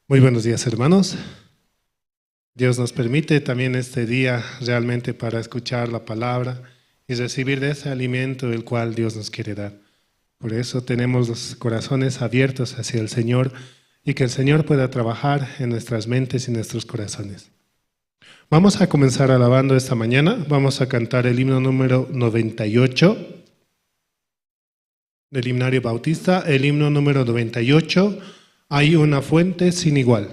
Muy buenos días, hermanos. Dios nos permite también este día realmente para escuchar la palabra y recibir de ese alimento el cual Dios nos quiere dar. Por eso tenemos los corazones abiertos hacia el Señor y que el Señor pueda trabajar en nuestras mentes y nuestros corazones. Vamos a comenzar alabando esta mañana. Vamos a cantar el himno número 98 del himnario bautista, el himno número 98. Hay una fuente sin igual.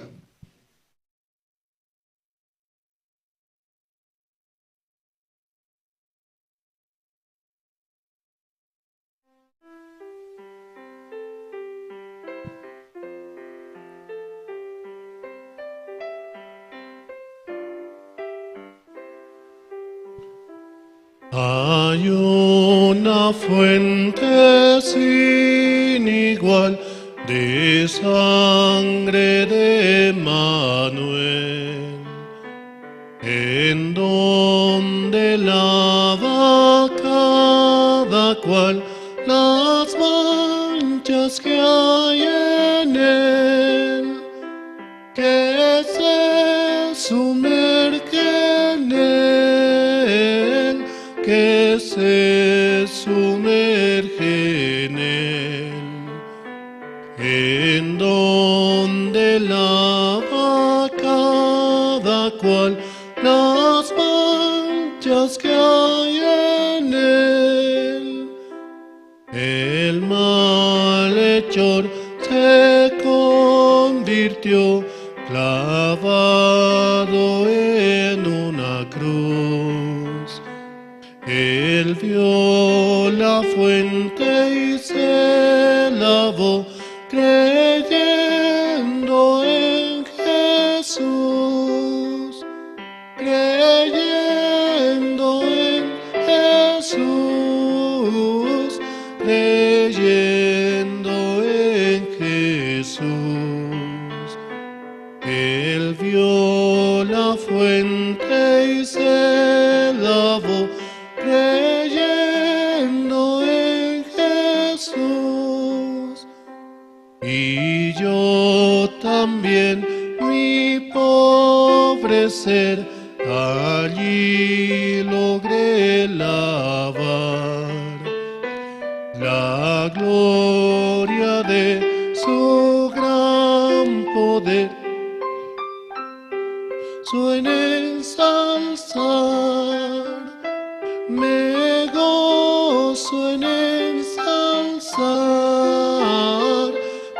Hay una fuente sin igual de sangre de Manuel, en donde lava cada cual las manchas que hay en él, que se sumerge en él, que se sumerge en él, en donde lava cada cual las manchas que hay en él. El malhechor se convirtió clavado en una cruz. Él vio la fuente y se lavó creyendo en Jesús, creyendo en Jesús, creyendo en Jesús. Él vio la fuente y se lavó creyendo en Jesús. Y yo también, mi pobre ser, allí logré lavar la gloria de su gran poder. Suena ensalzar, me gozo en ensalzar,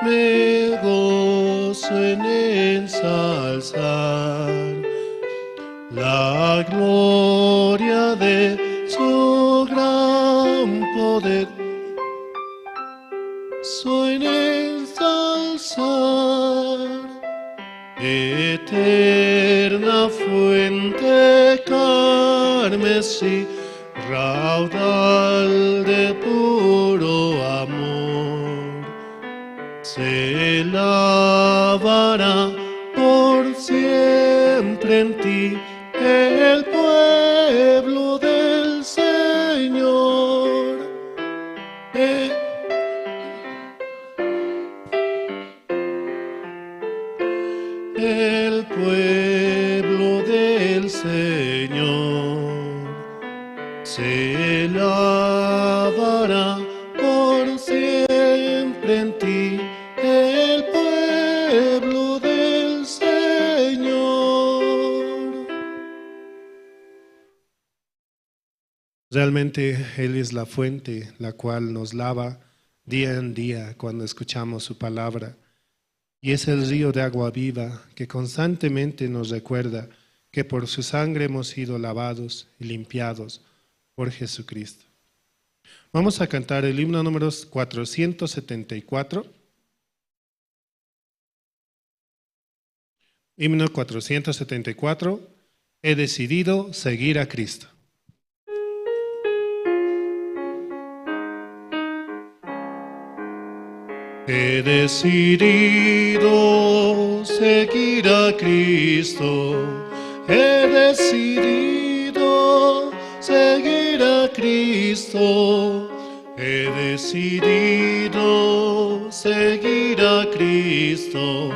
me gozo en ensalzar la gloria de su gran poder. Suena ensalzar, eterna fuente carmesí, raudal de puro amor, se lavará por siempre en ti el pueblo del Señor. El pueblo del Señor se lavará por siempre en ti, el pueblo del Señor. Realmente Él es la fuente, la cual nos lava día en día cuando escuchamos su palabra. Y es el río de agua viva que constantemente nos recuerda que por su sangre hemos sido lavados y limpiados por Jesucristo. Vamos a cantar el himno número 474. Himno 474. He decidido seguir a Cristo. He decidido seguir a Cristo, he decidido seguir a Cristo, he decidido seguir a Cristo,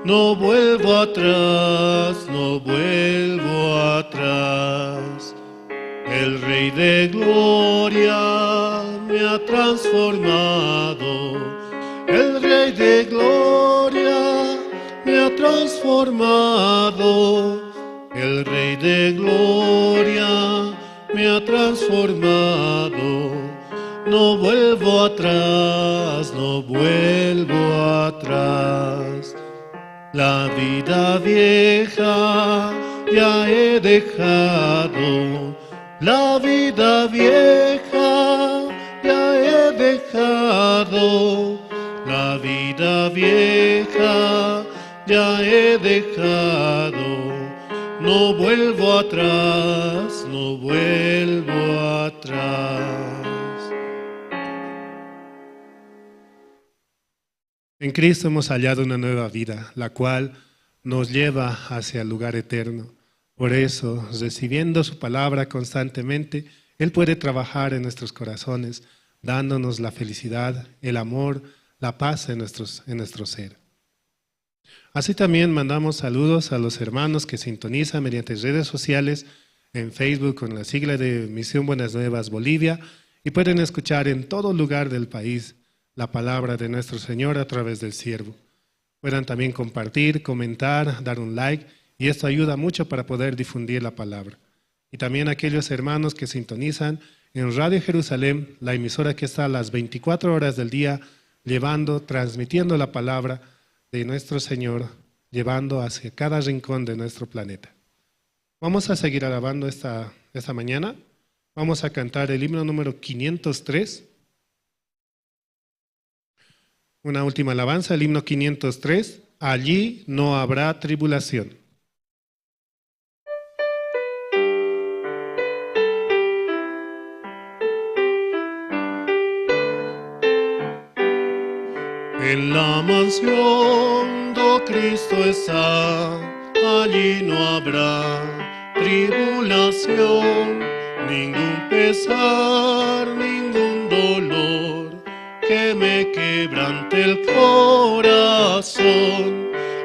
no vuelvo atrás, no vuelvo atrás. El Rey de Gloria me ha transformado, el Rey de Gloria me ha transformado, el Rey de Gloria me ha transformado. No vuelvo atrás, no vuelvo atrás. La vida vieja ya he dejado, la vida vieja ya he dejado, la vida vieja ya he dejado. No vuelvo atrás, no vuelvo atrás. En Cristo hemos hallado una nueva vida, la cual nos lleva hacia el lugar eterno. Por eso, recibiendo su palabra constantemente, Él puede trabajar en nuestros corazones, dándonos la felicidad, el amor, la paz en nuestro ser. Así también mandamos saludos a los hermanos que sintonizan mediante redes sociales en Facebook con la sigla de Misión Buenas Nuevas Bolivia y pueden escuchar en todo lugar del país la palabra de nuestro Señor a través del siervo. Puedan también compartir, comentar, dar un like y esto ayuda mucho para poder difundir la palabra. Y también aquellos hermanos que sintonizan en Radio Jerusalén, la emisora que está a las 24 horas del día transmitiendo la palabra de nuestro Señor, llevando hacia cada rincón de nuestro planeta. Vamos a seguir alabando esta mañana. Vamos a cantar el himno número 503. Una última alabanza, el himno 503. Allí no habrá tribulación. En la mansión do Cristo está, allí no habrá tribulación, ningún pesar, ningún dolor que me quebrante el corazón.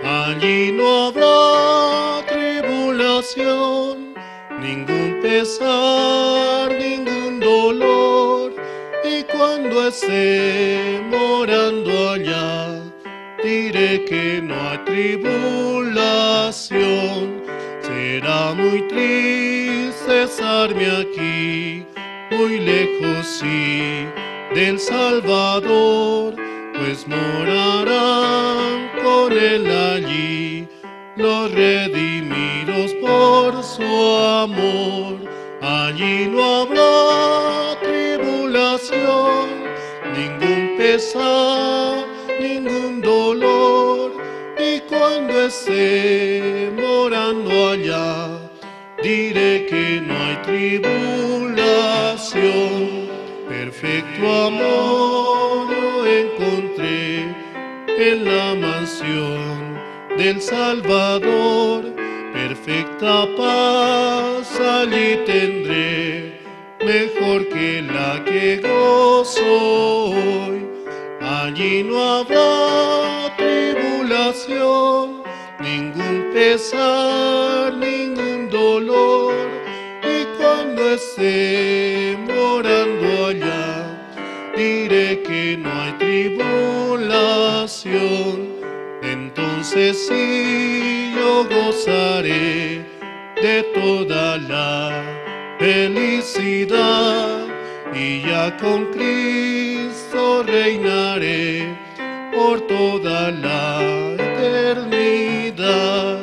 Allí no habrá tribulación, ningún pesar, ningún dolor. Y cuando esté morando allá, diré que no hay tribulación. Será muy triste estarme aquí, muy lejos sí del Salvador, pues morarán con Él allí los redimidos por su amor. Allí no habrá tribulación, ningún pesar, ningún dolor. Y cuando esté morando allá, diré que no hay tribulación. Perfecto amor yo encontré en la mansión del Salvador. Perfecta paz allí tendré, mejor que la que gozo hoy. Allí no habrá tribulación, ningún pesar, ningún dolor. Y cuando esté morando allá, diré que no hay tribulación. Entonces sí yo gozaré de toda la felicidad y ya con Cristo reinaré por toda la eternidad.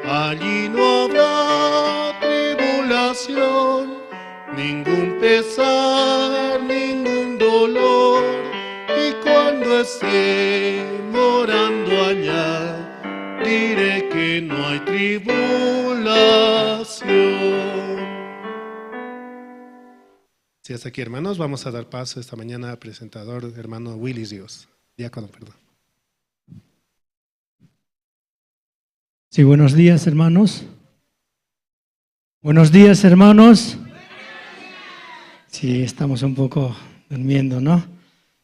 Allí no habrá tribulación, ningún pesar, ningún dolor. Y cuando esté morando allá, diré que no hay tribulación. Si hasta aquí, hermanos, vamos a dar paso esta mañana al presentador, hermano Willis Dios. Diácono, perdón. Sí, buenos días, hermanos. Buenos días, hermanos. Sí, estamos un poco durmiendo, ¿no?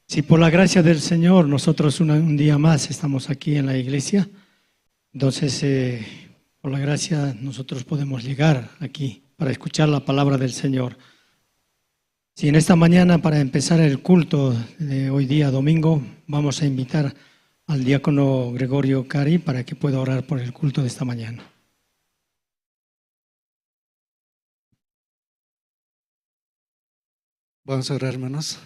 Sí, por la gracia del Señor, nosotros un día más estamos aquí en la iglesia Entonces, por la gracia, nosotros podemos llegar aquí para escuchar la palabra del Señor. Si en esta mañana, para empezar el culto de hoy día, domingo, vamos a invitar al diácono Gregorio Cari para que pueda orar por el culto de esta mañana. Vamos a orar, hermanos.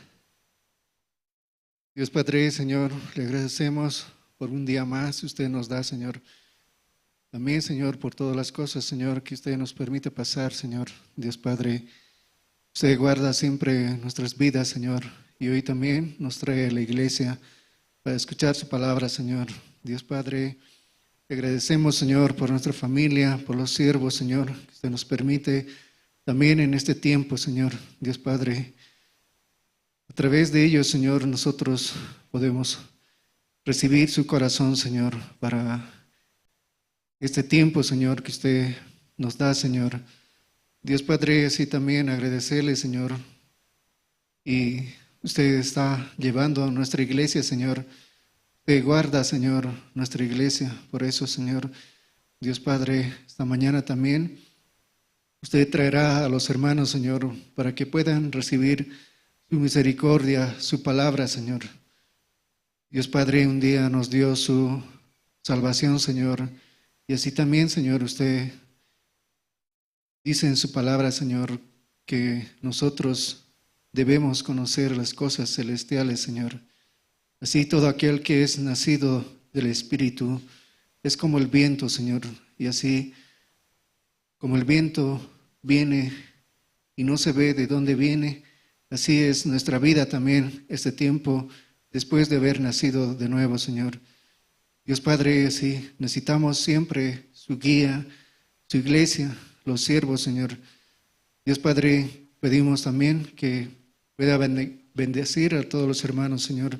Dios Padre, Señor, le agradecemos por un día más que usted nos da, Señor. También, Señor, por todas las cosas, Señor, que usted nos permite pasar, Señor. Dios Padre, usted guarda siempre nuestras vidas, Señor. Y hoy también nos trae a la iglesia para escuchar su palabra, Señor. Dios Padre, le agradecemos, Señor, por nuestra familia, por los siervos, Señor, que usted nos permite también en este tiempo, Señor. Dios Padre, a través de ellos, Señor, nosotros podemos recibir su corazón, Señor, para este tiempo, Señor, que usted nos da, Señor. Dios Padre, así también agradecerle, Señor. Y usted está llevando a nuestra iglesia, Señor. Usted guarda, Señor, nuestra iglesia. Por eso, Señor, Dios Padre, esta mañana también usted traerá a los hermanos, Señor, para que puedan recibir su misericordia, su palabra, Señor. Dios Padre, un día nos dio su salvación, Señor, y así también, Señor, usted dice en su palabra, Señor, que nosotros debemos conocer las cosas celestiales, Señor. Así todo aquel que es nacido del Espíritu es como el viento, Señor, y así como el viento viene y no se ve de dónde viene, así es nuestra vida también, este tiempo, después de haber nacido de nuevo, Señor. Dios Padre, así necesitamos siempre su guía, su iglesia, los siervos, Señor. Dios Padre, pedimos también que pueda bendecir a todos los hermanos, Señor.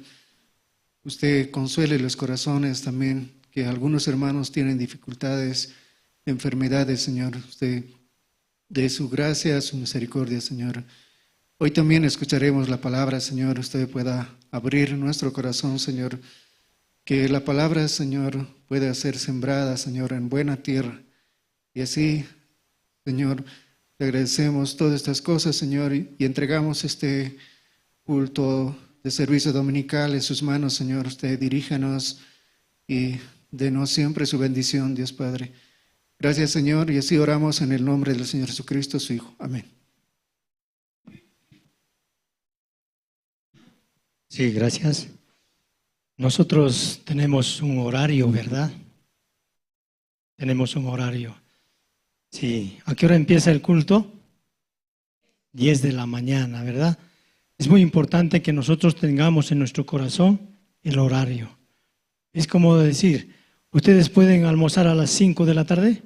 Usted consuele los corazones también, que algunos hermanos tienen dificultades, enfermedades, Señor. Usted dé su gracia, su misericordia, Señor. Hoy también escucharemos la palabra, Señor. Usted pueda abrir nuestro corazón, Señor. Que la palabra, Señor, pueda ser sembrada, Señor, en buena tierra. Y así, Señor, te agradecemos todas estas cosas, Señor, y entregamos este culto de servicio dominical en sus manos, Señor. Usted diríjanos y denos siempre su bendición, Dios Padre. Gracias, Señor, y así oramos en el nombre del Señor Jesucristo, su Hijo. Amén. Sí, gracias. Nosotros tenemos un horario, ¿verdad? Tenemos un horario. Sí. ¿A qué hora empieza el culto? 10 de la mañana, ¿verdad? Es muy importante que nosotros tengamos en nuestro corazón el horario. Es como decir, ¿ustedes pueden almorzar a las 5 de la tarde?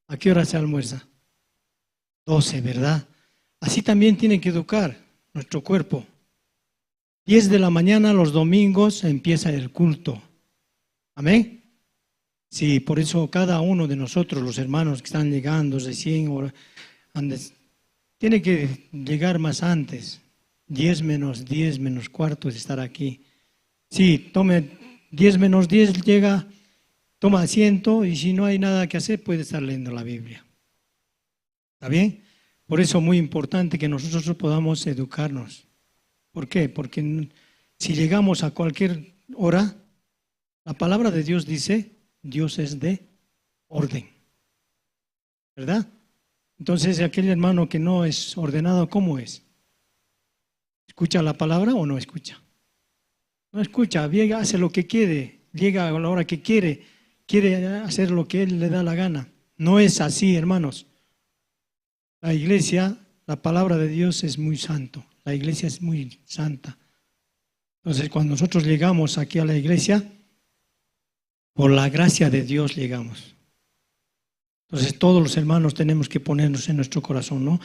¿A qué hora se almuerza? 12, ¿verdad? Así también tiene que educar nuestro cuerpo. 10 de la mañana los domingos empieza el culto. ¿Amén? Sí, por eso cada uno de nosotros, los hermanos que están llegando recién, tiene que llegar más antes. 10 menos cuarto de estar aquí. Sí, tome 10 menos 10, llega, toma asiento y si no hay nada que hacer puede estar leyendo la Biblia. ¿Está bien? Por eso es muy importante que nosotros podamos educarnos. ¿Por qué? Porque si llegamos a cualquier hora, la palabra de Dios dice, Dios es de orden, ¿verdad? Entonces, aquel hermano que no es ordenado, ¿cómo es? ¿Escucha la palabra o no escucha? No escucha, llega, hace lo que quiere, llega a la hora que quiere hacer lo que él le da la gana. No es así, hermanos. La iglesia, la palabra de Dios es muy santo. La iglesia es muy santa. Entonces, cuando nosotros llegamos aquí a la iglesia, por la gracia de Dios llegamos. Entonces, todos los hermanos tenemos que ponernos en nuestro corazón, ¿no?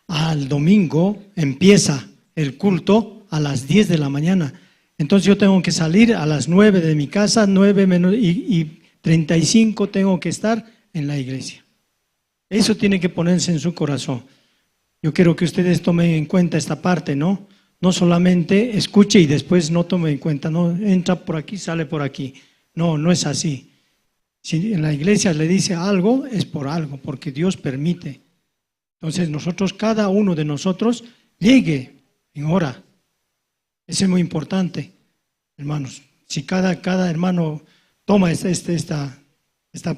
Al domingo empieza el culto a las 10 de la mañana. Entonces, yo tengo que salir a las 9 de mi casa, 9 menos y 35 tengo que estar en la iglesia. Eso tiene que ponerse en su corazón. Yo quiero que ustedes tomen en cuenta esta parte, ¿no? No solamente escuche y después no tome en cuenta, no entra por aquí, sale por aquí. No, no es así. Si en la iglesia le dice algo, es por algo, porque Dios permite. Entonces nosotros, cada uno de nosotros, llegue en hora. Eso es muy importante, hermanos. Si cada hermano toma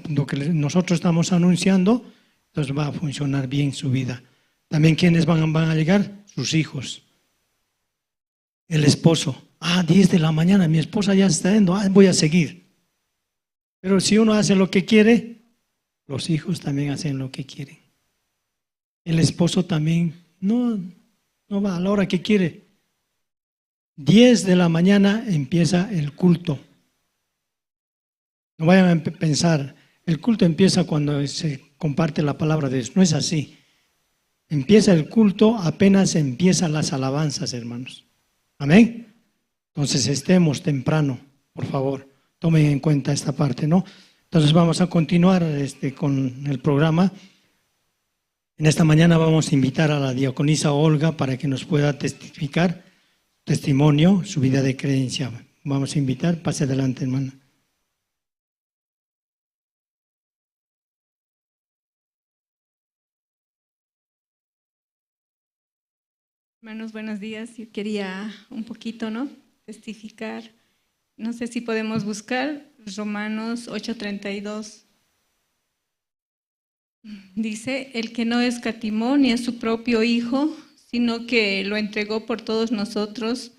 lo que nosotros estamos anunciando, entonces va a funcionar bien su vida. También, ¿quiénes van a llegar? Sus hijos. El esposo. 10 de la mañana, mi esposa ya está yendo, voy a seguir. Pero si uno hace lo que quiere, los hijos también hacen lo que quieren. El esposo también no va a la hora que quiere. 10 de la mañana empieza el culto. No vayan a pensar, el culto empieza cuando se comparte la palabra de Dios. No es así. Empieza el culto apenas empiezan las alabanzas, hermanos. Amén. Entonces estemos temprano, por favor. Tomen en cuenta esta parte, ¿no? Entonces vamos a continuar con el programa. En esta mañana vamos a invitar a la diaconisa Olga para que nos pueda testificar testimonio, su vida de creencia. Vamos a invitar, pase adelante, hermana. Hermanos, buenos días. Yo quería un poquito, testificar. No sé si podemos buscar Romanos 8:32. Dice, el que no escatimó ni a su propio Hijo, sino que lo entregó por todos nosotros,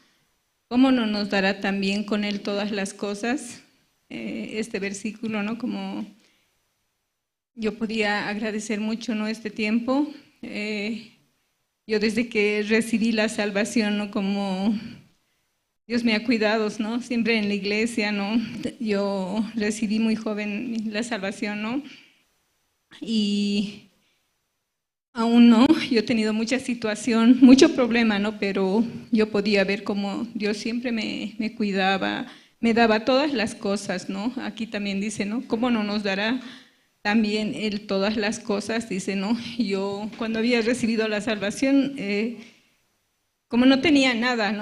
¿cómo no nos dará también con Él todas las cosas? Este versículo, como yo podía agradecer mucho, este tiempo. Yo desde que recibí la salvación, como Dios me ha cuidado, siempre en la iglesia, yo recibí muy joven la salvación, y aún yo he tenido mucha situación, mucho problema, pero yo podía ver cómo Dios siempre me cuidaba, me daba todas las cosas, Aquí también dice, ¿cómo no nos dará también Él todas las cosas? Dice, yo cuando había recibido la salvación, como no tenía nada,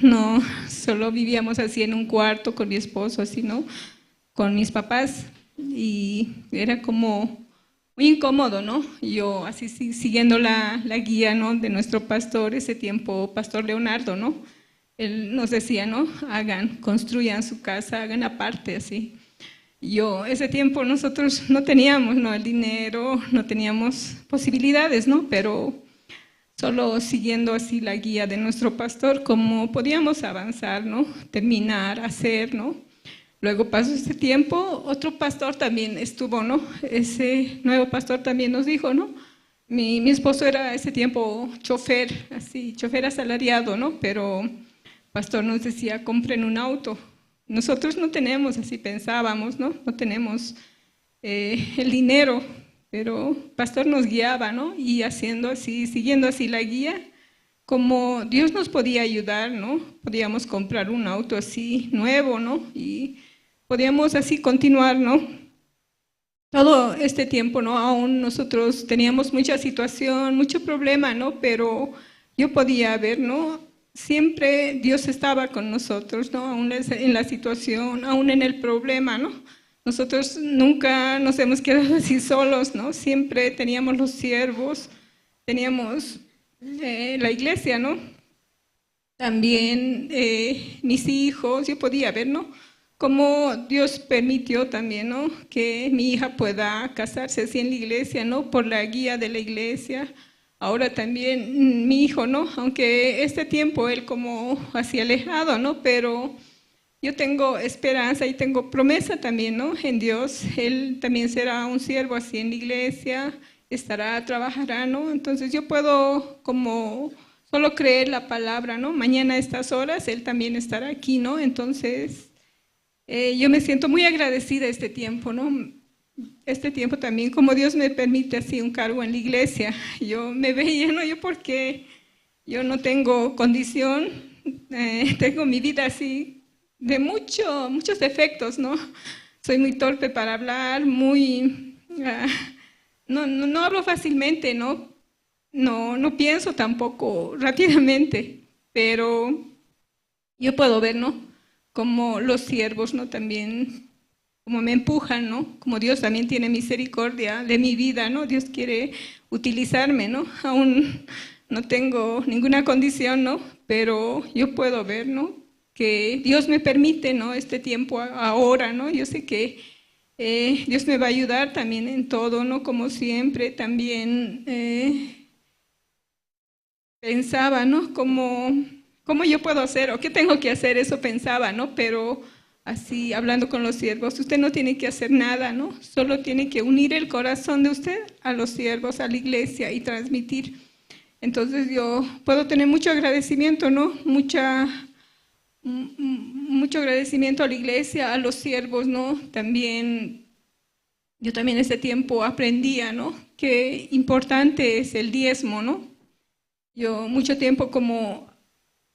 no, solo vivíamos así en un cuarto con mi esposo, así, con mis papás, y era como muy incómodo, yo así siguiendo la guía, de nuestro pastor, ese tiempo, Pastor Leonardo, él nos decía, construyan su casa, hagan aparte, así. Yo, ese tiempo nosotros no teníamos el dinero, no teníamos posibilidades, pero solo siguiendo así la guía de nuestro pastor, cómo podíamos avanzar, terminar, hacer, Luego pasó este tiempo, otro pastor también estuvo, Ese nuevo pastor también nos dijo, Mi esposo era ese tiempo chofer, así, chofer asalariado, Pero el pastor nos decía, compren un auto. Nosotros no tenemos, así pensábamos, no tenemos el dinero, pero el pastor nos guiaba, y haciendo así, siguiendo así la guía, como Dios nos podía ayudar, podíamos comprar un auto así nuevo, y podíamos así continuar, todo este tiempo, aún nosotros teníamos mucha situación, mucho problema, pero yo podía ver, siempre Dios estaba con nosotros, aún en la situación, aún en el problema, Nosotros nunca nos hemos quedado así solos, Siempre teníamos los siervos, teníamos la iglesia, También mis hijos, yo podía ver, cómo Dios permitió también, que mi hija pueda casarse así en la iglesia, por la guía de la iglesia. Ahora también mi hijo, aunque este tiempo él como así alejado, pero yo tengo esperanza y tengo promesa también, en Dios. Él también será un siervo así en la iglesia, trabajará, Entonces yo puedo como solo creer la palabra, Mañana a estas horas él también estará aquí, Entonces yo me siento muy agradecida este tiempo, Este tiempo también, como Dios me permite así un cargo en la iglesia. Yo me veía, yo porque yo no tengo condición, tengo mi vida así de muchos defectos, Soy muy torpe para hablar, no hablo fácilmente, no pienso tampoco rápidamente, pero yo puedo ver, como los siervos, también como me empujan, ¿no? Como Dios también tiene misericordia de mi vida, ¿no? Dios quiere utilizarme, ¿no? Aún no tengo ninguna condición, ¿no? Pero yo puedo ver, ¿no? Que Dios me permite, ¿no? Este tiempo ahora, ¿no? Yo sé que Dios me va a ayudar también en todo, ¿no? Como siempre, también pensaba, ¿no? ¿Cómo yo puedo hacer o qué tengo que hacer? Eso pensaba, ¿no? Pero así, hablando con los siervos, usted no tiene que hacer nada, ¿no? Solo tiene que unir el corazón de usted a los siervos, a la iglesia y transmitir. Entonces yo puedo tener mucho agradecimiento, ¿no? Mucho agradecimiento a la iglesia, a los siervos, ¿no? También, yo también en ese tiempo aprendía, ¿no? Qué importante es el diezmo, ¿no? Yo mucho tiempo como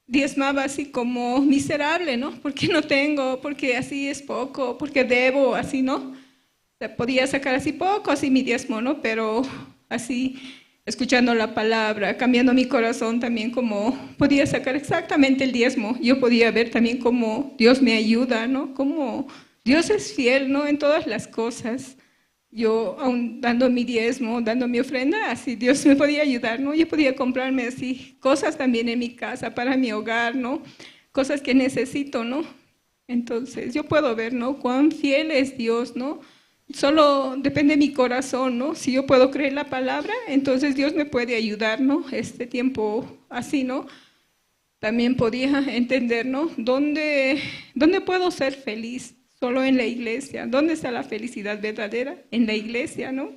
diezmaba así como miserable, ¿no? Porque no tengo, porque así es poco, porque debo, así, ¿no? O sea, podía sacar así poco, así mi diezmo, ¿no? Pero así, escuchando la palabra, cambiando mi corazón también, como podía sacar exactamente el diezmo. Yo podía ver también cómo Dios me ayuda, ¿no? Cómo Dios es fiel, ¿no? En todas las cosas. Yo, aún dando mi diezmo, dando mi ofrenda, así Dios me podía ayudar, ¿no? Yo podía comprarme así cosas también en mi casa, para mi hogar, ¿no? Cosas que necesito, ¿no? Entonces, yo puedo ver, ¿no? Cuán fiel es Dios, ¿no? Solo depende de mi corazón, ¿no? Si yo puedo creer la palabra, entonces Dios me puede ayudar, ¿no? Este tiempo así, ¿no? También podía entender, ¿no? ¿Dónde puedo ser feliz? Solo en la iglesia. ¿Dónde está la felicidad verdadera? En la iglesia, ¿no?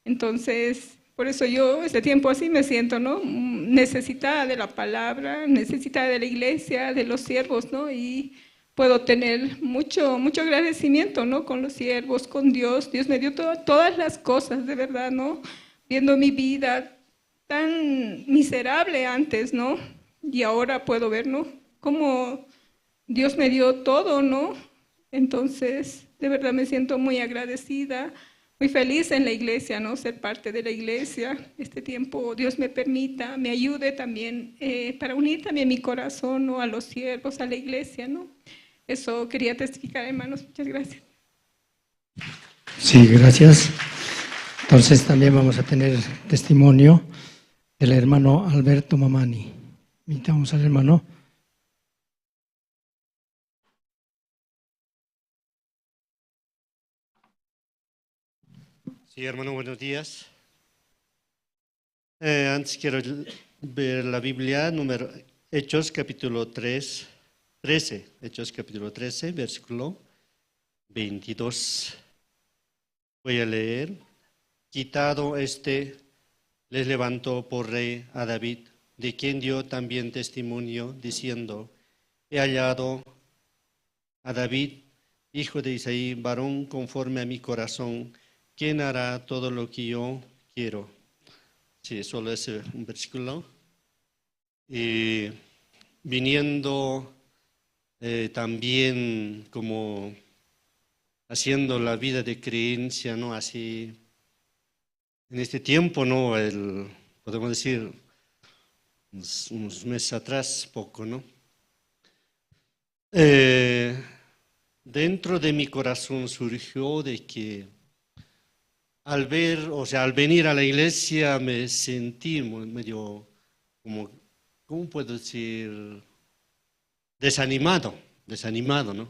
Entonces, por eso yo este tiempo así me siento, ¿no? Necesitada de la palabra, necesitada de la iglesia, de los siervos, ¿no? Y puedo tener mucho agradecimiento, ¿no? Con los siervos, con Dios. Dios me dio todas las cosas, de verdad, ¿no? Viendo mi vida tan miserable antes, ¿no? Y ahora puedo ver, ¿no? Cómo Dios me dio todo, ¿no? Entonces, de verdad me siento muy agradecida, muy feliz en la iglesia, ¿no? Ser parte de la iglesia. Este tiempo Dios me permita, me ayude también para unir también mi corazón, ¿no? A los siervos, a la iglesia, ¿no? Eso quería testificar, hermanos. Muchas gracias. Sí, gracias. Entonces también vamos a tener testimonio del hermano Alberto Mamani. Invitamos al hermano. Sí, hermano, buenos días. Antes quiero ver la Biblia, Hechos capítulo 13, Hechos capítulo 13, versículo 22. Voy a leer. Quitado les levantó por rey a David, de quien dio también testimonio, diciendo, he hallado a David, hijo de Isaí, varón conforme a mi corazón, quien hará todo lo que yo quiero. Sí, solo ese un versículo. Y viniendo también como haciendo la vida de creencia, ¿no? Así, en este tiempo, ¿no? Podemos decir, unos meses atrás, poco, ¿no? Dentro de mi corazón surgió de que al venir a la iglesia me sentí medio, como, ¿cómo puedo decir? Desanimado, ¿no?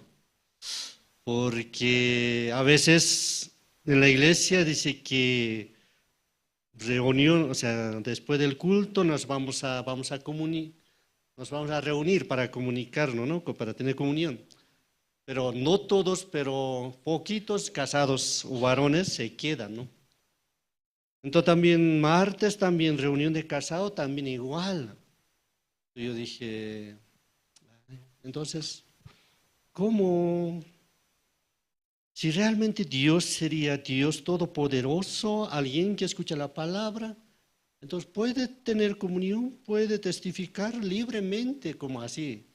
Porque a veces en la iglesia dice que reunión, o sea, después del culto nos vamos a reunir para comunicarnos, ¿no? Para tener comunión. Pero no todos, pero poquitos casados o varones se quedan, ¿no? Entonces también martes, también reunión de casados, también igual. Yo dije, entonces, ¿cómo? Si realmente Dios sería Dios todopoderoso, alguien que escucha la palabra, entonces puede tener comunión, puede testificar libremente, como así.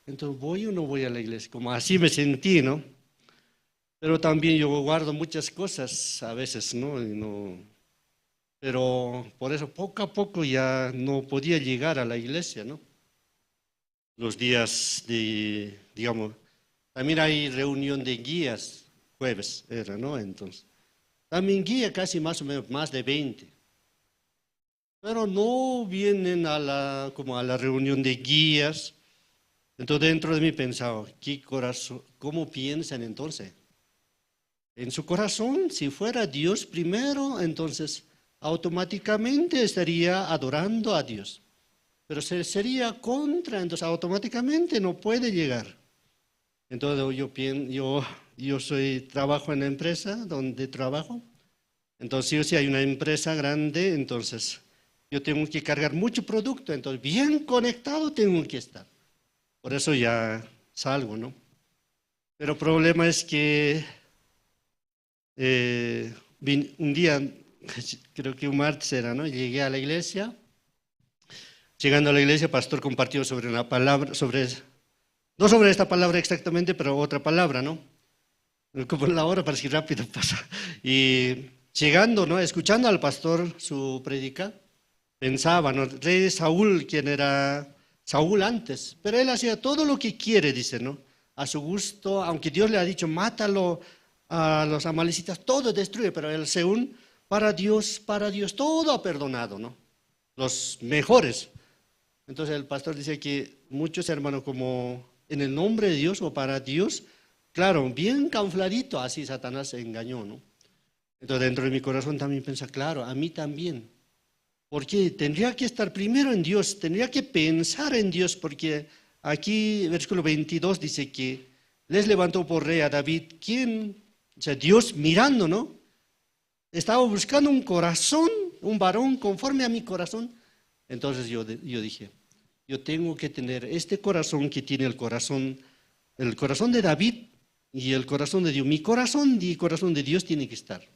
Entonces, ¿voy o no voy a la iglesia? Como así me sentí, ¿no? Pero también yo guardo muchas cosas a veces, ¿no? Pero por eso poco a poco ya no podía llegar a la iglesia, ¿no? Los días digamos, también hay reunión de guías. jueves era, ¿no? Entonces, también guía casi más o menos más de 20. Pero no vienen como a la reunión de guías. Entonces dentro de mí pensaba, ¿qué corazón, cómo piensan entonces? En su corazón, si fuera Dios primero, entonces automáticamente estaría adorando a Dios. Pero sería contra, entonces automáticamente no puede llegar. Entonces yo trabajo en la empresa donde trabajo. Entonces si hay una empresa grande, entonces yo tengo que cargar mucho producto, entonces bien conectado tengo que estar. Por eso ya salgo, ¿no? Pero el problema es que un día, creo que un martes era, ¿no? Llegué a la iglesia. Llegando a la iglesia, el pastor compartió sobre una palabra, no sobre esta palabra exactamente, pero otra palabra, ¿no? Como la hora parece que rápido pasa. Y llegando, ¿no? Escuchando al pastor su prédica, pensaba, ¿no? Rey Saúl, quien era Saúl antes, pero él hacía todo lo que quiere, dice, ¿no? A su gusto, aunque Dios le ha dicho, mátalo a los amalecitas, todo destruye, pero él según, para Dios, todo ha perdonado, ¿no? Los mejores. Entonces el pastor dice que muchos hermanos como en el nombre de Dios o para Dios, claro, bien camufladito, así Satanás se engañó, ¿no? Entonces dentro de mi corazón también piensa, claro, a mí también. Porque tendría que estar primero en Dios, tendría que pensar en Dios, porque aquí, versículo 22 dice que les levantó por rey a David, o sea, Dios mirando, ¿no? Estaba buscando un corazón, un varón conforme a mi corazón. Entonces yo dije, yo tengo que tener este corazón que tiene el corazón de David y el corazón de Dios. Mi corazón y el corazón de Dios tiene que estar.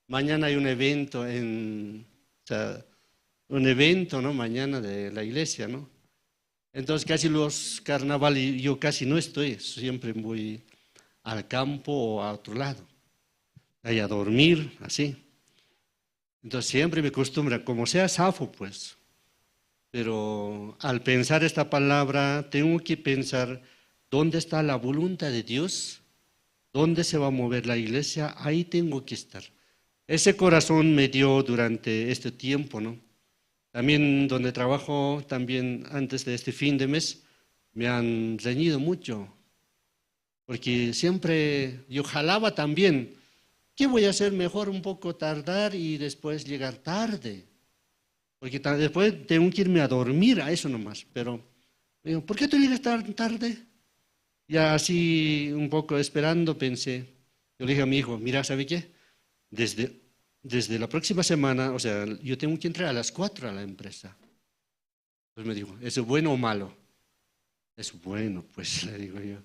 Mañana hay un evento ¿no? Mañana de la iglesia, ¿no? Entonces casi los carnavales, yo casi no estoy, siempre voy al campo o a otro lado, ahí a dormir, así. Entonces siempre me acostumbra, como sea Safo, pues. Pero al pensar esta palabra, tengo que pensar dónde está la voluntad de Dios, dónde se va a mover la iglesia, ahí tengo que estar. Ese corazón me dio durante este tiempo, ¿no? También donde trabajo, también antes de este fin de mes, me han reñido mucho, porque siempre yo jalaba también. ¿Qué voy a hacer? Mejor un poco tardar y después llegar tarde, porque después tengo que irme a dormir, a eso nomás. Pero digo, ¿por qué tú llegas tan tarde? Ya así un poco esperando pensé, yo le dije a mi hijo, mira, ¿sabe qué? Desde la próxima semana, o sea, yo tengo que entrar a las 4 a la empresa. Pues me dijo, ¿eso es bueno o malo? Es bueno, pues, le digo yo,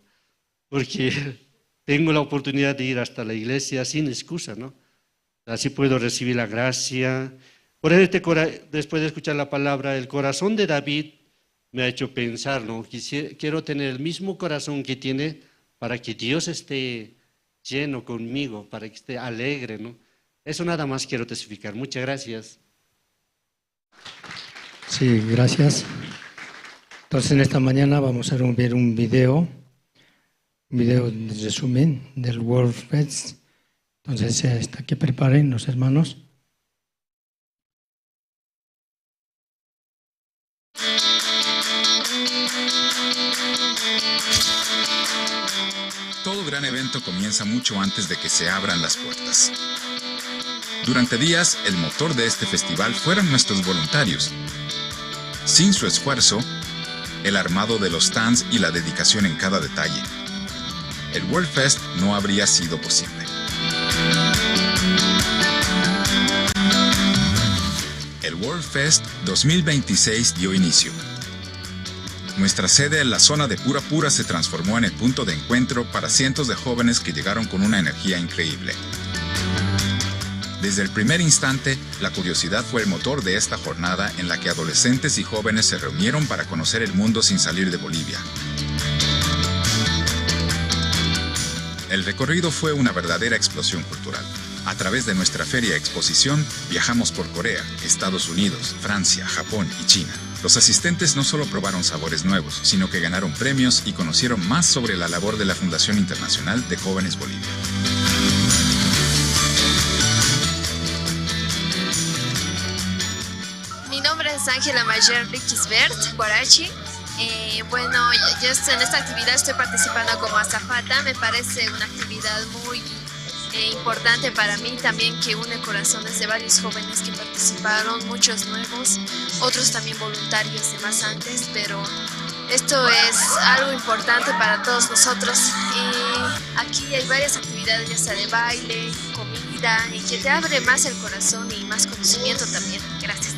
porque tengo la oportunidad de ir hasta la iglesia sin excusa, ¿no? Así puedo recibir la gracia. Por eso después de escuchar la palabra, el corazón de David me ha hecho pensar, ¿no? Quiero tener el mismo corazón que tiene para que Dios esté lleno conmigo, para que esté alegre, ¿no? Eso nada más quiero testificar. Muchas gracias. Sí, gracias. Entonces en esta mañana vamos a ver un video de resumen del World Fest. Entonces hasta que preparen los hermanos. Todo gran evento comienza mucho antes de que se abran las puertas. Durante días, el motor de este festival fueron nuestros voluntarios. Sin su esfuerzo, el armado de los stands y la dedicación en cada detalle, el World Fest no habría sido posible. El World Fest 2026 dio inicio. Nuestra sede en la zona de Pura Pura se transformó en el punto de encuentro para cientos de jóvenes que llegaron con una energía increíble. Desde el primer instante, la curiosidad fue el motor de esta jornada en la que adolescentes y jóvenes se reunieron para conocer el mundo sin salir de Bolivia. El recorrido fue una verdadera explosión cultural. A través de nuestra feria exposición, viajamos por Corea, Estados Unidos, Francia, Japón y China. Los asistentes no solo probaron sabores nuevos, sino que ganaron premios y conocieron más sobre la labor de la Fundación Internacional de Jóvenes Bolivia. Mi nombre es Ángela Mayerli Kisbert, Guarachi. Bueno, yo en esta actividad estoy participando como azafata. Me parece una actividad muy importante para mí también, que une corazones de varios jóvenes que participaron, muchos nuevos, otros también voluntarios de más antes, pero esto es algo importante para todos nosotros. Y aquí hay varias actividades, ya sea de baile, comida, y que te abre más el corazón y más conocimiento también. Gracias.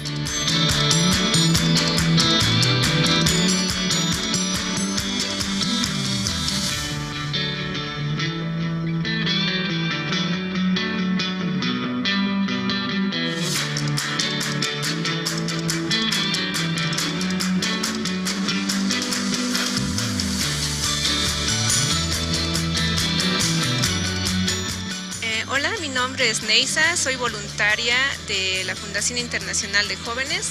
Hola, mi nombre es Neisa, soy voluntaria de la Fundación Internacional de Jóvenes,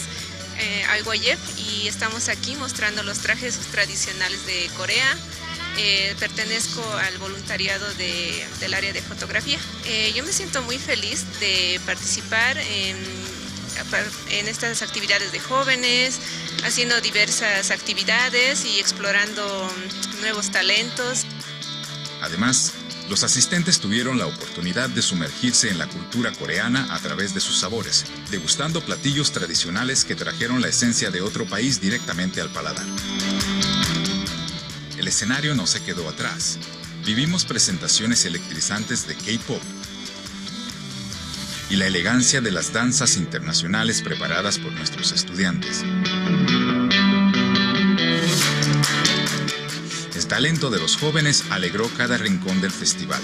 IYF, y estamos aquí mostrando los trajes tradicionales de Corea. Pertenezco al voluntariado del área de fotografía. Yo me siento muy feliz de participar en estas actividades de jóvenes, haciendo diversas actividades y explorando nuevos talentos. Además, los asistentes tuvieron la oportunidad de sumergirse en la cultura coreana a través de sus sabores, degustando platillos tradicionales que trajeron la esencia de otro país directamente al paladar. El escenario no se quedó atrás. Vivimos presentaciones electrizantes de K-pop y la elegancia de las danzas internacionales preparadas por nuestros estudiantes. El talento de los jóvenes alegró cada rincón del festival.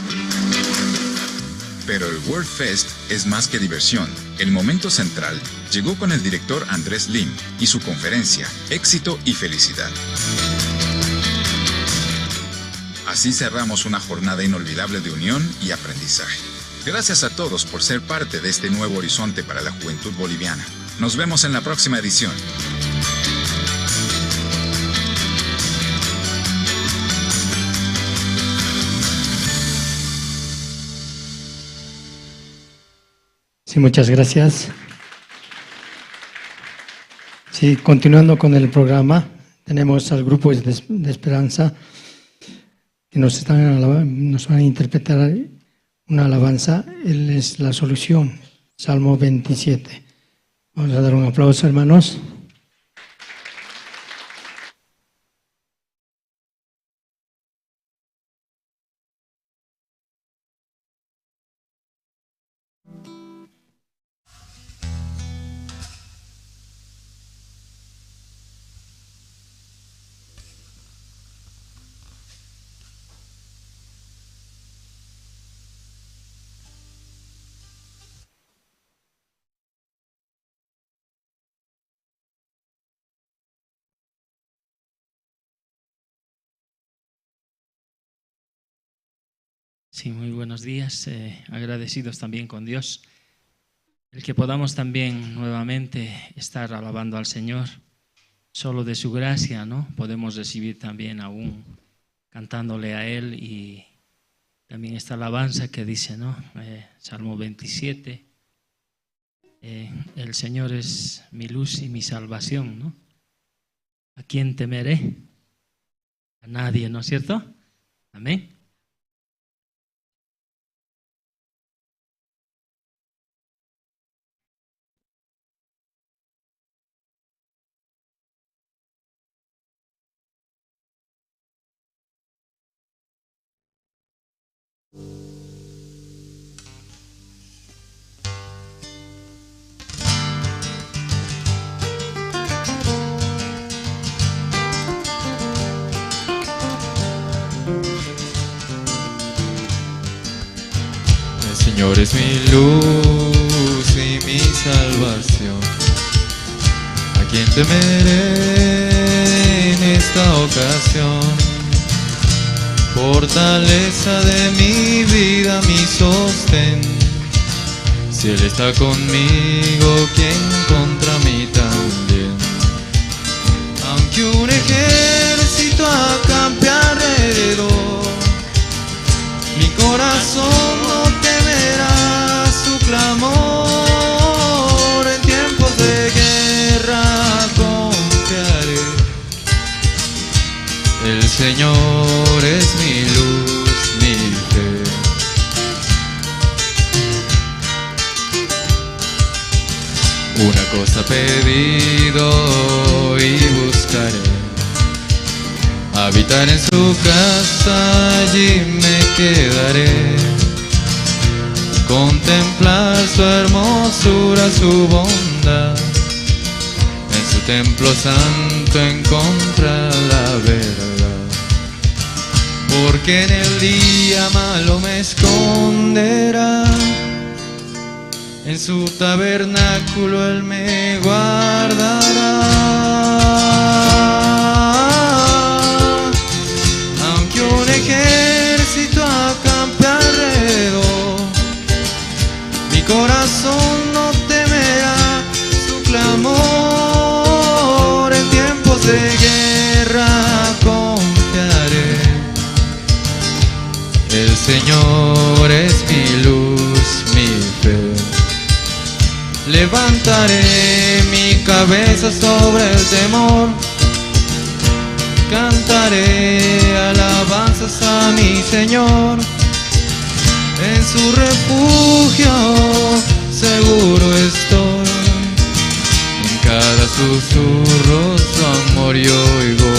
Pero el World Fest es más que diversión. El momento central llegó con el director Andrés Lim y su conferencia Éxito y Felicidad. Así cerramos una jornada inolvidable de unión y aprendizaje. Gracias a todos por ser parte de este nuevo horizonte para la juventud boliviana. Nos vemos en la próxima edición. Sí, muchas gracias. Sí, continuando con el programa, tenemos al grupo de Esperanza que nos van a interpretar una alabanza. Él es la solución, Salmo 27. Vamos a dar un aplauso, hermanos. Sí, muy buenos días, agradecidos también con Dios, el que podamos también nuevamente estar alabando al Señor, solo de su gracia, ¿no? Podemos recibir también aún cantándole a Él, y también esta alabanza que dice, ¿no? Salmo 27, el Señor es mi luz y mi salvación, ¿no? ¿A quién temeré? A nadie, ¿no es cierto? Amén. Señor es mi luz y mi salvación. ¿A quién temeré en esta ocasión? Fortaleza de mi vida, mi sostén. Si Él está conmigo, ¿quién contra mí también? aunque un ejército acampe alrededor, mi corazón no temerá su clamor. En tiempos de guerra confiaré, el Señor es mi luz, mi fe. Una cosa he pedido y buscaré, habitar en su casa, allí me quedaré, contemplar su hermosura, su bondad, en su templo santo encontrar la verdad. Porque en el día malo me esconderá, en su tabernáculo Él me guardará. Aunque un ejército acampe alrededor, mi corazón no temerá su clamor. En tiempos de guerra confiaré, el Señor es mi luz, mi fe. Levantaré mi cabeza sobre el temor, cantaré alabanzas a mi Señor. En su refugio seguro estoy, en cada susurro su amor yo oigo.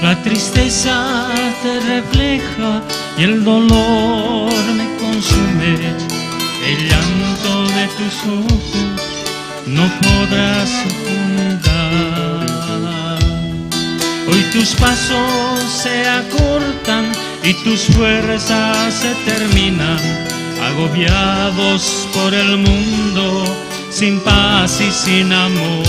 La tristeza te refleja y el dolor me consume. El llanto de tus ojos no podrás ocultar. Hoy tus pasos se acortan y tus fuerzas se terminan, agobiados por el mundo, sin paz y sin amor.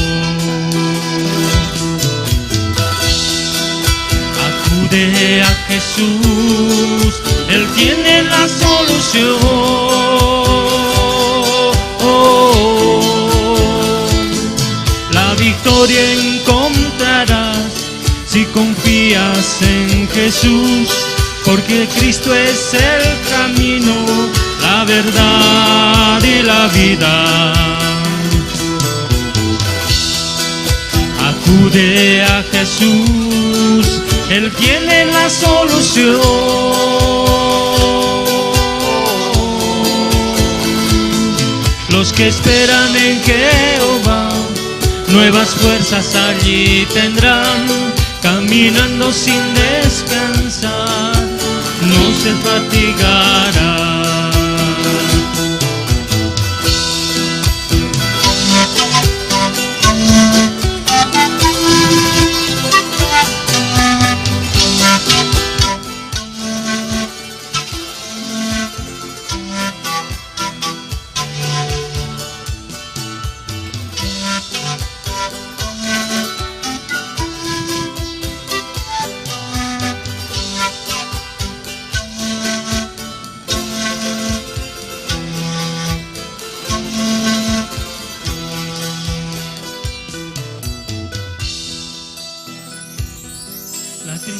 Acude a Jesús, Él tiene la solución. La victoria encontrarás si confías en Jesús, porque Cristo es el camino, la verdad y la vida. Acude a Jesús, Él tiene la solución. Los que esperan en Jehová, nuevas fuerzas allí tendrán, caminando sin descansar, no se fatigarán.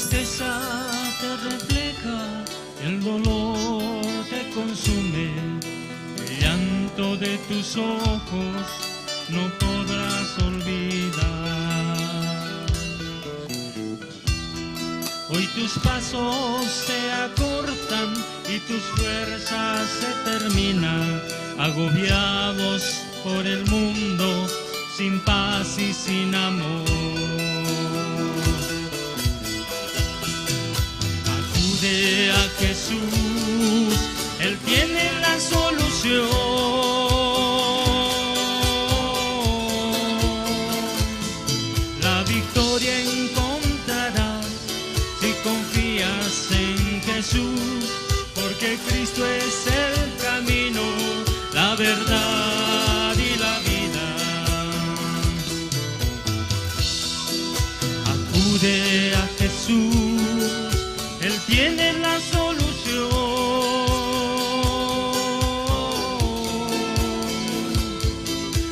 tristeza te refleja, el dolor te consume, el llanto de tus ojos no podrás olvidar. Hoy tus pasos se acortan y tus fuerzas se terminan, agobiados por el mundo, sin paz y sin amor. Acude a Jesús, Él tiene la solución. La victoria encontrarás si confías en Jesús, porque Cristo es el camino, la verdad y la vida. Acude a Jesús, Él tiene la solución.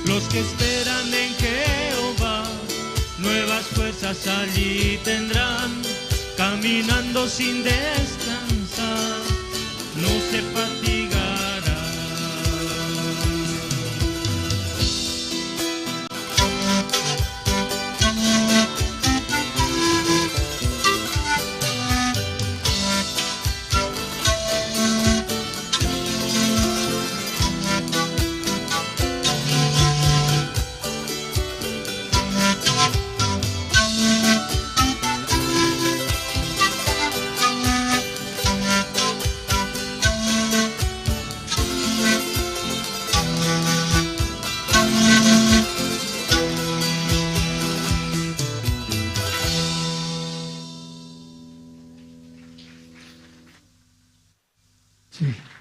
Los que esperan en Jehová, nuevas fuerzas allí tendrán, caminando sin descansar, no se fatigarán.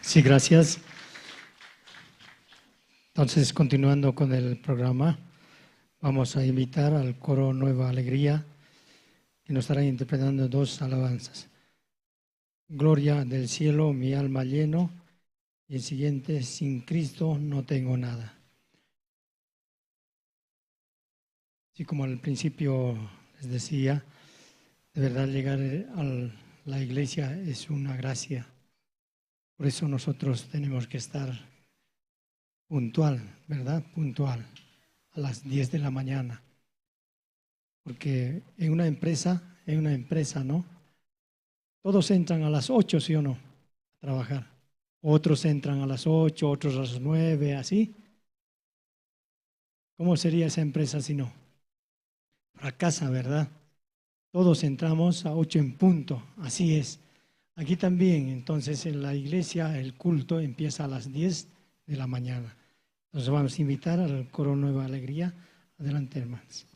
Sí, gracias. Entonces, continuando con el programa, vamos a invitar al coro Nueva Alegría, que nos estará interpretando dos alabanzas. Gloria del cielo, mi alma lleno, y el siguiente, sin Cristo no tengo nada. Así como al principio les decía, de verdad llegar a la iglesia es una gracia. Por eso nosotros tenemos que estar puntual, ¿verdad? Puntual, a las 10 de la mañana. Porque en una empresa, ¿no? Todos entran a las 8, ¿sí o no? A trabajar. Otros entran a las 8, otros a las 9, así. ¿Cómo sería esa empresa si no? Fracasa, ¿verdad? Todos entramos a 8 en punto, así es. Aquí también, entonces, en la iglesia el culto empieza a las 10 de la mañana. Entonces vamos a invitar al coro Nueva Alegría. Adelante, hermanos.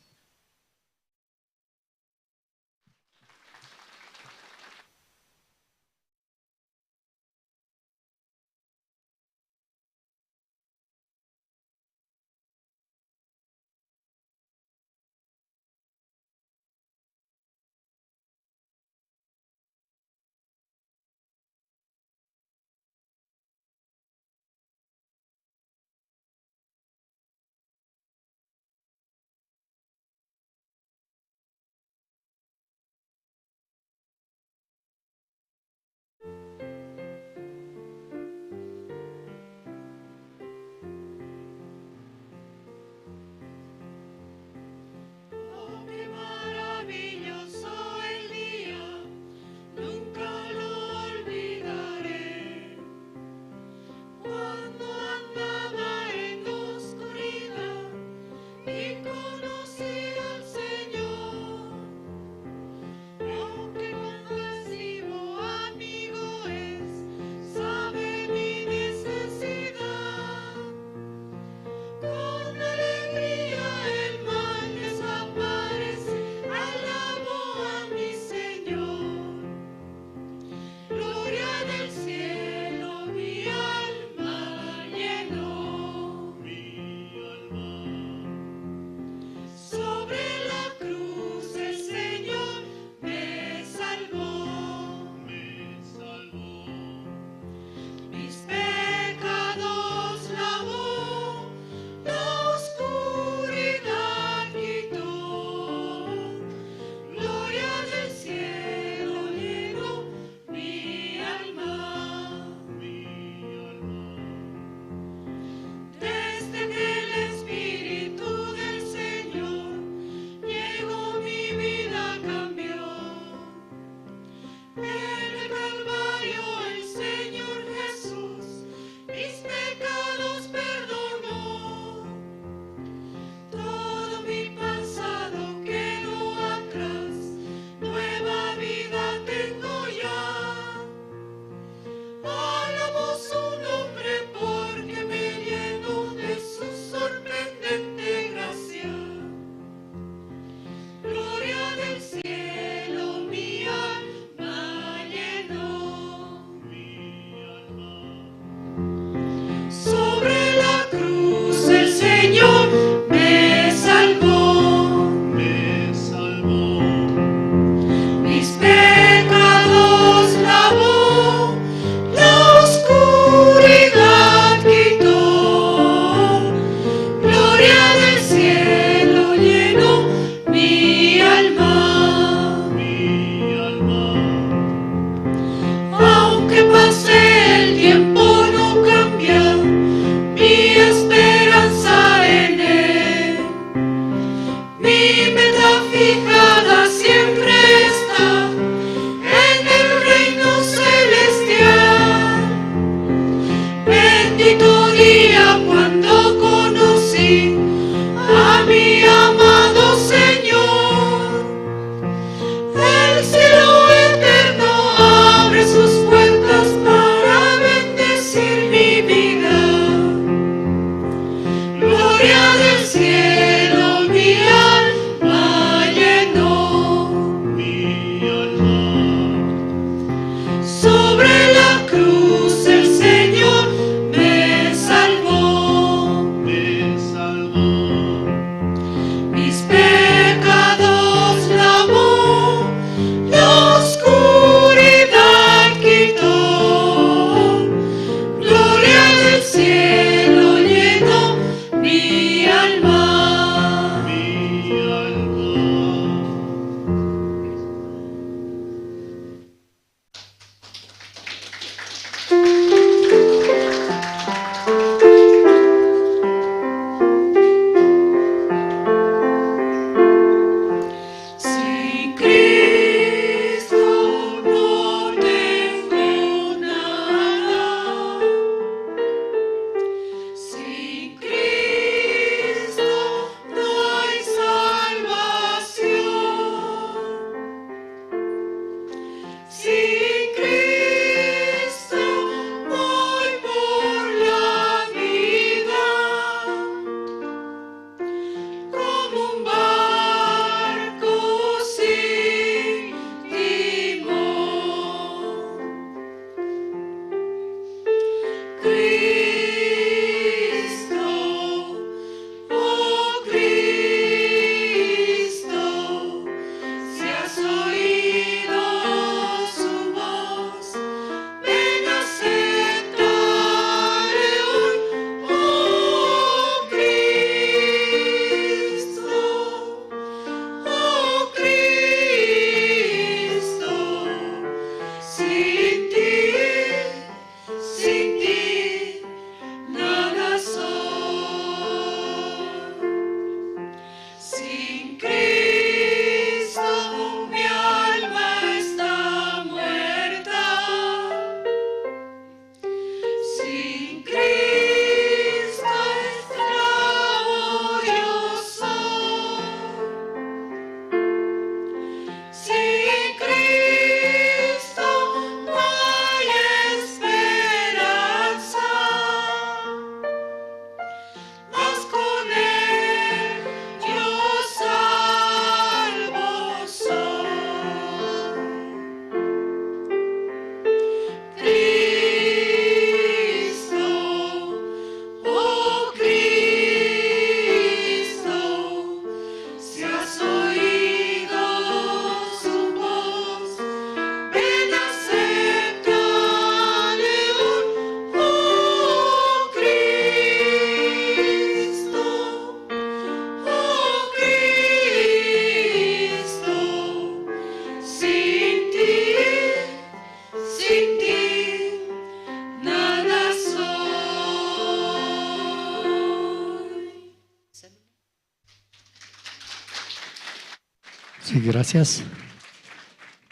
Sí, gracias.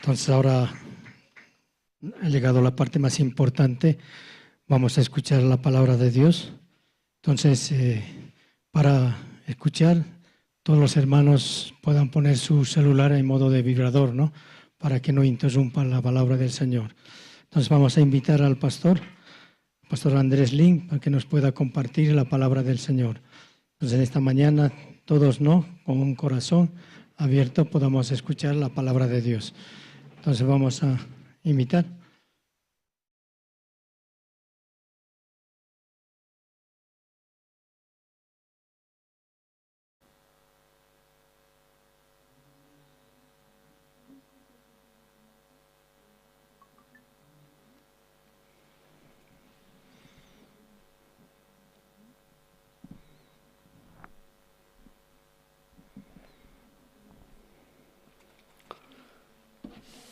Entonces ahora ha llegado la parte más importante. Vamos a escuchar la palabra de Dios. Entonces, para escuchar, todos los hermanos puedan poner su celular en modo de vibrador, ¿no? Para que no interrumpan la palabra del Señor. Entonces vamos a invitar al pastor Andrés Lin, para que nos pueda compartir la palabra del Señor. Entonces en esta mañana todos, ¿no?, con un corazón abierto podamos escuchar la palabra de Dios. Entonces vamos a invitar.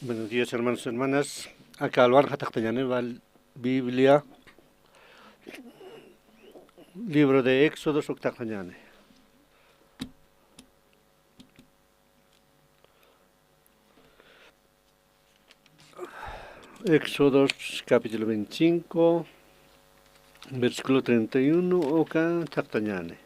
Buenos días, hermanos y hermanas. Acá al Barja va Biblia, libro de Éxodo, Soktajañane. Éxodo, capítulo 25, versículo 31, Oka Taktañane.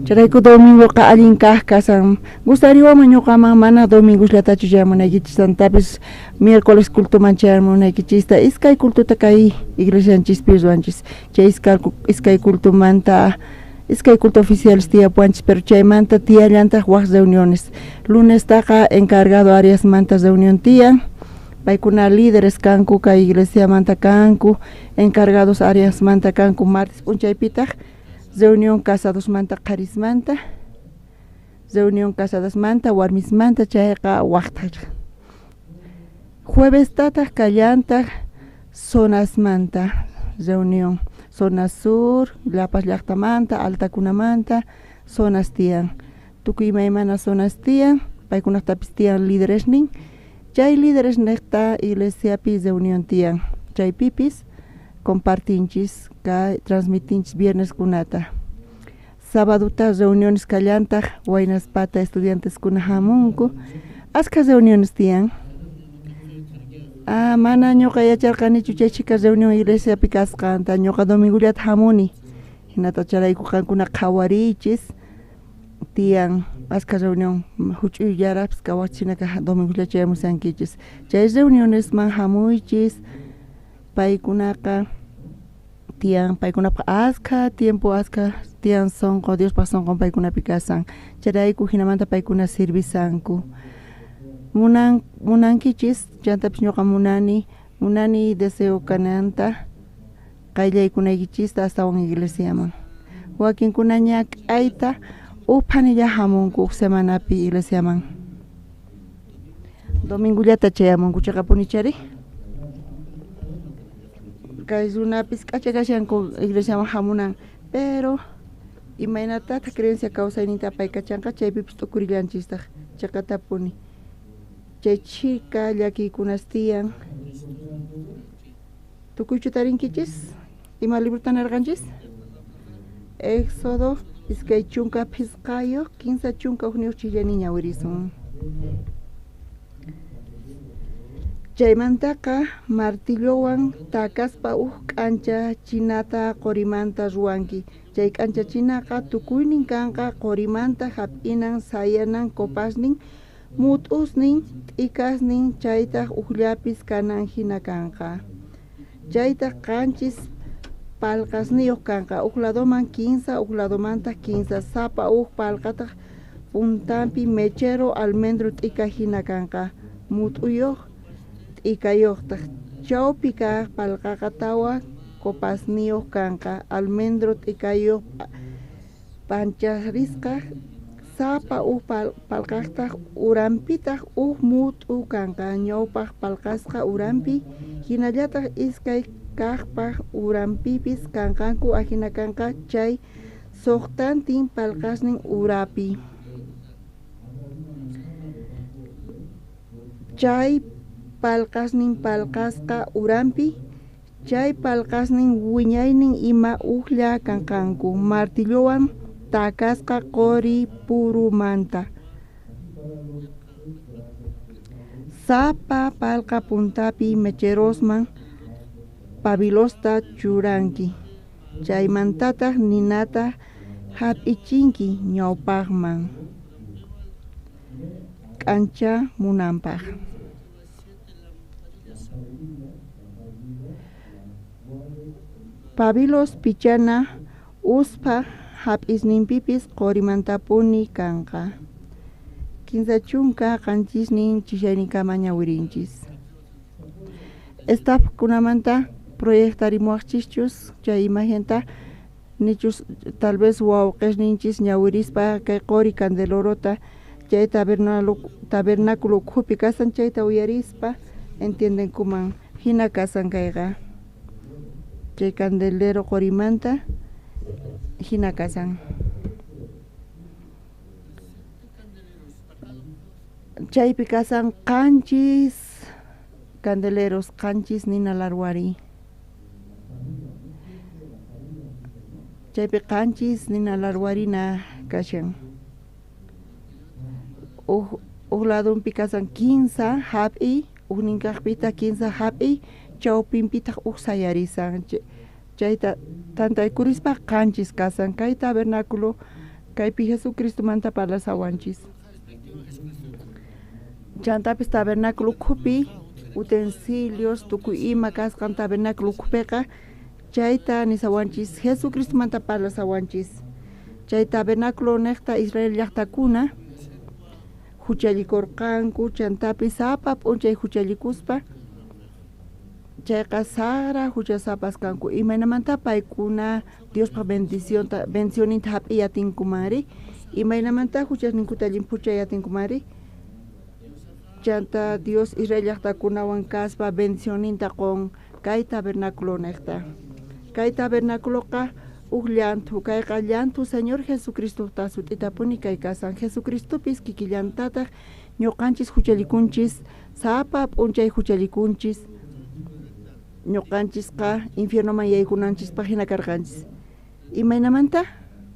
Chayku domingo ka allin kasan gustariwama ñuqaman mana domingos llatachu llamanaykichistantapis miércoles cultuman chayarmunaykichista iskay cultuta kay iglesianchispi ruanchis chay iskay cultumanta iskay culto oficiales tiyapuanchis pero chaymanta tiyallantaq waq reuniones lunes taqa encargado áreas manta reunión tiyan paykuna líderes kanku kay iglesia manta kanku encargados áreas manta kanku martes punchaypitaq reunión casados manta qarismanta reunión casadas manta warmis manta chayqa waqtaq jueves tataq kallantaq zonas manta reunión. Zona sur, Lapas llaqtamanta, Altakunamanta, zonas tiyan. Tukuy imaymana zonas tiyan, paykunatapis tiyan líderes nin. Chay líderes nekta iglesiapi reunión tiyan. Chay pipis compartinchis, transmitinchis viernes kunata. Sabaduta reuniones kallanta, waynas pata estudiantes kuna hamunku. Aska reuniones tiyan. Mana ñoqa yacharqanichu chay chika reunión iglesiapi kasqanta, ñoqa domingullat hamuni. Hinata charayku qankuna qhawarichis tiyan aska reunión huch'uy yarapis kawachinaka domingullat chayamusankichis. Chay reuniones man hamuychis paykunaqa tiyan paykunaqa aska tiempo aska tiyan sonqo Dios pa sonqo paykunapi kasan. Charayku hinamanta paykuna servisanku. Munankichis chantapis ñoqa munani deseo kananta qayllaykunaykichista astawan iglesiaman. Wakinkuna ñak'ayta uphanilla hamunku huk semanapi iglesiaman. Domingullata chayamunku chaqapunichari. Kay runapis k'achakashanku iglesiaman hamunan, pero imaynatata creencia kawsayninta paykachanqa chaypipis t'ukurillanchistaq chaqatapuni. Chay chika llakiykunas tiyan. Tukuychu tarinkichis? Ima libruta narqanchis? Éxodo iskay chunka phisqayo 15 chunka hukniyuq chillani ñawirisun. Chaymantaqa martillowan takaspa k'ancha chinata qorimanta ruwanki. Chay k'ancha chinaqa tukuynin kanqa qorimanta hap'inan sayanan kopasnin mut'usnin t'ikasnin chaytaq uqllapis kanan hina kanqa. Chaytaq qanchis palqasniyuq kanqa, uq ladoman 15, uq ladomanta 15, sapa uq palqataq puntampi mechero almendro t'ika hina kanqa, mut'uyuq t'ikayuqtaq. Chawpi kaq palqaqa tawa kopasniyuq kanqa, almendro t'ikayuq pancharisqa sapa palqaqtaq urampitaq mut'u kanqa, ñawpaq palqasqa urampi hinallataq iskay kaqpaq urampipis kanqanku ajina kanqa chay suqtantin palqasnin urapi. Chay palqasnin palqasqa urampi chay palqasnin wiñaynin ima uqlla kanqanku, martillowan takasqa qori purumanta. Sapa palqa puntapi mecherosman pabilosta churanki. Chaymantataq ninata hap'ichinki ñawpaqman k'ancha munanpaq. Pabilos pichana uspa hap'isninpipis qorimantapuni kanqa. 15 chunka qanchisnin chishayninkama ñawirinchis. Staffkunamanta proyectarimuwaqchischus chay imaginta nichus tal vez wawqishninchis ñawirispa kay qori candelorota chay tabernáculo ukhupi kasan chayta uyarispa entiendenkuman hina kasan kayqa. Chay candelero qorimanta hina kasan. Chaypi kasan qanchis candeleros, qanchis nina larwari. Chaypi qanchis nina larwarina kashan. Uq ladunpi kasan 15 hap'i, uq ninkaqpita 15 hap'i, chawpinpitaq uq sayarisan. Chayta tantaykurispa qanchis kasan. Kay tabernáculo kaypi Jesucristo manta parlasawanchis. Chantapis tabernáculo ukhupi utensilios tukuy ima kasqan tabernáculo ukhupiqa chayta nisawanchis Jesucristo manta parlasawanchis. Chay tabernáculo niqta Israel llaqtakuna huchallikurqanku chantapis sapa p'unchay huchallikuspa chayqa sara huchasapas kanku imaynamanta paykuna Diospa bendicioninta hap'iyatinkumari imaynamanta huchasninkuta llimpuchayatinkumari chanta Dios Israel llaqtakunawan kaspa bendicioninta qon kay tabernáculo niqta. kay tabernáculoqa llantu kayqa llantu Señor Jesucristo tasutitapuni kay kasan Jesucristopis kikillantataq ñuqanchis huchalikunchis sapa p'unchay huchalikunchis ñuqanchisqa infiernoman yaykunanchispaq hina karqanchis imaynamanta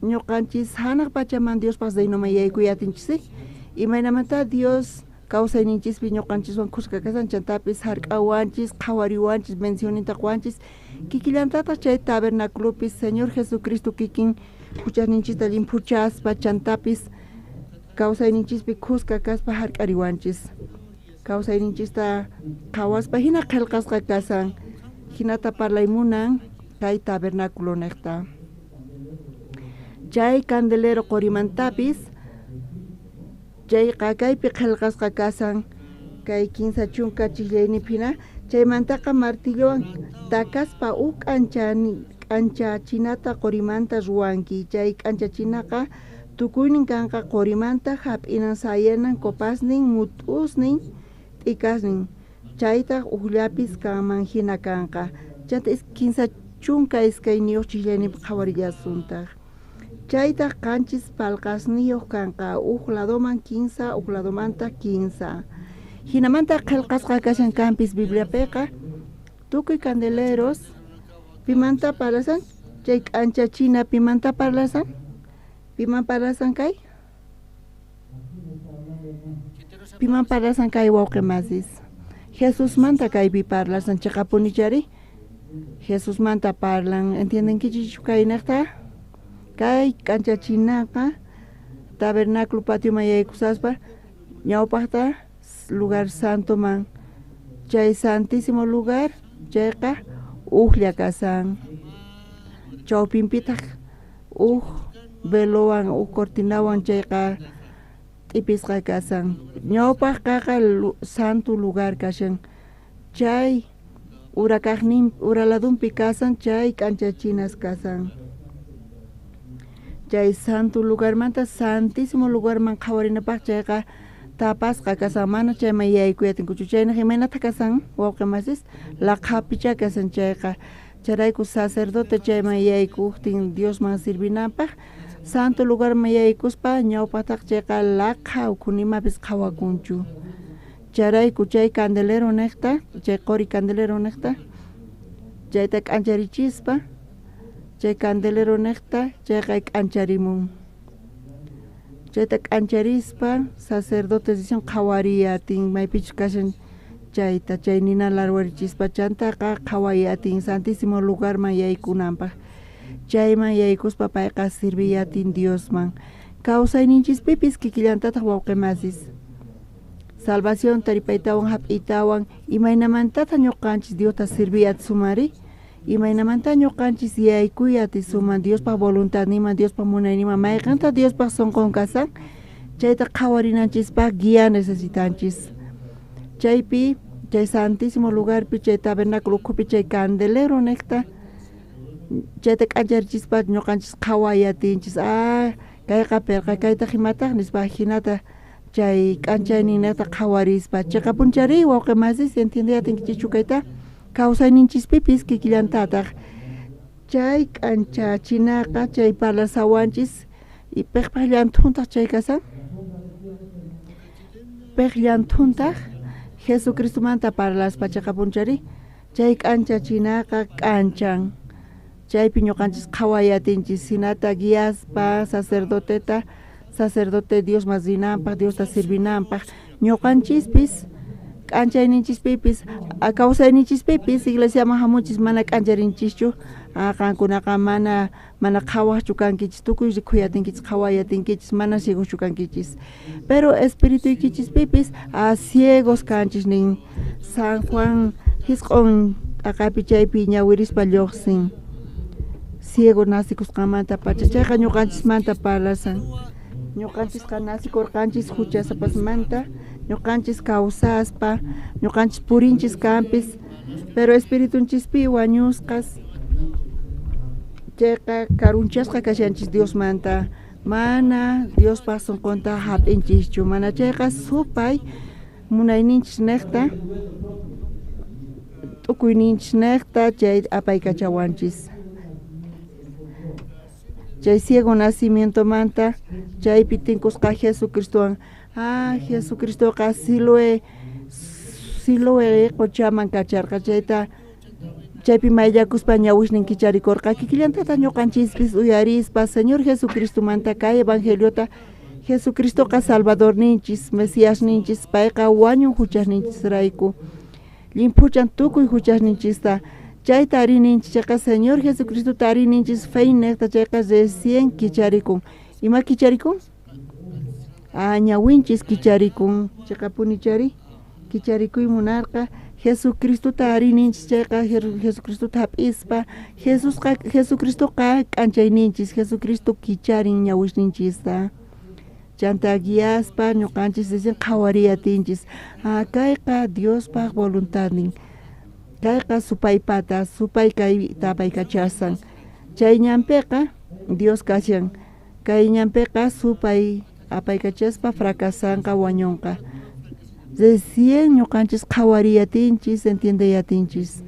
ñuqanchis hanaq pachaman Diospaq zaynoman yaykuyatinchis imaynamanta Dios kawsayninchispi ñuqanchiswan kuska kasan chantapis hark'awanchis qhawariwanchis mencionintawanchis kikillantataq chay tabernáculopis Señor Jesucristo kikin huchasninchista limpuchaspa chantapis kawsayninchispi kuska kaspa hark'ariwanchis kawsayninchista qhawaspa hina qillqasqa kasan hinata parlaymunan kay tabernáculo niqta chay candelero qorimantapis chay kaypi qillqasqa kasan kay kinsa chunka chikllaynipina chaymantaqa martillowan takaspa k'anchachinata qorimanta ruwanki chay k'anchachinaqa tukuynin kanqa qorimanta hap'inan sayanan kopasnin mut'usnin t'ikasnin chaytaq llapis kanman hina kanqa chayta kinsa chunka iskayniyuq chiklaynipi qhawarillassuntaq chaytaq qanchis palqasniyuq kanqa ladoman 15 ladomanta 15 hinamanta qillqasqa kashan kanpis Bibliapiqa tukuy candeleros pimanta parlasan chay k'anchachina pimanta parlasan piman parlasan kay piman parlasan kay wawqi masis Jesús manta kaypi parlasan chaqapunichari Jesús manta parlan entiendenkichu kay niqta kay k'anchachinaqa tabernáculo patio yaykusaspa ñawpaqta lugar santo man chay santísimo lugar chayqa llakasan kasan chawpinpitaq velowan cortinawan chayqa t'ippisqa kasan ñawpaq qaqa santo lugar kashan chay uraladunpi kasan chay k'anchachinas kasan chay santo lugarmanta santísimo lugarman qhawarinapaq chayqa tapasqa kasan mana chayman yaykuyatinkuchu chayna imaynata kasan wawqi masis laqhapicha kasan chayqa charayku sacerdote chayman yaykuqtin Diosman sirvinanpaq santo lugarman yaykuspa ñawpaqtaq chayqa laqha ukunimapis qhawakunchu charayku chay candelero niqta chay qori candelero niqta chayta k'ancharichispa chay candelero niqta chayqa k'ancharimun chayta k'ancharispa sacerdotes dicen qhawariyatin maypichu kashan chayta chay nina larwarichispa chantaqa qhawayatin santísimo lugarman yaykunanpaq chayman yaykuspa payqa sirviyatin Diosman kawsayninchispipis kikillantataq wawqi masis salvación taripaytawan hap'iytawan imaynamantata ñuqanchis Diosta sirviyat sumari imaynamanta ñuqanchis yaykuyati suman Diospaq voluntad niman Diospaq munayniman mayqanta Diospaq sonqon kasan chayta qhawarinanchispaq guía necesitanchis chaypi chay santísimo lugarpi chay tabernáculo ukhupi chay candelero niqta chayta k'ancharichispa ñuqanchis qhawayatinchis kayqa pirqa kayta imataq nispa hinata chay k'anchaynin niqta qhawarispa chayqa punchari wawqi masis entiendeyatinkichu kayta kawsayninchispipis kikillantataq chay k'anchachinaqa chay parlasawanchis y piqpaq llantuntaq chay kasan piq llantuntaq Jesucristumanta parlaspa chayqa punchari chay k'anchachinaqa k'anchan chaypi ñuqanchis qhawayatinchis hinata guiaspa sacerdote Dios masinanpaq Diosta sirvinanpaq ñuqanchispis k'anchayninchispipis kawsayninchispipis iglesiaman hamunchis mana k'ancharinchischu qankunaqa mana qhawaqchu kankichis tukuy rikhuyatinkichis qhawayatinkichis mana ciegoschu kankichis pero espirituykichisipis ciegos kanchis nin San Juan hisq'un t'aqapi chaypi ñawirispa lluqsin ciego nasikusqamanta pacha chayqa ñuqanchismanta parlasan ñuqanchisqa nasikurqanchis huchasapasmanta ñuqanchis kawsaspa ñuqanchis purinchis kanpis pero espiritunchispi wañusqas chayqa karunchasqa kashanchis Diosmanta mana Diospaq sunqunta hap'inchischu mana chayqa supay munayninchis niqta t'ukuyninchis niqta chay apaykachawanchis chay ciego nacimiento manta chay pitinkusqa Jesucristo Jesucristo ka Siloé qochaman kacharqa chayta chaypi mayllakuspa ñawishnin kicharikurqa kikillantata ñuqanchispis uyarispa Señor Jesucristo manta kay evangeliota Jesucristo ka Salvador ninchis Mesías ninchis payqa wañun huchasninchis rayku limpuchan tukuy huchasninchista chay tarininchis chayqa Señor Jesucristo tarininchis feynekta chayqa recién kicharikun ima kicharikun ñawinchis kicharikun chayqa punichari kicharikuy munarqa Jesucristo tarininchis chayqa Jesucristo hap'ispa Jesucristo k'anchayninchis Jesucristo kicharin ñawishninchista chanta guiaspa ñuqanchis dicen qhawariyatinchis kayqa Diospaq voluntadnin kayqa supaypata supay kayta pay kachasan chay ñanpiqa Dios kashan kay ñanpiqa supay apay kachaspa fracasanqa wañunqa recién ñuqanchis qhawariyatinchis entiendeyatinchis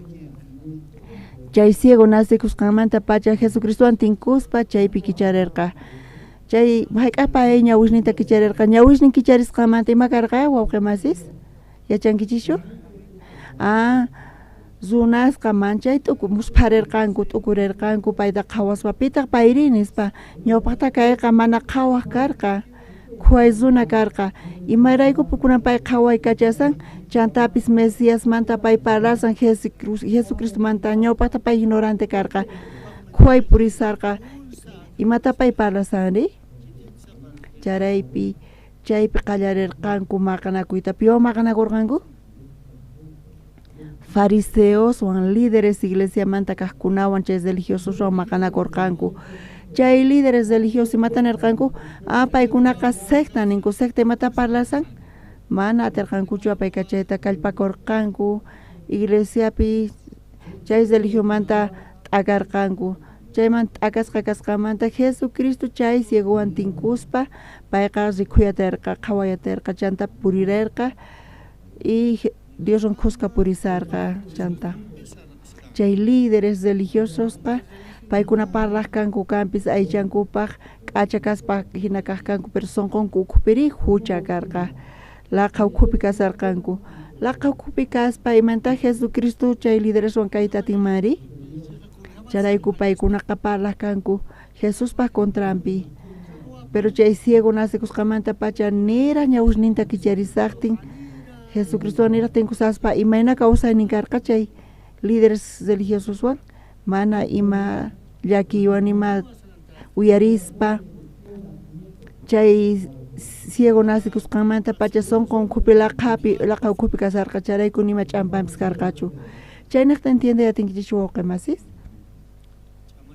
chay ciego nacikusqanmanta pacha Jesucristuwan tinkuspa chaypi kicharirqa chay hayk'apay ñawishninta kicharirqa ñawishnin kicharisqamanta ima karqa wawqimasis yachankichishu runasqa manchay musparirqanku t'ukurirqanku payta qhawaspa pitaq payrinispa ñawpaqta kayqa mana qhawaq karqa khuay runa karqa imaraykupi kunan pay qhaway kachasan chantapis Mesías manta pay parlasan Jesucristo manta ñawpaqta pay ignorante karqa khuay purisarqa imata pay parlasanri charaypi chaypi qallarirqanku maqanakuyta piwan maqanakurqanku fariseos wan líderes iglesia manta kaqkunawan chay religiosos maqanakurqanku chay líderes religiosos imata nirqanku paykunaqa secta ninku secta imata parlasan mana atirqankuchu payqa chayta kallpakurqanku iglesiapi chay religión manta t'akarqanku chayman t'akasqa kasqamanta Jesucristo chay ciegowan tinkuspa payqa rikhuyatirqa qhawayatirqa chanta purirerqa y Dios kusqa purisarqa chanta chay líderes religiososqa paykuna parlaqkanku kampis aychankupaq k'acha kaspa hina kaqkanku pero sonqonku ukhupiri hucha karqa laqha ukhupi kasarqanku laqha ukhupi kaspa imanta Jesucristo chay lídereswan kayta atinmari charayku paykunaqa parlaqkanku Jesuspa contrampi pero chay ciego nacikusqamanta pacha nira ñawishninta kicharisaqtin Jesucristo nira tinkusaspa imayna kawsaynin karqa chay líderes religiososwan mana ima llakiwan ima uyarispa chay ciego nacikusqanmanta pacha sonqon ukhupi laqha ukhupi kasarqa charayku nima ch'ampampis karqachu chaynaqta entiendeyatinkichu wawqimasis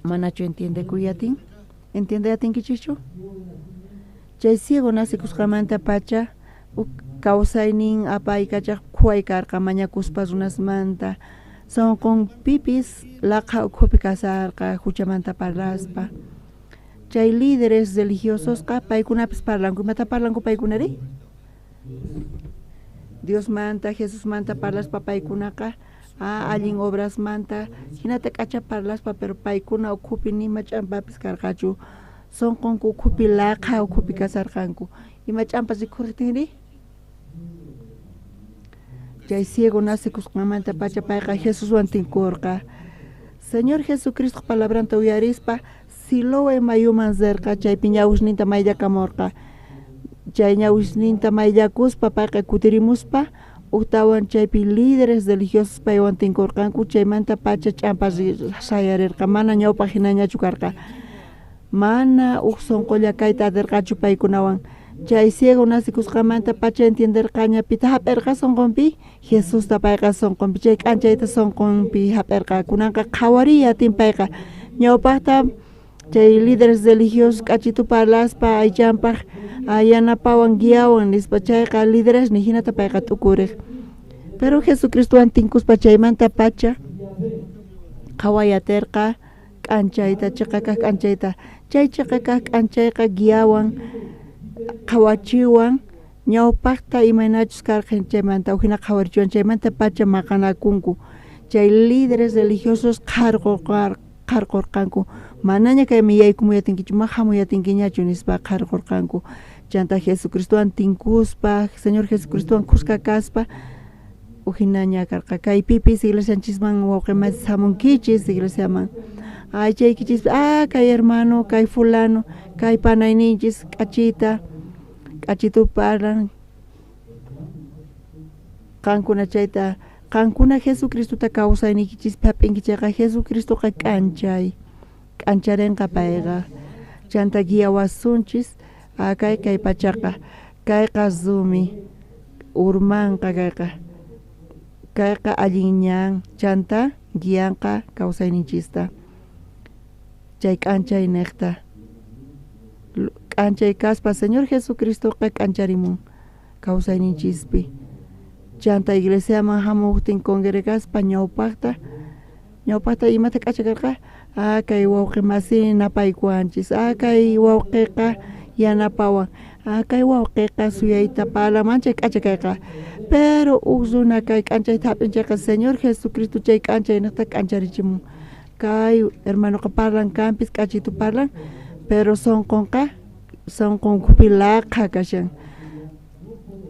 manachu entiendecuyatin entiendeyatinkichu chay ciego nacikusqanmanta pacha kawsaynin apay kachaq khuay karqa mañakuspa runasmanta sonqon pipis laqha ukhupi kasarqa huchamanta parlaspa chay líderes religiososqa paykunapis parlanku imata parlanku paykunari Dios manta Jesus manta parlaspa paykunaqa allin obras manta hinata k'acha parlaspa pero paykuna ukhupi nima ch'ampapis karqachu sonqonku ukhupi laqha ukhupi kasarqanku ima ch'ampas rikhuritinri chay ciego nacikusqanmanta pacha payqa Jesuswan tinkurqa Señor Jesucristo palabranta uyarispa Siloé mayuman cerca chaypi ñawishninta mayllakamurqa chay ñawishninta mayllakuspa payqa kutirimuspa uktawan chaypi líderes religiosos paywan tinkurqanku chaymanta pacha ch'ampas sayarirqa mana ñawpaq hinañachu karqa mana sonqolla kayta atirqachu paykunawan chay ciego nacikusqamanta pacha entenderqaña pita hap'irqa sonqonpi Jesusta payqa sonqonpi chay k'anchayta sonqonpi hap'irqa kunanqa qhawariyatin payqa ñawpaqta chay líderes religiosos k'achitu parlaspa aychanpaq yanapawan guiawan nispa chayqa líderes ni hinata payqa t'ukuriq pero Jesucristuwan tinkuspa chaymanta pacha qhawayatirqa k'anchayta chiqakaq k'anchayta chay chiqakaq k'anchayqa guiawan qhawachiwan ñawpaqta imaynachus karqan chaymanta uhina qhawarichiwan chaymanta pacha maqanakunku chay líderes religiosos qarqurqanku manaña kay miyaykumiyatinkichu mahamuyatinkiñachu nispa qarqurqanku chanta Jesucristowan tinkuspa Señor Jesucristowan kuska kaspa ujinaña karqa kay pipis iglesianchisman wawqimas hamunkichis iglesiaman aychaykichis kay hermano kay fulano kay panayninchis k'achitupi parlan qankuna chayta qankuna Jesucristota kawsaynikichis hap'inkichayqa Jesucristoqa k'ancharinqa payqa chanta guiyawasunchis kay pachaqa kayqa zumi urmanqa kayqa allinñan chanta guiyanqa kawsayninchista chay k'anchay niqta k'anchay kaspa Señor Jesucristoqa k'ancharimun kawsayninchispi chanta iglesiaman hamuqtin congregaspa ñawpaqta imata k'achakarqa kay wawqi masini napaykuanchis kay wawqiqa yanapawan kay wawqiqa suyayta parlamanchay k'achakayqa pero runa kay k'anchayta hap'inchayqa Señor Jesucristo chay k'anchay niqta k'ancharichimun kay hermanoqa parlan kanpis k'achitu parlan pero sonqonqa kupi laqha kashan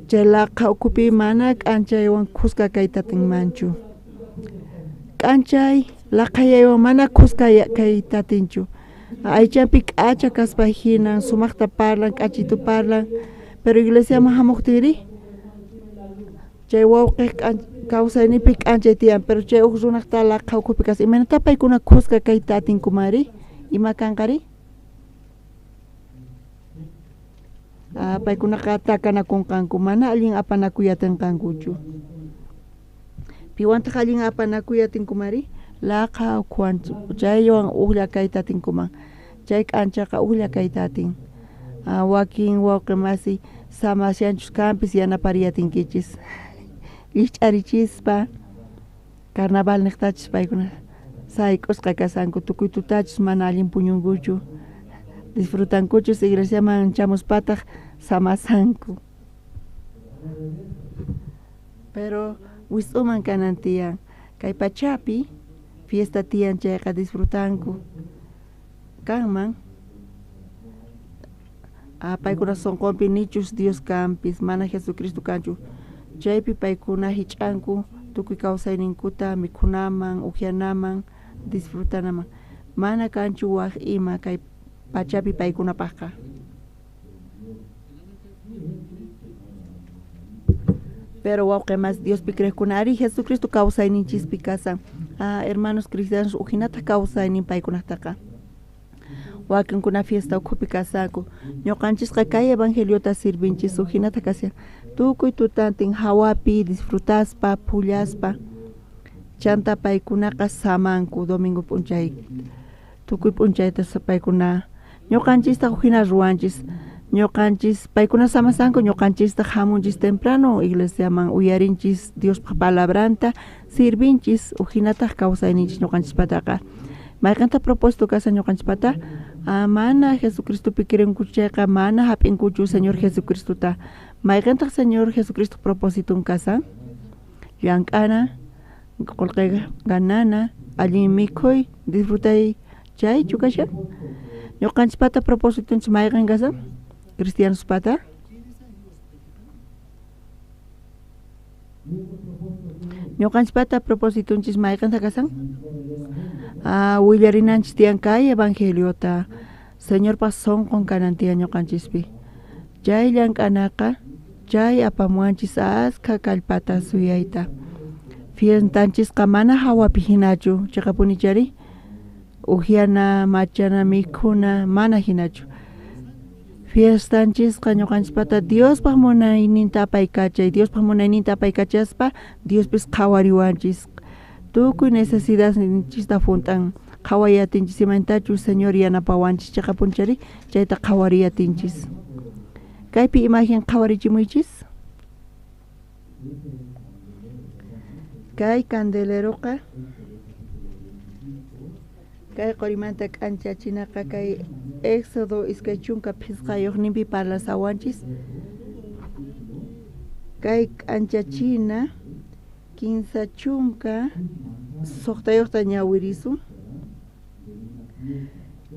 chay laqha ukupi mana k'anchaywan kuska kaytatinmanchu k'anchay laqhayaywan mana kuska kaytatinchu aychapi k'acha kaspa hinan sumaqta parlan k'achitu parlan pero iglesiaman hamuqtiri chay wawqi kawsaynipi k'anchay tiyan pero chay runaqta laqha ukupi kas imanata paykuna kuska kaytatinkumari ima kanqari paykunaqa takanakunqanku mana allin apanakuyatinqankuchu piwantaq allin apanakuyatinkumari laqha ukhuwanchu chaywan uqlla kaytatinkuman chay k'anchaqa uqlla kaytatin wakin wawqi masi samasyanchus kanpis yanapariyatinkichis lich'arichispa carnaval niqtachis paykuna sayk'usqa kasanku tukuy tutachus mana allin puñunkuchu disfrutankuchus iglesiaman chamuspataq samasanku pero wis'uman kanan tiyan kay pachapi fiesta tiyan chayqa disfrutanku kanman paykuna sonqonpi nichus Dios kanpis mana Jesucristo kanchu chaypi paykuna hich'anku tukuy kawsayninkuta mikhunaman uhyanaman disfrutanaman mana kanchu waq ima kay pachapi paykunapaqqa pero wawqimas Diospi creqkuna ari Jesucristo kawsayninchispi kasan hermanos cristianos ujinata kawsaynin paykunaqtaqa wakinkuna fiesta ukhupi kasanku ñuqanchisqa kay evangeliota sirvinchis ujinata kasyan tukuy tutantin hawapi disfrutaspa pullaspa chanta paykunaqa samanku domingo p'unchay tukuy p'unchayta paykuna ñuqanchista ujina ruwanchis ñuqanchis paykuna samasanku ñuqanchista hamunchis temprano iglesiaman uyarinchis Diospaq palabranta sirvinchis ujinataq kawsayninchis ñuqanchispataqa mayqanta propósito kasa ñuqanchispata mana Jesucristopi kirinkuchayqa mana hap'inkuchu Señor Jesucristota mayqantaq Señor Jesucristo propósitun kasa llank'ana qullqiqa ganana allin mikhuy disfrutay chaychu kashan ñuqanchispata propósitunchis mayqan kasa cristianospata ñuqanchispata propósitunchis mayqanta kasan willarinanchis tiyan kay evangeliota Señorpaq sonqon kanan tiyan ñuqanchispi chay llank'anaqa chay apamuanchis askha kallpata suyayta fiestanchisqa mana hawapi hinachu chayqa punichari uhyana machana mikhuna mana hinachu fiestanchisqa ñuqanchispata Diospaq munayninta apaykachay Diospaq munayninta apaykachaspa Diospis qhawariwanchis tukuy necesidadninchista funt'an qhawayatinchis imantachu Señor yanapawanchis chayqa punchari chayta qhawariyatinchis kaypi imagen qhawarichimuychis kay candeleroqa kay qorimanta k'anchachinaqa kay éxodo iskay chunka phisqayuqninpi parlasawanchis kay k'anchachina kinsa chunka suqtayuqta ñawirisun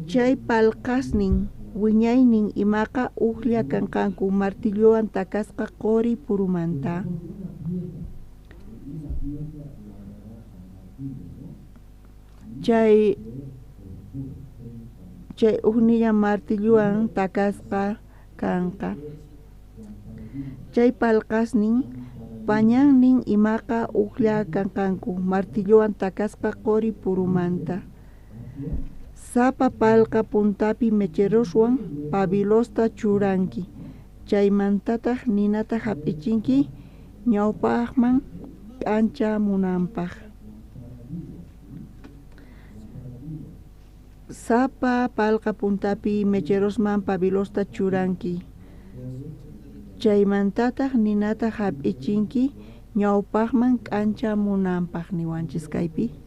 Chay palqasnin wiñaynin imaqa uqlla kanqanku martilluwan takasqa qori purumanta. Chay uqnilla martilluwan takasqa kanqa. Chay palqasnin pañannin imaqa uqlla kanqanku martilluwan takasqa qori purumanta. Sapa palqa puntapi mecheroswan pabilosta churanki. Chaymantataq ninata hap'ichinki ñawpaqman k'ancha munanpaq. Sapa palqa puntapi mecherosman pabilosta churanki. Chaymantataq ninata hap'ichinki ñawpaqman k'ancha munanpaq niwanchis kaypi.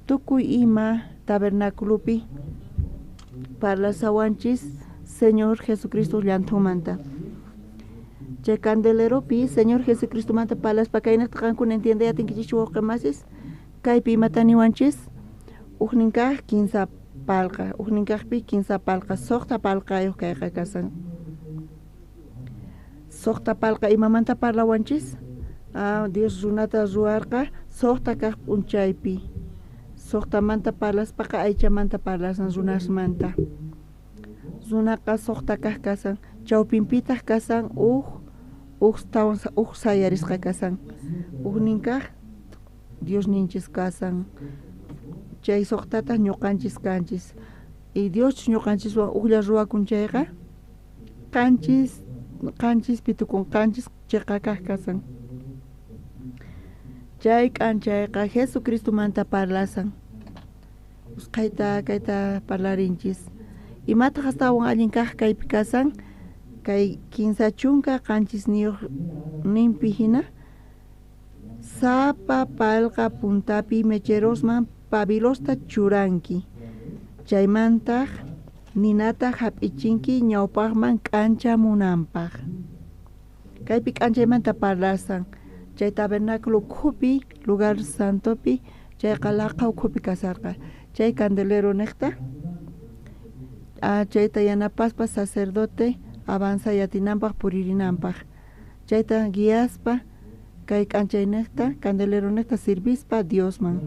Tukuy ima tabernáculopi parlasawanchis Señor Jesucristo llanthumanta. Chay candeleropi Señor Jesucristo manta palaspa kaynata qankuna entiende atinkichis wawqimasis kaypi imata niwanchis uqninkaq kinsa palqa, uqninkaqpi kinsa palqa, suqta palqayuq kayqa kasan. Suqta palqa imamanta parlawanchis Dios runata ruwarqa suqta kaq p'unchaypi. Suqtamanta parlaspaqa aychamanta parlasan runasmanta. Runaqa suqta kaq kasan chawpinpitaq kasan uq sayarisqa kasan. Uqninkaq Dios ninchis kasan. Chay suqtataq ñuqanchis kanchis. Y Dios ñuqanchiswan uqlla ruwakunchayqa qanchis pitukunqanchis chayqa kaq kasan. Chay k'anchayqa Jesucristumanta parlasan. Kayta parlarinchis. Imataq astawan allin kaq kaypi kasan kay kinsa chunka qanchis niyuq ninpi hina sapa palqa puntapi mecherosman pabilosta churanki. Chaymantaq ninata hap'ichinki ñawpaqman k'ancha munanpaq. Kaypi k'anchaymanta parlasan. Chay tabernáculo ukhupi lugar santopi chayqa laqha ukhupi kasarqa. Chay candelero niqta chayta yanapaspa sacerdote avanzayatinanpaq puririnanpaq. Chayta guiaspa kay k'anchay niqta candelero niqta servispa Diosman.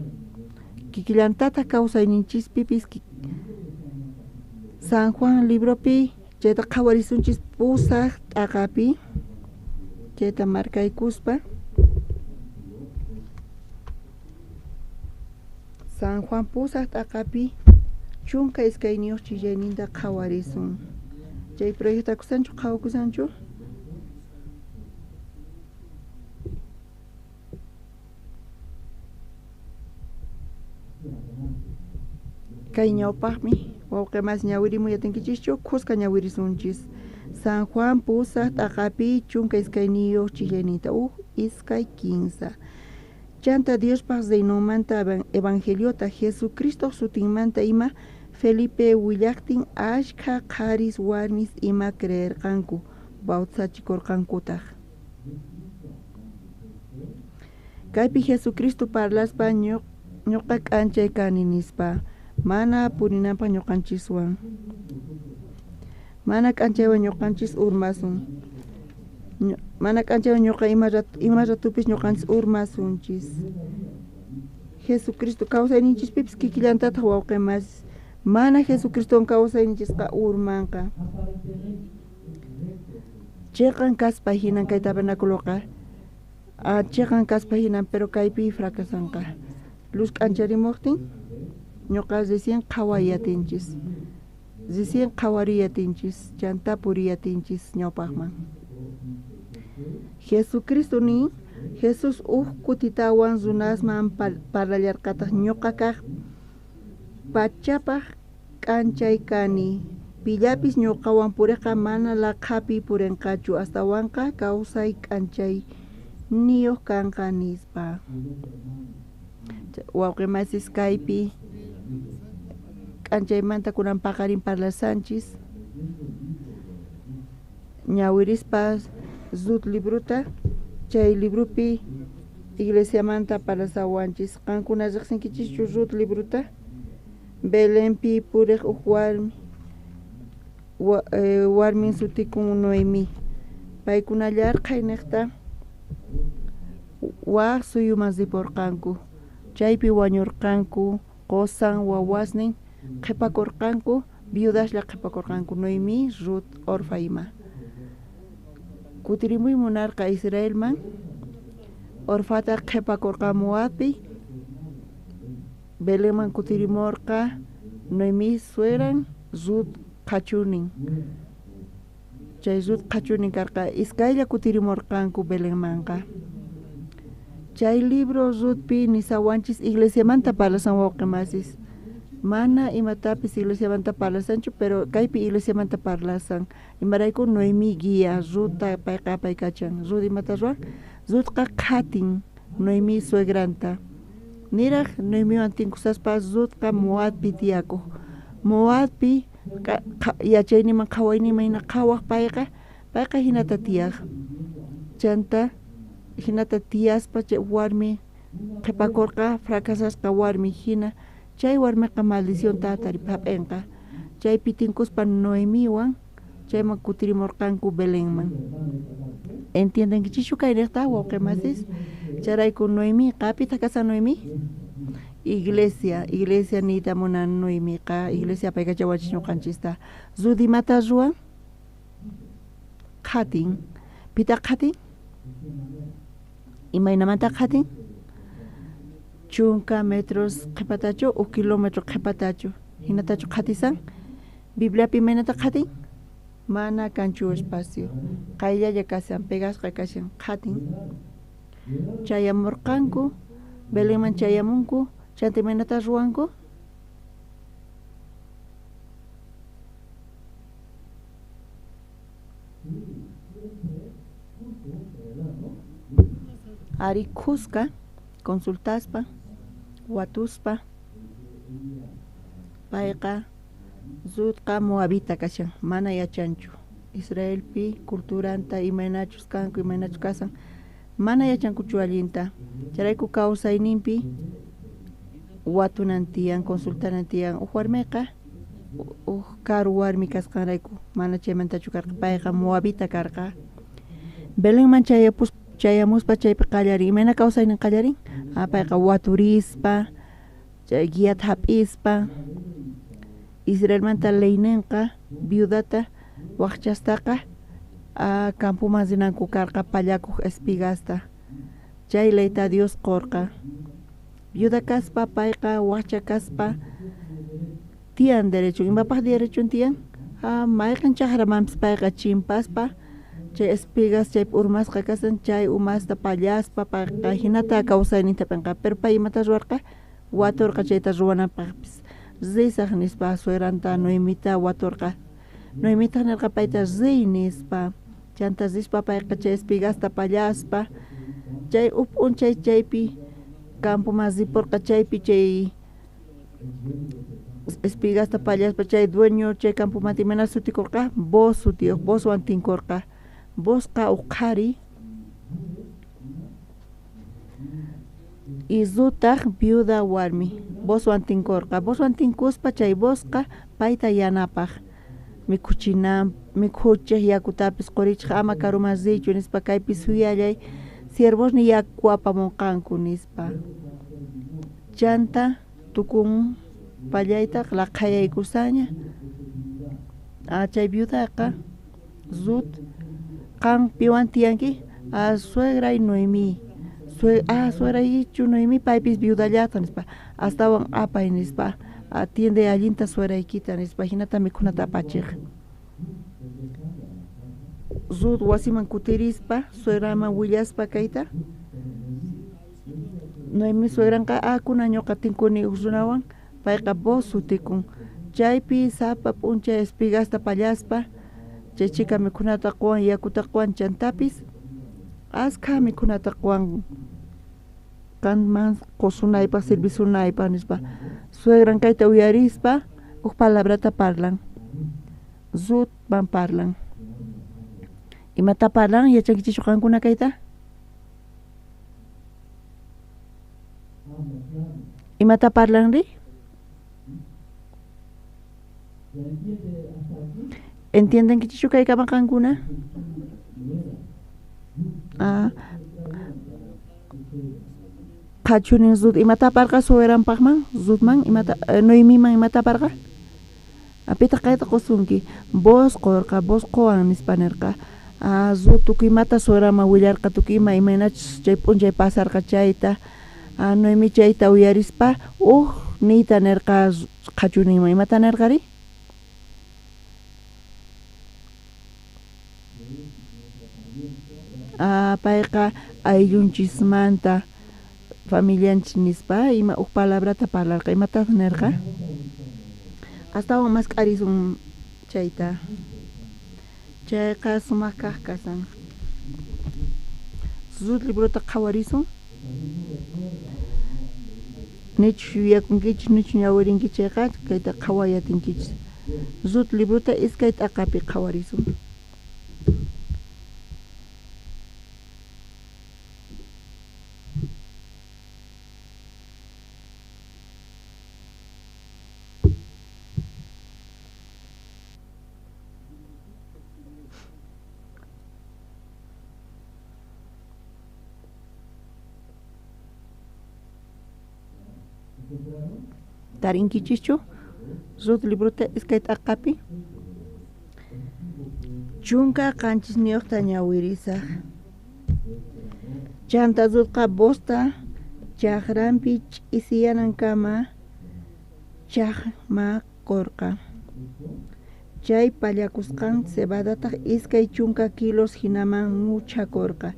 Kikillantata kawsayninchispipis San Juan libropi chayta qhawarisunchis pusaq t'aqapi chayta markaykuspa San Juan pusaq t'aqapi chunka iskayniyuq chillayninta qhawarisun. Chay proyectakusanchu qhawakusanchu? Kay ñawpaqmi wawqimas ñawirimuyatinkichikchu qusqa ñawirisunchis. San Juan pusaq t'aqapi chunka iskayniyuq chillayninta iskay kinsa. Chanta Diospaq zaynumanta evangeliota Jesucristo sutinmanta ima Felipe willaqtin ashka qaris warmis ima creerqanku bautizachikurqankutaq. Kaypi Jesucristo parlaspa ñuqa k'anchay kani nispa mana purinanpaq ñuqanchiswan. Mana k'anchaywan ñuqanchis urmasun. Mana k'anchaywan ñuqa ima ratupis ñuqanchis urmasunchis. Jesucristo kawsayninchispipis kikillantataq wawqimas mana Jesucristowan kawsayninchisqa urmanqa. Chayqan kaspa hinan kay tabernáculoqa chayqan kaspa hinan pero kaypi fracasanqa. Luz k'ancharimuqtin ñuqa recién qhawayatinchis. Recién qhawariyatinchis chanta puriyatinchis ñawpaqman. Jesucristo nin Jesus kutitawan runasman parlallarqataq ñuqa kaq pachapaq k'anchay kani. Pillapis ñuqawan puriqa mana laqhapi purinqachu astawanqa kawsay k'anchay niyuq kanqa nispa. Wawqimasis kaypi k'anchaymanta kunan paqarin parlasanchis. Ñawirispas zut libruta chay librupi iglesia manta palasawanchis qankuna riqsinkichis Ruth libruta Belenpi puriq warmi warmin sutikun Noemi paykunallar qaynaqta waq suyumas diporqanku chaypi wañurqanku qosan wawasnin qhipakurqanku viudaslla qhipakurqanku Noemi Ruth orfa ima kutirimuy munarqa Israelman orfata qhipakurqa Moabpi Belenman kutirimorqa Noemi sueran Ruth qachunin chay Ruth qachunin karqa iskaylla kutirimorqanku Belenmanqa chay libro Ruthpi nisawanchis iglesiamanta parlasan wawqimasis mana imatapis iglesiamanta parlasanchu pero kaypi iglesiamanta parlasan imarayku Noemi guía Ruthta payqa paykachan Ruth imata ruwan Ruthqa qatin Noemi suegranta niraq Noemiwan tinkusaspa Ruthqa Moabpi tiyakuq Moabpi yachayniman qhawaynima hina qhawaq payqa hinata tiyaq chanta hinata tiyaspa chay warmi qhipakurqa fracasasqa warmi hina chay warmiqa maldición tatari hap'inqa chaypi tinkuspa Noemiwan chayman kutirimorqanku Belenman entiendenkichishu kayriqta wawqimasis charayku Noemiqa pita kasan Noemi iglesia niyta munan Noemiqa iglesia payqa chawachis ñuqanchista Ruth imata ruwan qatin pita qatin imaynamanta qatin chunka metros qhipatachu o kilómetro qhipatachu hinatachu qhatisan Bibliapi imaynata qatin mana kanchu espacio qayllalla kasan pegasqa kashan qatin chayamurqanku Belenman chayamunku chanta imaynata ruwanku ari khusqa consultaspa watuspa payqa Ruthqa Moabita kashan mana yachanchu Israelpi culturanta imaynachus kanku imaynachus kasan mana yachankuchu allinta charayku kawsayninpi watunan tiyan consultanan tiyan warmiqa karu warmi kasqanrayku mana chaymantachu karqa payqa Moabita karqa Belenman chayamuspa chaypi qallarin imayna kawsaynin qallarin payqa waturispa chay guiata hap'ispa Israelmanta leyninqa viudata waqchastaqa campuman rinanku karqa pallakuq espigasta chay leyta Dios qorqa viuda kaspa payqa waqcha kaspa tiyan derecho imapaq derechon tiyan mayqan chaqramanpis payqa chimpaspa chay espigas chay urmasqa kasan chay umasta pallaspa payqa hinata kawsayninta pinqa pero pay imata ruwarqa waturqa chayta ruwanapaqpis risaq nispa suegranta Noemita waturqa Noemita nirqa payta riy nispa chanta rispa payqa chay espigasta pallaspa chay up'un chaypi campuman ripurqa chaypi chay espigasta pallaspa chay dueño chay campumanta imana sutikurqa Boz sutiyuq Bozwan tinkurqa Bozqa uqhari y Ruthaq viuda warmi Bozwan tinkurqa Bozwan tinkuspa chay Bozqa payta yanapaq mikhuchiq yakutapis qurichiq ama karuman riychu nispa kaypi suyallay siervosni yaku apamunqanku nispa chanta tukun pallayta laqayaykusaña chay viudaqa Ruth qan piwan tiyanki suegra y Noemi suegra ichu Noemi paypis viudallata nispa astawan apay nispa atiende allinta suegraykita nispa hinata mikhunata apachiq Ruth wasiman kutirispa suegraman willaspa kayta Noemi suegranqa kuna ñuqa tinkuni runawan payqa Boz sutikun chaypi sapa p'uncha espigasta pallaspa chay chika mikhunata quwan yakuta quwan chantapis askha mikhunata quwan kanman qosunaypaq servisunaypaq nispa suegran kayta uyarispa huk palabrata parlan Ruth van parlan imata parlan yachankichishqa qankuna kayta Imata parlanri? ¿Entienden que chichu kay kamakangkuna? Kachunin zut imata parka soeran pakman zutman imata noimiman imata parka? Apita kayta kosunki vos qorqa vos qowan nispanerqa zut tukimata soerama willarqa tukima imaynachus chay p'unchay pasarqa chayta noimi chayta uyarispa niyta nerqa kachuninman imata nerqari? Payqa ayllunchikmanta familianchik nispa ima palabrata parlarqa imataq nerqa? Astawan mas k'arisun chayta. Chayqa sumaq kaq kasan. Zut librota qhawarisun? Nichu yuyakunkichis nichu ñawirinki chayqa kayta qhawayatinkichis. Zut librota iskay t'aqapi qhawarisun. Tarinkichichu zut librota iskay t'aqapi chunka qanchis niyuqta ñawirisaq chanta zutqa bosta chaqranpi ch'isiyanankama chaqmaqurqa chay pallakusqan cebadataq iskay chunka kilos hinaman muchakurqa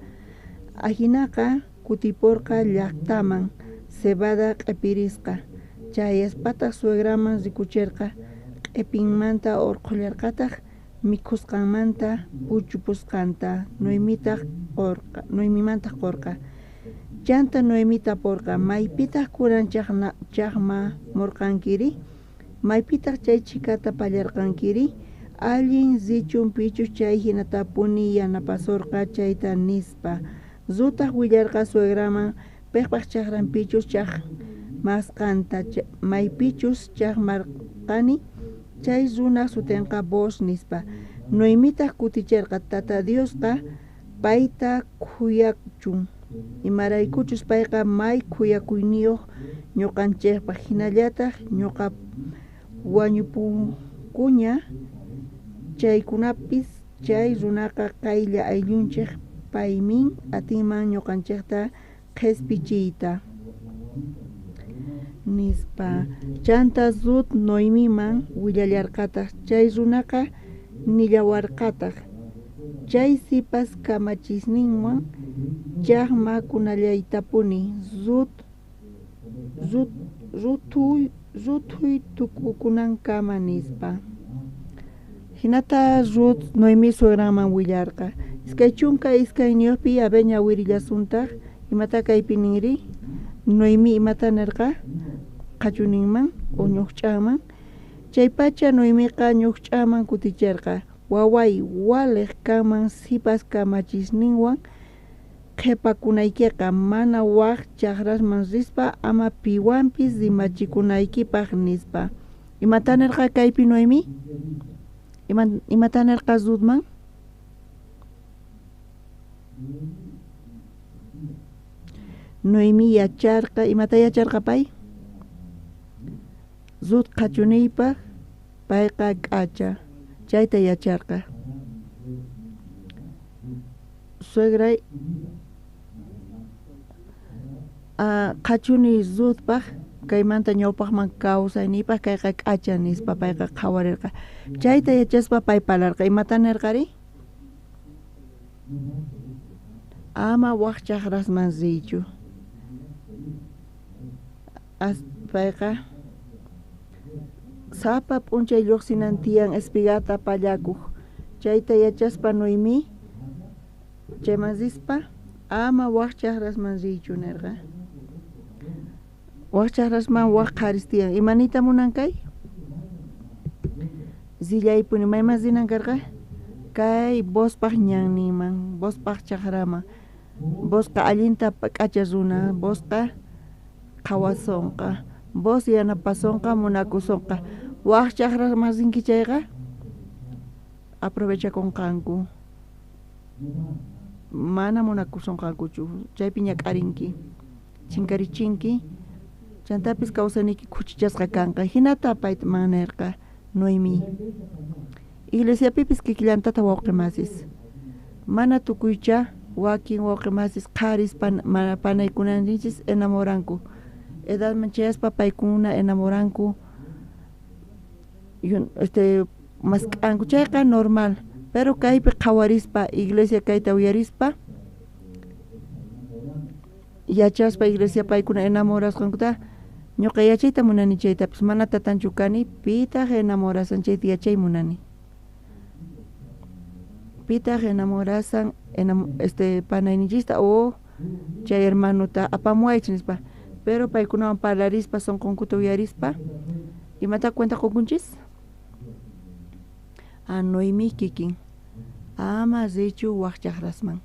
ahinaqa kutipurqa llaqtaman cebada q'ipirisqa chayaspataq suegraman rikuchirqa q'ipinmanta urqullarqataq mikhusqanmanta puchupusqanta noymimanta qurqa chanta noymita purqa maypitaq kunan chaqmamurqankiri maypitaq chay chikata pallarqankiri allin zichunpichus chay hinatapuni yanapasurqa chayta nispa zutaq willarqa suegraman piqpaq chaqranpichus masqanta maypichus chaqmarqani chay runa sutinqa vos nispa noymitaq kutichirqa tata Diosqa payta khuyachun imaraykuchus payqa may khuyakuyniyuq ñuqanchikpaq hinallataq ñuqa wañupunkuña chaykunapis chay runaqa qaylla ayllunchik paymin atinman ñuqanchikta qhispichiyta nispa chanta zut noymiman willallarqataq chay runaqa nillawarqataq chay sipas kamachisninwan chaqmakunallaytapuni ruthuy tukukunankama nispa hinata rut noymi suegranman willarqa iskay chunka iskay niyuqpi ñawirillasuntaq imata kaypi ninri noymi imata nerqa qachuninman ñuqch'aman chay pacha noymiqa ñuqch'aman kutichirqa waway waliq kanman sipas kamachisninwan qhipakunaykiqa mana waq chaqrasman rispa ama piwanpis rimachikunaykipaq nispa imata nerqa kaypi noymi imata nerqa zutman noymi yacharqa imata yacharqa pay zut qachuniypaq payqa k'acha chayta yacharqa suegray qachuni zutpaq kaymanta ñawpaqman kawsayniypaq kayqa k'acha nispa payqa qhawarirqa chayta yachaspa pay palarqa imata nerqari ama waq chaqrasman riychu payqa sapa p'unchay lluqsinan tiyan espigata pallakuq chayta yachaspa noymi chayman rispa ama waq chaqrasman riychu nerqa waq chaqrasman waq qaris tiyan imanita munankay zillaypuni mayman rinan karqa kay vospaq ñanninman vospaq chaqraman vosqa allinta k'acha runa vosqa qhawasonqa vos yanapasonqa munakusonqa waq chaqra masinki chayqa aprovechakunqanku mana munakusonqankuchu chaypi ñak'arinki chinkarichinki chantapis kawsaniki khuchichasqa kanqa hinata payta manirqa Noemi iglesiapipis kikillantata wawqimasis mana tukuycha wakin wawqimasis qaris panaykunanchis enamoranku edadman chayaspa paykuna enamoranku mask'anku chayqa normal pero kaypi qhawarispa iglesia kayta uyarispa yachaspa iglesia paykuna enamorasqankuta ñuqa yachayta munani chaytapis mana tatanchu kani pitaq enamorasan chayta yachay munani pitaq enamorasan panayninchista o chay hermanuta apamuaychis nispa pero paykunawan parlarispa sonqunkuta uyarispa imata cuenta qukunchis Noemi kikin ama richu waq chaqrasman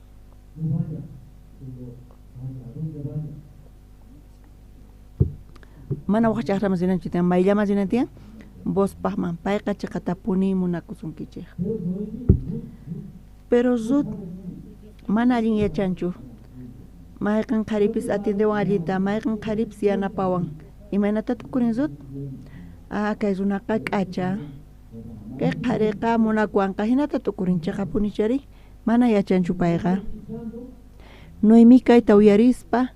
mana waq chaqraman rinanchitian mayllaman rinantian vos paqman payqa chiqatapuni munakusunkichik pero Ruth mana allin yachanchu mayqan qaripis atendewan allinta mayqan qaripis yanapawan imaynata tukurin Ruth kay runaqa k'acha kay qhariqa munakuwanqa hinata tukurinchaqa punichari mana yachanchu payqa Noemi kayta uyarispa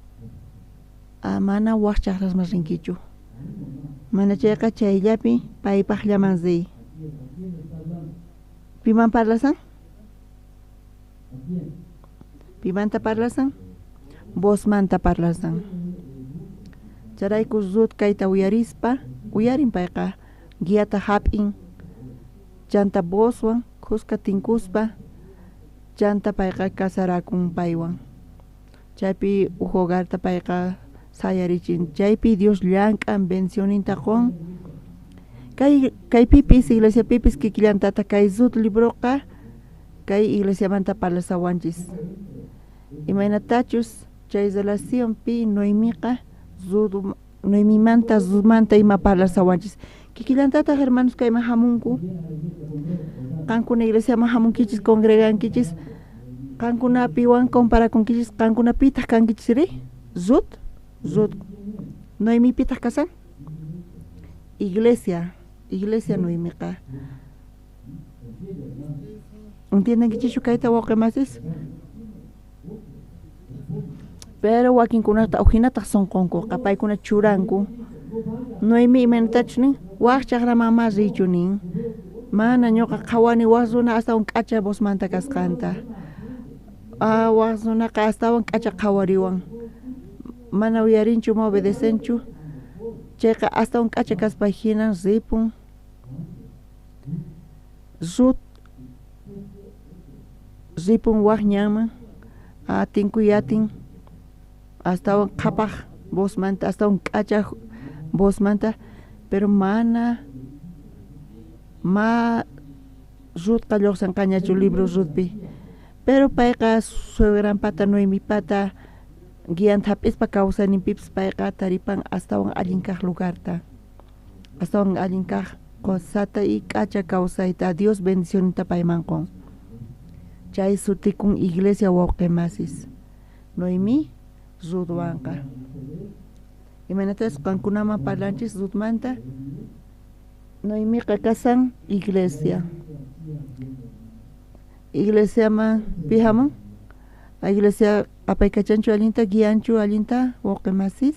mana waq chaqrasman rinkichu mana chayqa chayllapi paypaqllaman riy piman parlasan pimanta parlasan vosmanta parlasan charayku Ruth kayta uyarispa uyarin payqa guiata hap'in chanta voswan qusqa tinkuspa chanta payqa kasarakun paywan chaypi hogarta payqa sayarichin chaypi Dios llank'an bendicioninta qon kaypipis iglesiapipis kikillantata kay Ruth libroqa kay iglesiamanta parlasawanchis imaynatachus chay relacionpi Noemiqa Noemimanta Ruthmanta ima parlasawanchis kikillantata hermanos kayman hamunku qankuna iglesiaman hamunkichis congregankichis qankunapiwan comparakunkichis qankuna pitaq kankichis ri Ruth Noemi pitaq kasan iglesia Noemiqa entiendenkichishu kayta wawqimasis pero wakinkunata ujinata sonqonku paykuna churanku Noemi imaynatachus waq chaqraman mas richu nin mana ñuqa qhawani waq runa astawan k'acha vosmanta kasqanta waq runaqa astawan k'acha qhawariwan mana uyarinchu ma obedecenchu chayqa astawan k'acha kaspa hinan ripun Ruth ripun waq ñanman tinkuyatin astawan qhapaq vosmanta astawan k'acha vosmanta pero mana Ruth lluqsanqañachu libro Ruthpi pero payqa suegranpata Noemipata guianta hap'ispa kawsaninpipas payqa taripan astawan allin kaq lugarta astawan allin kaq qosata y k'acha kawsayta Dios bendicioninta payman qon chay sutikun iglesia wawqimasis Noemi Ruthwanqa imanatas qankunaman parlanchis Ruthmanta Noemiqa kasan iglesiaman pihamun iglesia apaykachanchu allinta guianchu allinta wawqimasis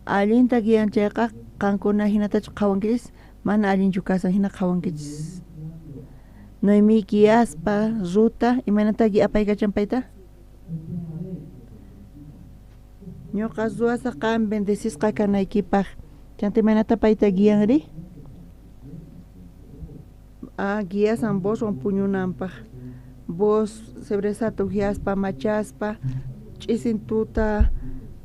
allinta guianchayqa qankuna hinatachu qhawankichis mana allinchu kasan hina qhawankichis Noemi guiaspa Ruta imanata apaykachan payta ñuqa ruwasqa qan bendecishqa kanaykipaq chanta imanata payta guianri guiasan voswan puñunanpaq vos sebresata ujiaspa machaspa ch'isin tuta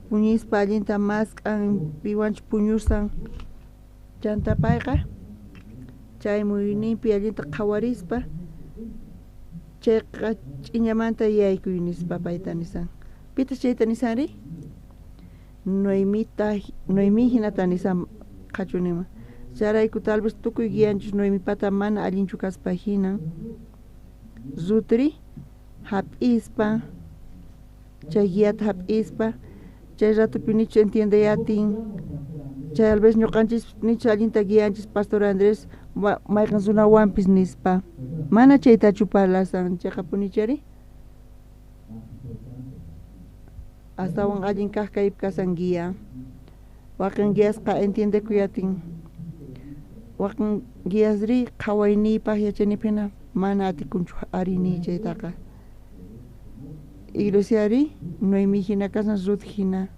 puñispa allinta masq'an piwanchu puñusan chanta payqa chay muyunninpi allinta qhawarispa chayqa ch'iñamanta yaykuynispa payta nisan pitas chayta nisanri Noemi hinatanisam kachunima. Charayku tal vez tukuy guianchus Noemi pata mana allinchu kaspajina. Zutri hap'ispa, chay guiata hap'ispa, chay ratupi nicho entiende yatin, chay tal vez ñuqanchis nicho allinta guianchis Pastor Andrés mayqan sunawanpis nispa. Mana chaytachu parlasan chayqa punichari. Astawan allin kaqkaypi kasan guía. Wakan guiasqa entiende kuyatin. Wakan guiasri qhawaynipaq yachanipina mana atikunchu arini chaytaqa. Iglesiari Noemi hina kasan Ruth hina.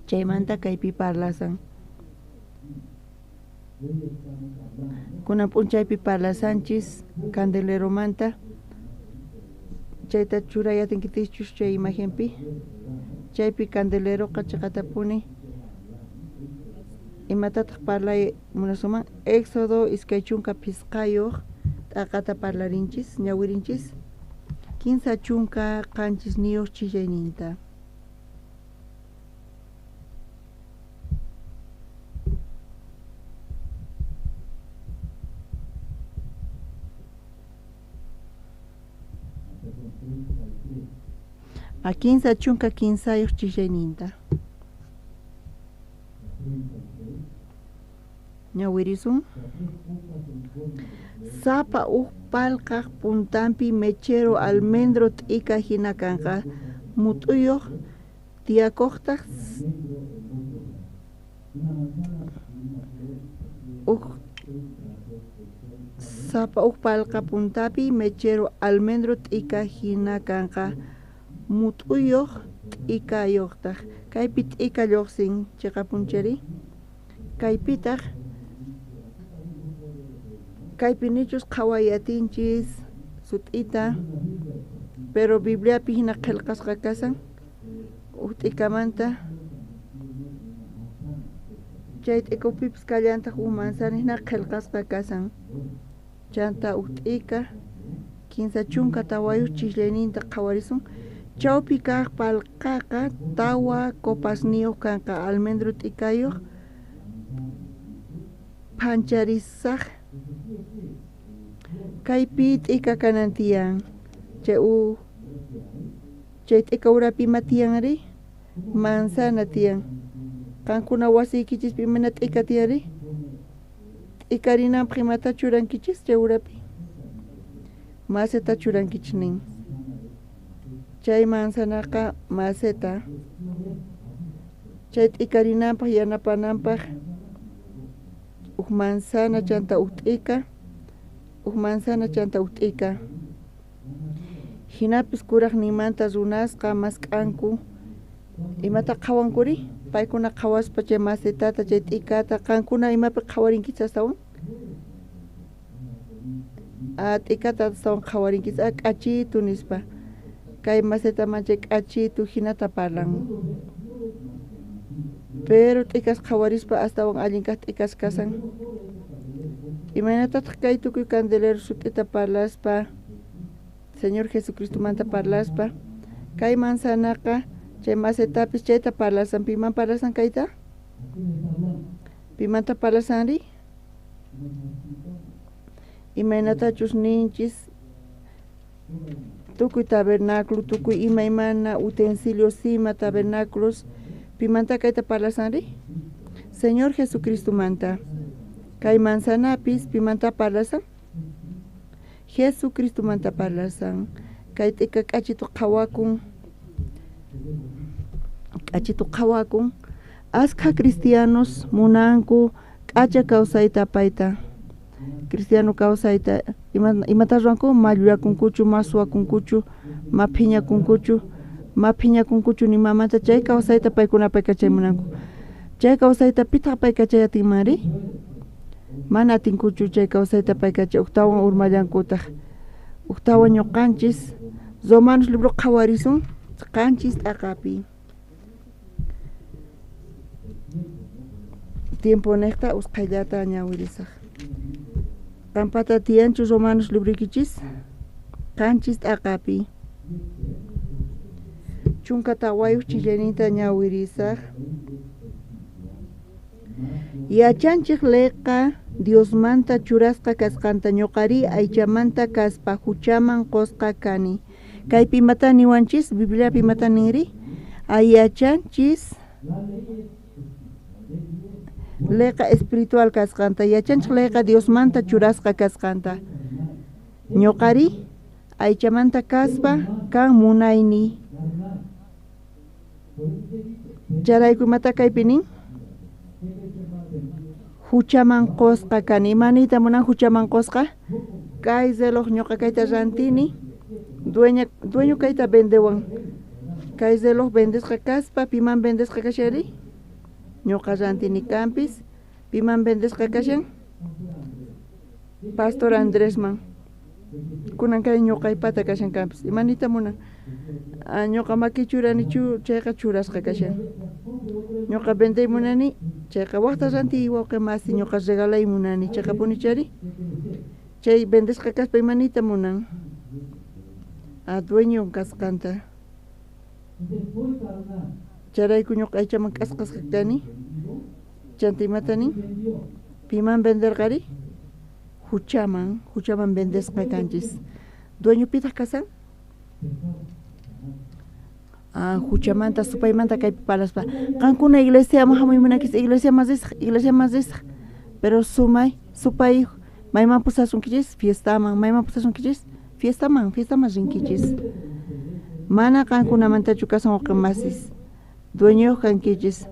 Chaymanta kaypi parlasan. Kunan p'unchaypi parlasanchis Candelero manta. Chayta churayatinkitischu chay imagenpi. Chaypi Candelero qachaqatapuni. Imatataq parlay munasuman Éxodo iskay chunka pisqayuq t'aqata parlarinchis ñawirinchis 15 chunka qanchis niyuq chillayninta. A 15 chunka 15 chillayninta. Ñawirisun sapa palqaq puntampi mechero almendro t'ika hina kanqa mut'uyuq tiyakuqtaq sapa palqa puntapi mechero almendro t'ika hina kanqa mut'uyuq t'ikayuqtaq kaypi t'ika lluqsin chiqapunchari kaypitaq kaypi nichus qhawayatinchis sut'ita pero Bibliapi hina qillqasqa kasan t'ikamanta chay t'ikupipis kallantaq manzana hina qillqasqa kasan chanta t'ika 15 chunka tawayuq chillayninta qhawarisun chawpi kaq palqaqa tawa kopasniyuq kanqa almendro t'ikayuq pancharisaq kaypi t'ika kanan tiyan chay t'ika urapi ima tiyanri manzana tiyan qankuna wasiykichis mana t'ika tiyanri t'ikarinanpaq imata churankichis chay urapi maceta churankichis nin chay manzanaqa maceta chay t'ikarinanpaq yanapananpaq manzana chanta t'ika manzana chanta t'ika hinapis kuraq nimanta runasqa mask'anku imata qhawankuri paykuna qhawaspa chay macetata chay t'ikata qankuna imapi qhawarinkis astawan t'ikata astawan qhawarinkis k'achitu nispa kay macetaman chay k'achitu hinata parlan pero t'ika's qhawarispa astawan allin kaq t'ika's kasan imaynatataq kay tukuy Candelero sut'ita parlaspa Señor Jesucristo manta parlaspa kay manzanaqa chay macetapis chayta parlasan piman parlasan kayta pimanta parlasanri imaynatachus ninchis tukuy tabernáculo tukuy imaymana utensilios sima tabernáculos pimanta kayta parlasanri Señor Jesucristo manta kay manzanapis pimanta parlasan Jesucristo manta parlasan kay t'ika k'achitu qhawakun askha cristianos munanku k'acha kawsayta payta cristiano kawsayta imata ruanku malluyakunkuchu masuwakunkuchu maphiñakunkuchu nimamanta chay kawsayta paykuna kachay munanku chay kawsayta pitaq pay kachayatinmanri mana atinkuchu chay kawsayta pay kachay uktawan urmallankutaq uktawan ñuqanchis Romanos libro qhawarisun qanchis t'aqapi tiempo necta usqayllata ñawirisaq qampata tiyanchu Romanos librikichis qanchis t'aqapi chunkata wayuq chillanita ñawirisaq yachanchik leqa Diosmanta churasqa kasqanta ñuqari aychamanta kaspa huchaman qusqa kani kaypi imata niwanchis Bibliapi imata ninri ayachanchis leqa espiritual kasqanta yachanchik leqa Diosmanta churasqa kasqanta ñuqari aychamanta kaspa kan munayni charayku imata kaypi nin huchaman qusqa kani imanita munan huchaman qusqa kay reloj ñuqa kayta rantini dueño kayta vendewan kay reloj vendesqa kaspa piman vendesqa kashari ñuqa rantini kampis piman vendesqa kashan Pastor Andresman kunan kay ñuqaypata kashan kampis imanita munan ñuqa maki churanichu chayqa churasqa kashan ñuqa vendey munani chayqa waqta ranti wawqi masi ñuqa regalay munani chayqa punichari chay vendesqa kaspa imanita munan dueño kasqanta charayku ñuqa aychaman k'asqasqa kani chanta imatani piman venderqari huchaman vendesqa kanchis dueño pitaq kasan huchamanta supaymanta kaypi palaspa qankuna iglesia hamuy munakis iglesia más risaq pero supay mayman pusasunkichis fiestaman mayman pusasunkichis fiestaman rinkichis mana qankunamantachu kasan waqi masis dueño kankichis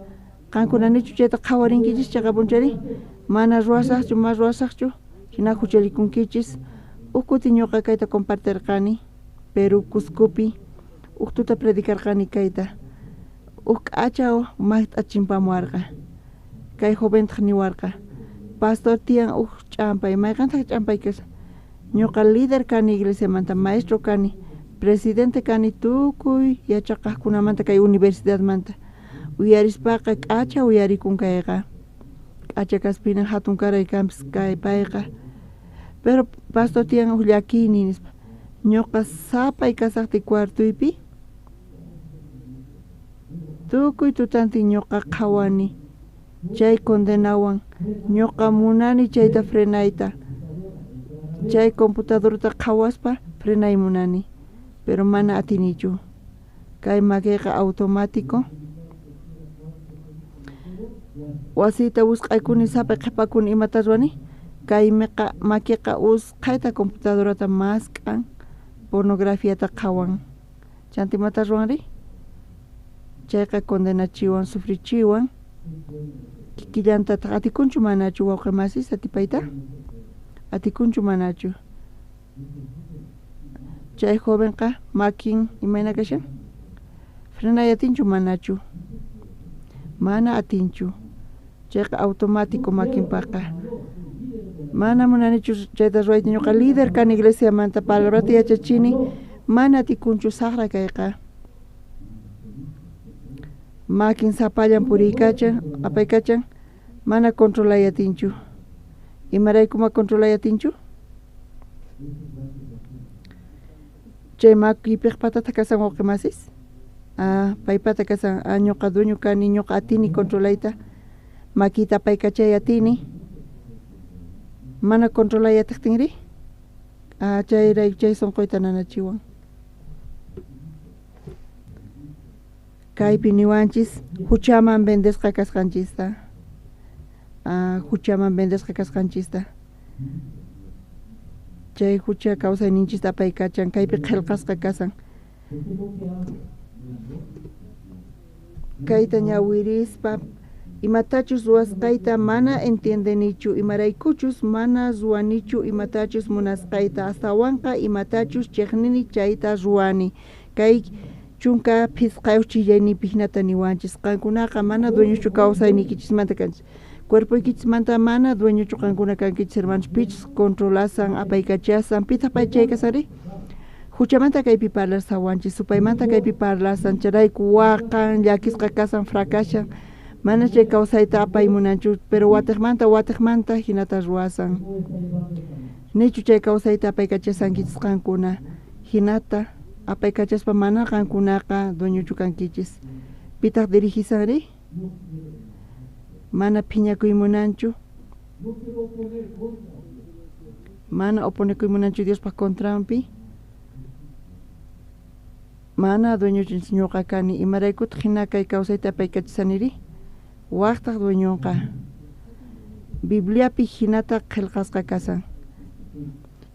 qankunanichu chayta qhawarinkichis chayqa punchari mana ruwasaqchu hina hucharikunkichis ukuti ñuqa kayta compartirqani Perú Cuscopi uktuta predicarqani kayta k'acha mayta chimpamuarqa kay joventaq niwarqa pastor tiyan ch'ampay mayqantaq ch'ampay kasqa ñuqa líder kani iglesiamanta maestro kani presidente kani tukuy yachaqaqkunamanta kay universidadmanta uyarispaqa k'acha uyarikun kayqa k'acha kaspina hatun karay kampis kay payqa pero pastor tiyan llakini nispa ñuqa sapay kasaqti cuartuypi tukuy tutantin ñuqa qhawani chay condenawan ñuqa munani chayta frenayta chay computadorta qhawaspa frenay munani pero mana atinichu kay makiqa automático wasita usqaykuni sapay qhipakuni imata ruwani kay makiqa usqayta computadorata masq'an pornografiata qhawan chanta imata ruwanri chayqa condenachiwan sufrichiwan kikillantataq atikunchu manachu wawqi masis atipayta atikunchu manachu chay jovenqa makin imayna kashan frenay atinchu manachu mana atinchu chayqa automático makinpaqa mana munanichu chayta ruwayta ñuqa líder kani iglesiamanta palabrata yachachini mana atikunchu saqra kayqa makin sapallan puriykachan apaykachan mana controlayatinchu imaraykuma controlayatinchu chay makipiq patata kasan wawqi masis paypata kasan ñuqa dueño kani ñuqa atini controlayta makita paykachay atini mana controlayatiqtinri chay sonqoyta nanachiwan kaypi niwanchis huchaman vendesqa kasqanchista huchaman vendesqa kasqanchista chay hucha kawsayninchista apaykachan kaypi qillqasqa kasan kayta ñawirispa imatachus ruwasqayta mana entiendenichu imaraykuchus mana ruwanichu imatachus munasqayta astawanqa imatachus chiqnini chayta ruwani kay chunka phisqayuq chillaynipi hinata niwanchis qankunaqa mana dueñochu kawsaynikichismanta kanchis cuerpoykichismanta mana dueñochu qankuna kankichis hermanos pichis controlasan apaykachasan pitaq pay chay kasari huchamanta kaypi parlasawanchis supaymanta kaypi parlasan charayku waqan llakisqa kasan fracashan mana chay kawsayta apay munanchu pero watiqmanta hinata ruwasan nichu chay kawsayta apaykachasankichis qankuna hinata apaykachaspa mana qankunaqa dueñuchu kankichis. Pitaq dirigisanri? Mana phiñakuymunanchu. Mana oponekuymunanchu Diospa contrampi. Mana dueñuchu ñuqa kani imaraykutaq hina kay kawsayta apaykachishaniri. Waqtaq dueñunqa. Bibliapi hinata qillqasqa kasan.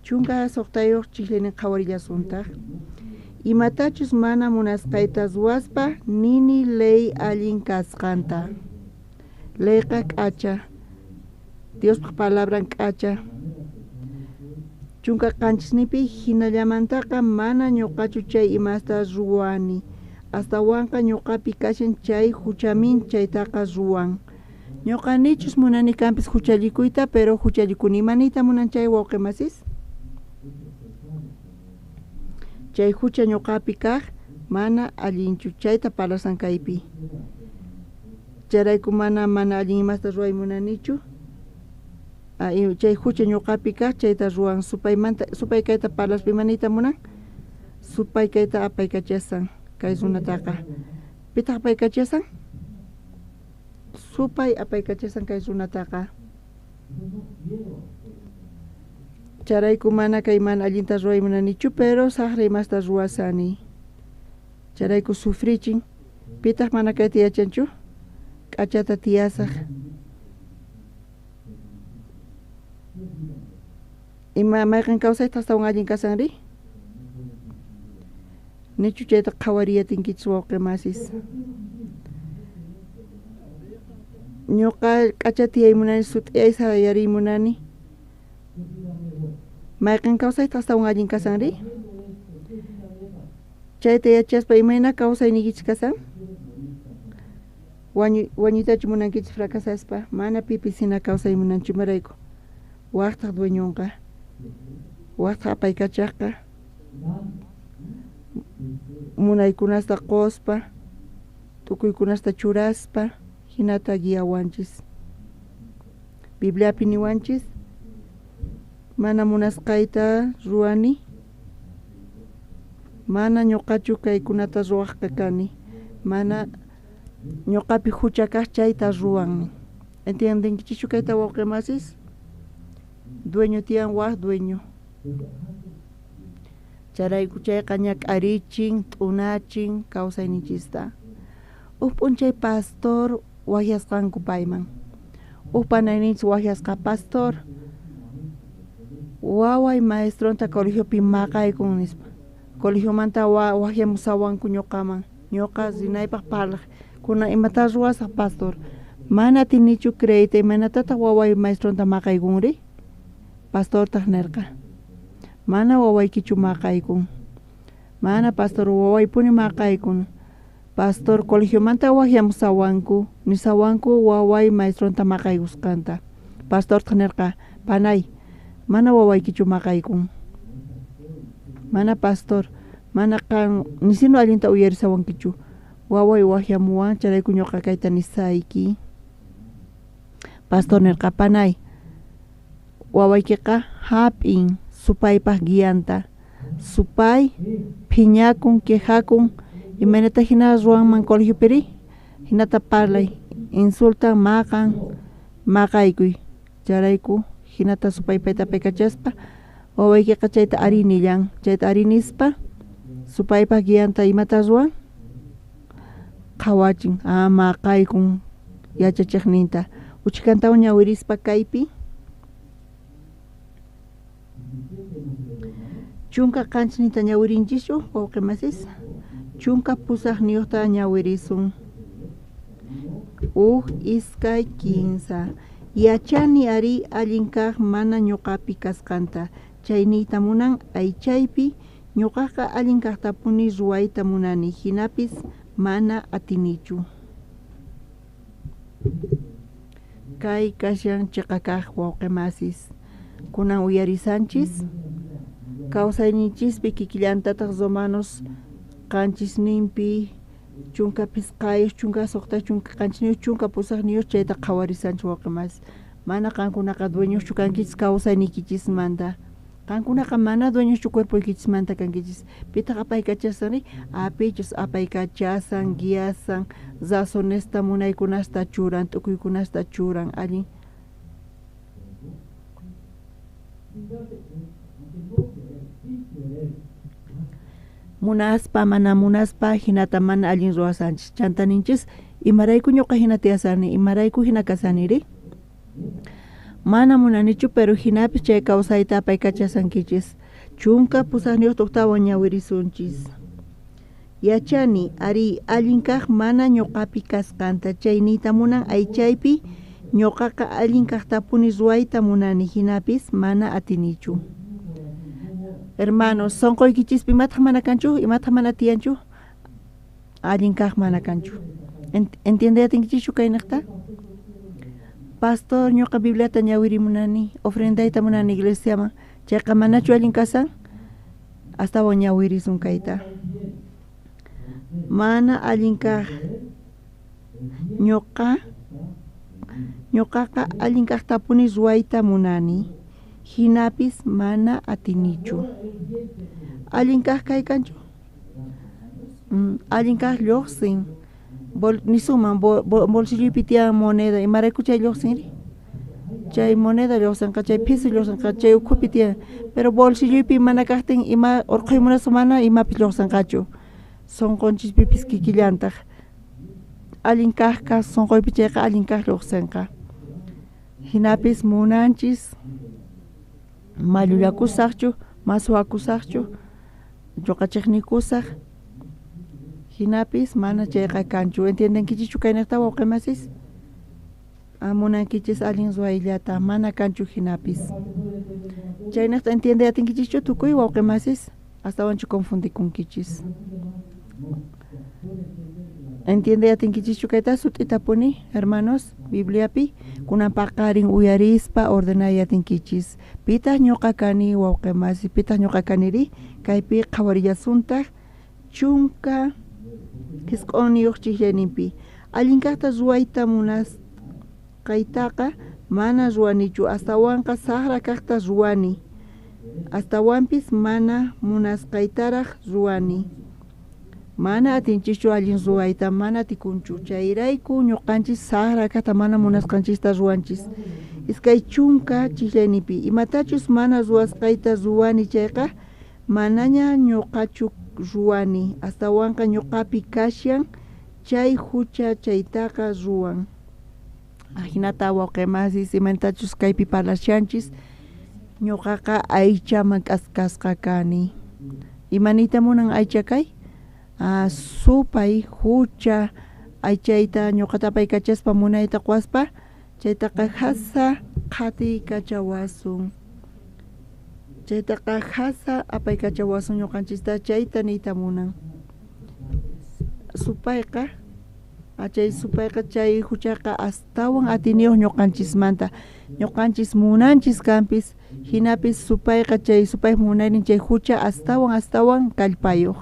Chunka suqtayuq chihlinin qhawarillasuntaq. Imatachus mana munasqayta ruwaspa nini ley allin kasqanta. Leyqa k'acha. Diospa palabran k'acha. Chunka qanchisnipi hinallamantaqa mana ñuqachu chay imasta ruwani. Hasta wanqa ñuqapi kashan chay huchamin chaytaqa ruwan. Ñuqanichus munani kampis huchallikuyta, pero huchallikuni imanita munan chay wawqimasis? Chay hucha ñuqapi kaq mana allinchu chayta parlasan kaypi. Charayku mana allin imasta ruway munanichu. Chay hucha ñuqapi kaq chayta ruwan supay kayta parlaspa imanita munan? Supay kayta apaykachasan kay runataqa. Pitaq apaykachasan? Supay apaykachasan kay runataqa. Charayku mana kay mana allinta ruway munanichu, pero saqra imasta ruwasani. Charayku sufrichin. Pitaq mana kayta yachanchu? K'achata tiyasaq. Ima mayqin kawsayta astawan allin kasanri? Nichu chayta qhawariyatinkichis wawqimasis. Ñuqa k'acha tiyaymunani sut'iyay sayarimunani. Mayqin kawsayta astawan allin kasanri? Chayta yachaspa imayna kawsaynikichis kasan? Wañuytachu munankichis fracasaspa, mana pipis hina kawsaymunanchu imarayku. Waqtaq dueñunqa. Waqtaq apaykachaqqa. Munaykunasta qospa, tukuykunasta churaspa, hinata guiawanchis. Bibliapi niwanchis, mana munasqayta ruwani, mana ñuqachu kaykunata ruwaqqa kani, mana ñuqapi hucha kaq chayta ruwan. ¿Entiendenkichischu kayta wawqimasis? Dueño tiyan waq dueño. Charayku chayqa ñak'arichin, t'unachin kawsayninchista. P'unchay pastor wahyasqanku payman. Panayninchis wahyasqa pastor. Waway maestronta colegiopi maqaykun nispa. Colegiomanta wahyamusawanku ñuqaman. Ñuqa rinaypaq parlaq. Kuna imata ruwasaq pastor. Mana tinichu creíta imanataq waway maestronta maqaykunri? Pastortaq nirqa. Mana wawaykichu maqaykun. Mana pastor wawaykuni maqaykun. Pastor colegiomanta wahyamusawanku. Nisawanku waway maestronta maqaykusqanta. Pastortaq nirqa. Panay, mana wawaykichu maqaykun. Mana pastor, mana kan nisino allinta uyarisawankichu. Waway wahyamuwan charayku ñuqa kayta nisayki. Pastor nirqa panay. Wawaykiqa hap'in supaypaq guianta. Supay phiñakun, quejakun, imanata hina ruwanman colegiopiri. Hinata parlay, insultan maqan, maqaykuy. Charayku hinata supaypayta apaykachaspa. Wawaykiqa chayta arinillan. Chayta arinispa supaypaq guianta imata ruwan? Qhawachin, maqaykun yachachiqninta. Uchikantawan ñawirispa kaypi. Chunka qanchisninta ñawirinchishchu wawqimasis? Chunka pusaqniyuqta ñawirisun. Iskay kinsa. Yachani ari allin kaq mana ñuqapi kasqanta. Chayniyta munan aychaypi ñuqaqa allin kaqtapuni ruwayta munani. Hinapis mana atinichu. Kay kashan chiqa kaq wawqimasis. Kunan uyarisanchis. Kawsayninchispi kikillantataq romanos qanchisninpi chunka pisqayuq, chunka suqta, chunka qanchisniyuq, chunka pusaqniyuq chayta qhawarisanchis wawqimasis. Mana qankunaqa dueñoschu kankichis kawsaynikichismanta. Kankunaqa mana dueñoschu cuerpoykichismanta kankichis. Pitaq apaykachasani, apichus apaykachasan, guiasan, zasonesta munaykunasta churan, tukuykunasta churan, allin. Munaspa, mana munaspa, hinata mana allin ruwasanchis. Chantaninchis, imarayku ñuqa hinatiyasani, imarayku hinakasaniri. Mana munanichu, pero hinapis chay kawsayta apaykachasankichis. Chunka pusaqniyuq tuktawan ñawirisunchis. Yachani, ari allin kaq mana ñuqapi kasqanta, chay niyta munan aychaypi ñuqaqa allin kaqtapuni ruwayta munani, hinapis mana atinichu. Hermanos, sonqoykichispi imataq mana kanchu, imataq mana tiyanchu, allin kaq mana kanchu. ¿Entiendeyatinkichu kaynaqta? Pastor, ñuqa Bibliata ñawirimunani, ofrendayta munani iglesiaman, chayqa manachu allin kasan? Astawan ñawirisun kayta. Mana allin kaq, ñuqaqa allin kaqtapuni ruwayta munani, hinapis mana atinichu. Allin kaq kaykanchu? Allin kaq lluqsin. Nisuman bolsilloypi tiyan moneda, imarayku chay lluqsinri? Chay moneda lluqsinqa, chay piso lluqsinqa, chay ukhupi tiyan. Pero bolsilloypi mana kaqtin ima urquymunasu mana imapis lluqsinqachu. Sonqonchispipis kikillantaq. Allin kaqqa sonqoypi chayqa allin kaq lluqsinqa. Hinapis munanchis mallullakusaqchu, masuwakusaqchu, lluqachiqnikusaq. Hinapis mana chayqa kanchu. ¿Entiendenkichichu kaynaqta wawqimasis? Munankichis allin ruwayllata, mana kanchu hinapis. Chaynaqta entiendeyatinkichichu tukuy wawqimasis? Astawanchu confundikunkichis. ¿Entiendeyatinkichichu kayta sut'itapuni, hermanos? Bibliapi kunan paqarin uyarispa ordenayatinkichis. Pitaq ñuqa kani wawqimasis, pitaq ñuqa kaniri, kaypi qhawarillasuntaq chunka kisq'uniyuq chiklayninpi. Allin kaqta ruwayta munas kaytaqa mana ruwanichu, astawanqa saqra kaqta ruwani. Astawanpis mana munasqaytaraq ruwani. Mana atinchichu allin ruwayta, mana atikunchu. Chayrayku ñuqanchis saqra kaqta mana munasqanchista ruwanchis. Iskay chunka chiklayninpi imatachus mana ruwasqayta ruwani chayqa manaña ñuqachu ruwani. Astawanqa ñuqapi kashan chay hucha chaytaqa ruwan. Hinata wawqimasis imatachus kaypi parlashanchis ñuqaqa aychaman k'askasqa kani. Imanita munan aycha kay? Supay, hucha, aychayta ñuqata apaykachaspa munayta qhawaspa chaytaqa hasa qhatiykachawasun. Chaytaqa hasa apaykachawasun ñuqanchista chayta niyta munan. Supayqa, chay supayqa chay huchaqa astawan atiniyuq ñuqanchismanta. Ñuqanchis munanchis kanpis, hinapis supayqa chay supay munaynin chay hucha astawan kallpayuq.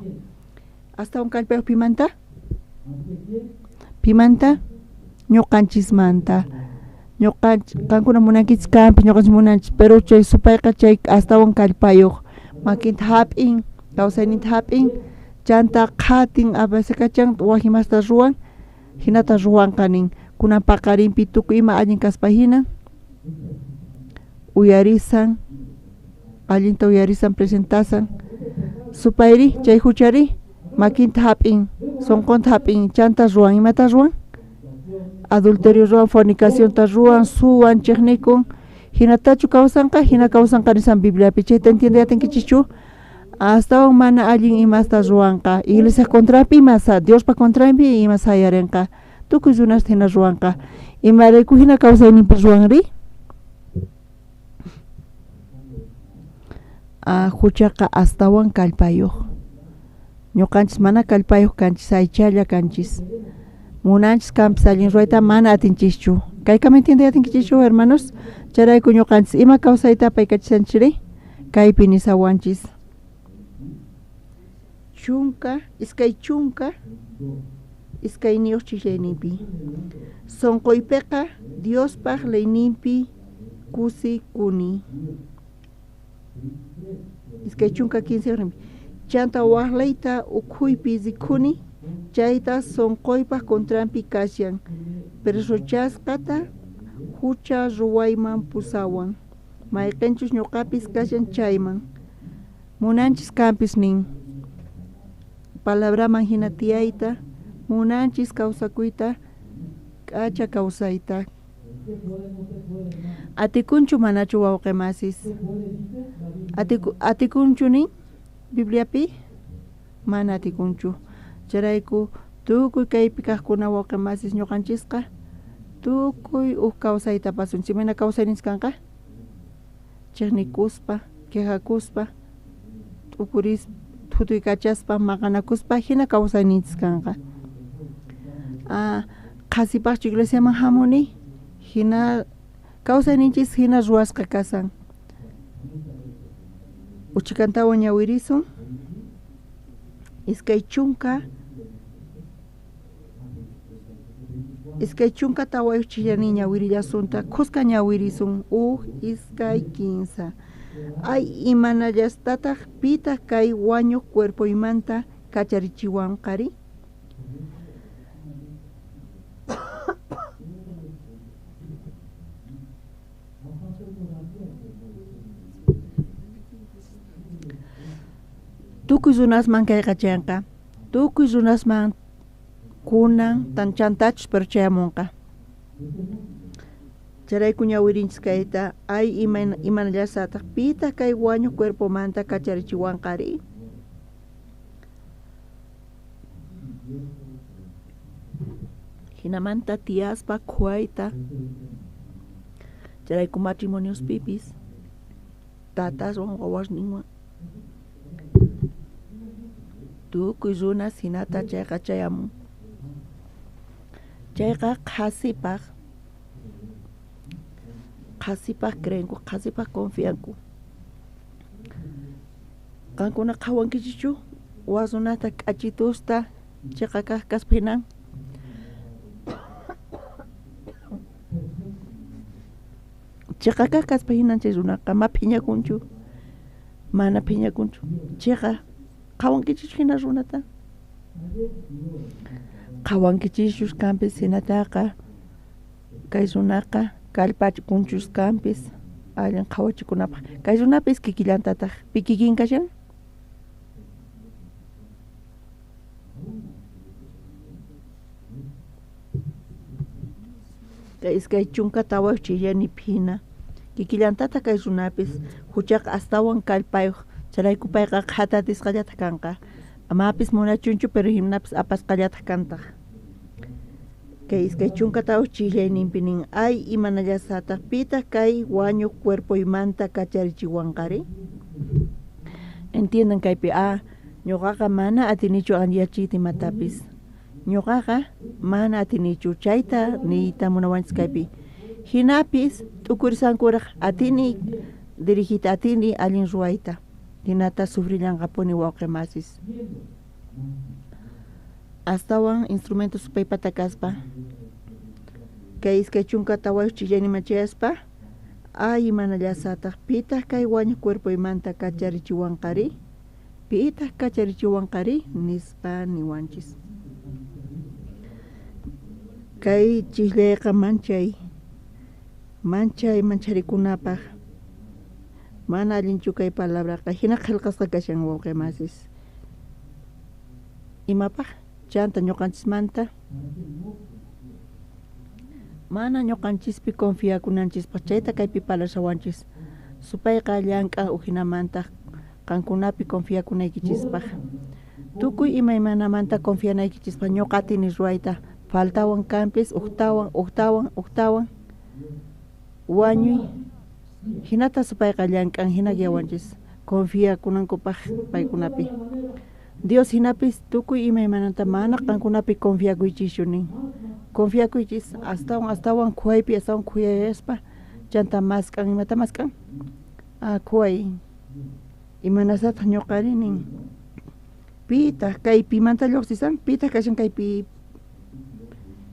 Astawan kallpayuq pimanta? Pimanta? Ñuqanchismanta. Qankuna munankichis kanpis ñuqanchis munanchis, pero chay supayqa chay astawan kallpayuq. Makinta hap'in, kawsayninta hap'in, chanta qhatin apasakachan wahimasta ruwan, hinata ruwanqanin. Kunan paqarinpi tukuy ima allin kaspa hina uyarisan, allinta uyarisan, presentasan. Supayri, chay huchari, makinta hap'in, sonqonta hap'in, chanta ruwan, imata ruwan? Adulterio ruwan, fornicacionta ruwan, suwan, chiqnikun. Hinatachu kawsanqa, hina kawsanqarisan Bibliapi. Chayta entiendeyatinkichichu? Astawan mana allin imasta ruwanqa. Iglesia contrapi imasa, Diospa contrapi imasa hayarinqa. Tukuy runasta hina ruwanqa. Imarayku hina kawsayninpi ruwanri? Huchaqa astawan kallpayuq. Ñuqanchis mana kallpayuq kanchis, aychalla kanchis. Munanchis kanpis allin ruwayta mana atinchischu. Kayka entiendeyatinkichichu, hermanos? Charayku ñuqanchis ima kawsayta apaykachishanchiri? Kaypi nisawanchis. Chunka, iskay niyuq chiklayninpi. Sonqoypiqa Diospaq leyninpi kusikuni. iskay chunka 15 rimi chanta waqlayta ukhuypi zikhuni chayta sonqoypaq contrampi kashan presochasqata hucha ruwayman pusawan mayqinchus ñuqapis kashan chayman munanchis kampis nin palabraman hina tiyayta munanchis kawsakuyta k'acha kawsayta atikunchu manachu wawqimasis atikunchu nin Bibliapi mana atikunchu charayku tukuy kaypi kaqkuna wawqimasis ñuqanchisqa tukuy kawsayta pasunchik mana kawsayninchis kanqa chiqnikuspa quejakuspa tukuris tutuykachaspa maqanakuspa hina kawsayninchis kanqa qasipaqchu iglesiaman hamuni hina kawsayninchis hina ruwasqa kasan uchikantawan ñawirisun iskay chunka tawayuchillani ñawirillasunta qusqa ñawirisun iskay 15 ay imanallastataq pitaq kay wañuq cuerpoymanta kacharichiwanqari tukuy runasman kayqa chayanqa tukuy runasman kunan tanchantachus pero chayamunqa charayku ñawirinchis kayta ay imanallasataq pitaq kay wañuq cuerpomanta kacharichiwanqari hinamanta tiyaspa quwayta charayku matrimonios pipis tataswan wawasninwan tukuy runas hinata chayqa chayamun chayqa qasipaq creenku qasipaq confianku qankuna qhawankichichu wasunata k'achitusta chayqa kaq kaspa hinan chayqa kaq kaspa hinan chay runaqa ma phiñakunchu mana phiñakunchu chayqa qhawankichichu hina runata qhawankichishus kampis hinataqa kay runaqa kallpachikunchus kampis allin qhawachikunapaq kay runapis kikillantataq pikikin kashan kay iskay chunka tawayuchillani phina kikillantata kay runapis huchaqa astawan kallpayuq charayku payqa qhatatisqallata kanqa amapis munachunchu pero himnapis apasqallata kantaq kay iskay chunka tawayuchillayninpi nin ay imanallasataq pitaq kay wañuq cuerpoymanta kacharichiwanqari entiendan kaypi ñuqaqa mana atinichu anyachiyta imatapis ñuqaqa mana atinichu chayta niyta munawanchis kaypi hinapis t'ukurisankuraq atini dirigita atini allin ruwayta hinata sufrillanqapuni wawqimasis astawan instrumento supaypata kaspa kay iskay chunka tawayuchillayniman chayaspa ay imanallasataq pitaq kay wañuq cuerpoymanta kacharichiwanqari pitaq kacharichiwanqari nispa niwanchis kay chillayqa mancharikunapaq mana allinchu kay palabraqa hina qillqasqa kashan wawqimasis imapaq chanta ñuqanchismanta mana ñuqanchispi confiakunanchispaq chayta kaypi palashawanchis supayqa llank'aq uhinamanta qankunapi confiakunaykichispaq tukuy imaymanamanta confianaykichispaq ñuqa atini ruwayta faltawan kampis uqtawan wañuy hinata supayqa llank'an hina yawanchis confiakunankupaq paykunapi Dios hinapis tukuy imaymananta mana qankunapi confiakuychishu nin confiakuychis astawan quwaypi astawan quyayaspa chanta maskan imata maskan quway imanasataq ñuqari nin pitaq kay pimanta lluqsisan pitaq kashan kay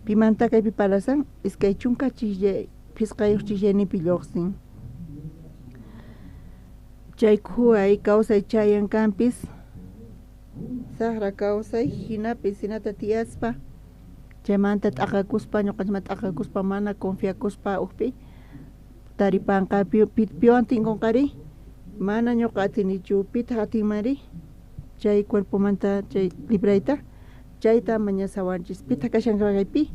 pimanta kaypi palasan iskay chunka chillay pisqayuq chillaynipi lluqsin Chaykuay kawsay chayan campis sahra kawsay hinapis hinata tiaspa chaymanta t'aqakuspa ñuqanchima t'aqakuspa mana confiakuspa uqpi taripanqa piwan tinkunqari mana ñuqa atinichu pita hatinmari chay cuerpomanta chay librayta chayta mañasawanchis pita kashanqa kaypi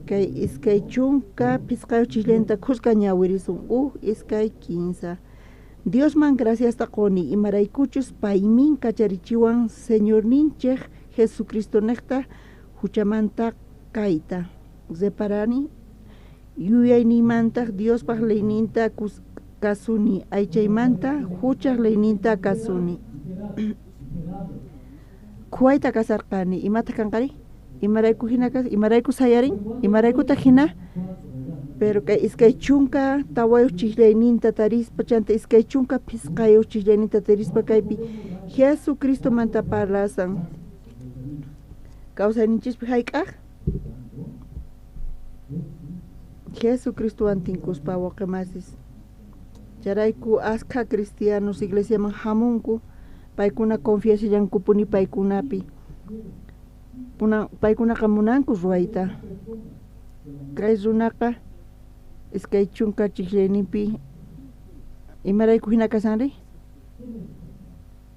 kay iskay chunka pisqayo chislenta khusqa ñawirisun iskay 15 Diosman gracias taqoni imaraykuchus paymin kacharichiwan Señor ninchej Jesucristo nekta huchamanta kaita separani yuyaynimanta Dios paq leyninta kasuni aychaymanta huchaq leyninta kasuni kuwayta kasarqani imata kanqari imarayku hina imarayku sayarin imaraykuta hina pero kay iskay chunka tawayuq chisllayninta tarispa chanta iskay chunka pisqayuq chisllayninta tarispa kaypi Jesucristo manta parlasan kawsayninchispi hayk'aq Jesucristo antinkuspa waqemasis charayku askha cristianos iglesiaman hamunku paykuna confiasallankupuni paykunapi paykunaqa munanku ruwayta kay runaqa iskay chunka chisllayninpi imarayku hina kasanri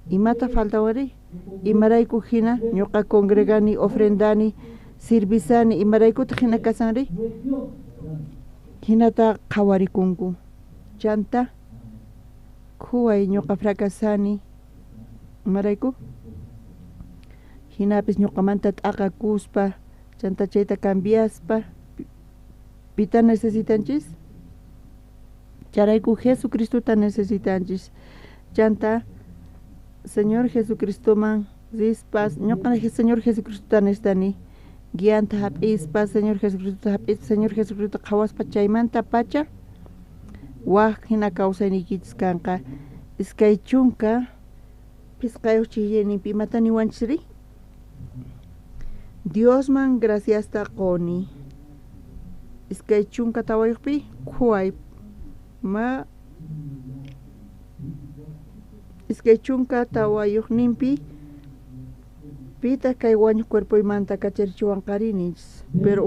imata faltawari imarayku hina ñuqa congregani ofrendani sirvisani imaraykuta hina kasanri hinata qhawarikunku chanta khuway ñuqa fracasani imarayku hinapis ñuqamanta t'aqakuspa chanta chayta cambiaspa pita necesitanchis charayku Jesucristota necesitanchis chanta Señor Jesucristo man rispas ñuqa Señor Jesucristota nestani guianta hap'ispa Señor Jesucristo hap'ispa Señor Jesucristo qhawaspa chaymanta pacha waq hina kawsaynikichis kanqa iskay chunka pisqayuq chisllayninpi imata niwanchisri Diosman gracias taqoni iskay chunka tawayuqpi khuway ma iskay chunka tawayuqninpi pita kay wañuq cuerpoymanta kacharichiwanqarininchis pero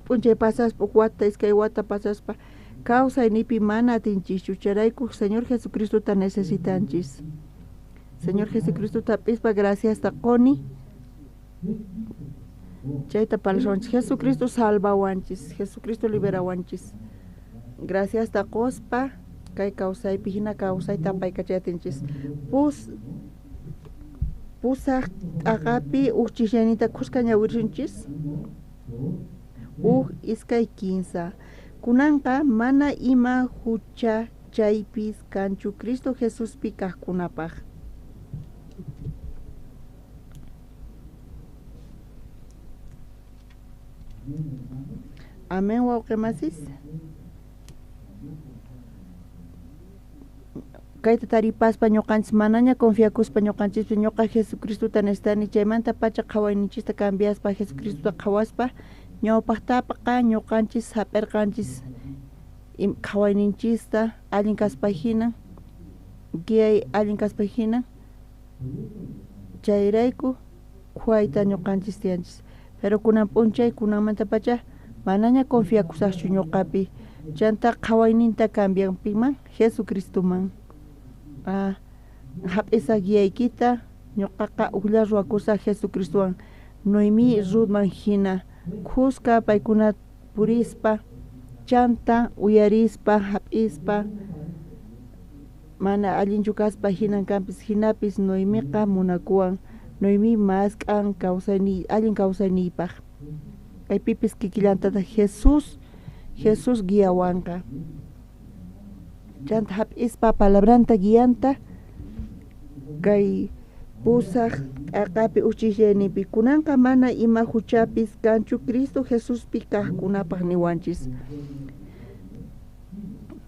p'unchay pasaspa wata iskay wata pasaspa kawsaynipi mana atinchishchu charayku Señor Jesucristota necesitanchis Señor Jesucristota hap'ispa gracias taqoni chayta parlawanchis Jesucristo salvawanchis Jesucristo liberawanchis gracias taqospa kay kawsaypi hina kawsayta pay kachayatinchis pusaq t'aqapi chisllayninta khusqa ñawirinchis iskay 15 kunanqa mana ima hucha chaypis kanchu Cristo Jesuspi kaqkunapaq Amén wawqimasis kayta taripaspa ñuqanchis manaña confiakuspa ñuqanchispi ñuqa Jesucristota nestani chaymanta pacha qhawayninchista cambiaspa Jesucristota qhawaspa ñawpaqtapaqa ñuqanchis hap'irqanchis qhawayninchista allin kaspa hina guiay allin kaspa hina chayrayku khuayta ñuqanchis tiyanchis pero kunan p'unchay kunanmanta pacha manaña confiakusaqchu ñuqapi chanta qhawayninta cambianpiman Jesucristoman hap'isa guiaykita ñuqaqa uqlla ruwakusaq Jesucristowan Noemi Ruthman hina khusqa paykuna purispa chanta uyarispa hap'ispa mana allinchu kaspa hinankanpis hinapis Noemiqa munakuwan Noemi mask'an allin kawsayniypaq kaypipis kikillantata Jesus guiawanqa chanta hap'ispa palabranta guianta kay pusaq t'aqapi uchishllayninpi kunanqa mana ima huchapis kanchu Cristo Jesuspi kaqkunapaq niwanchis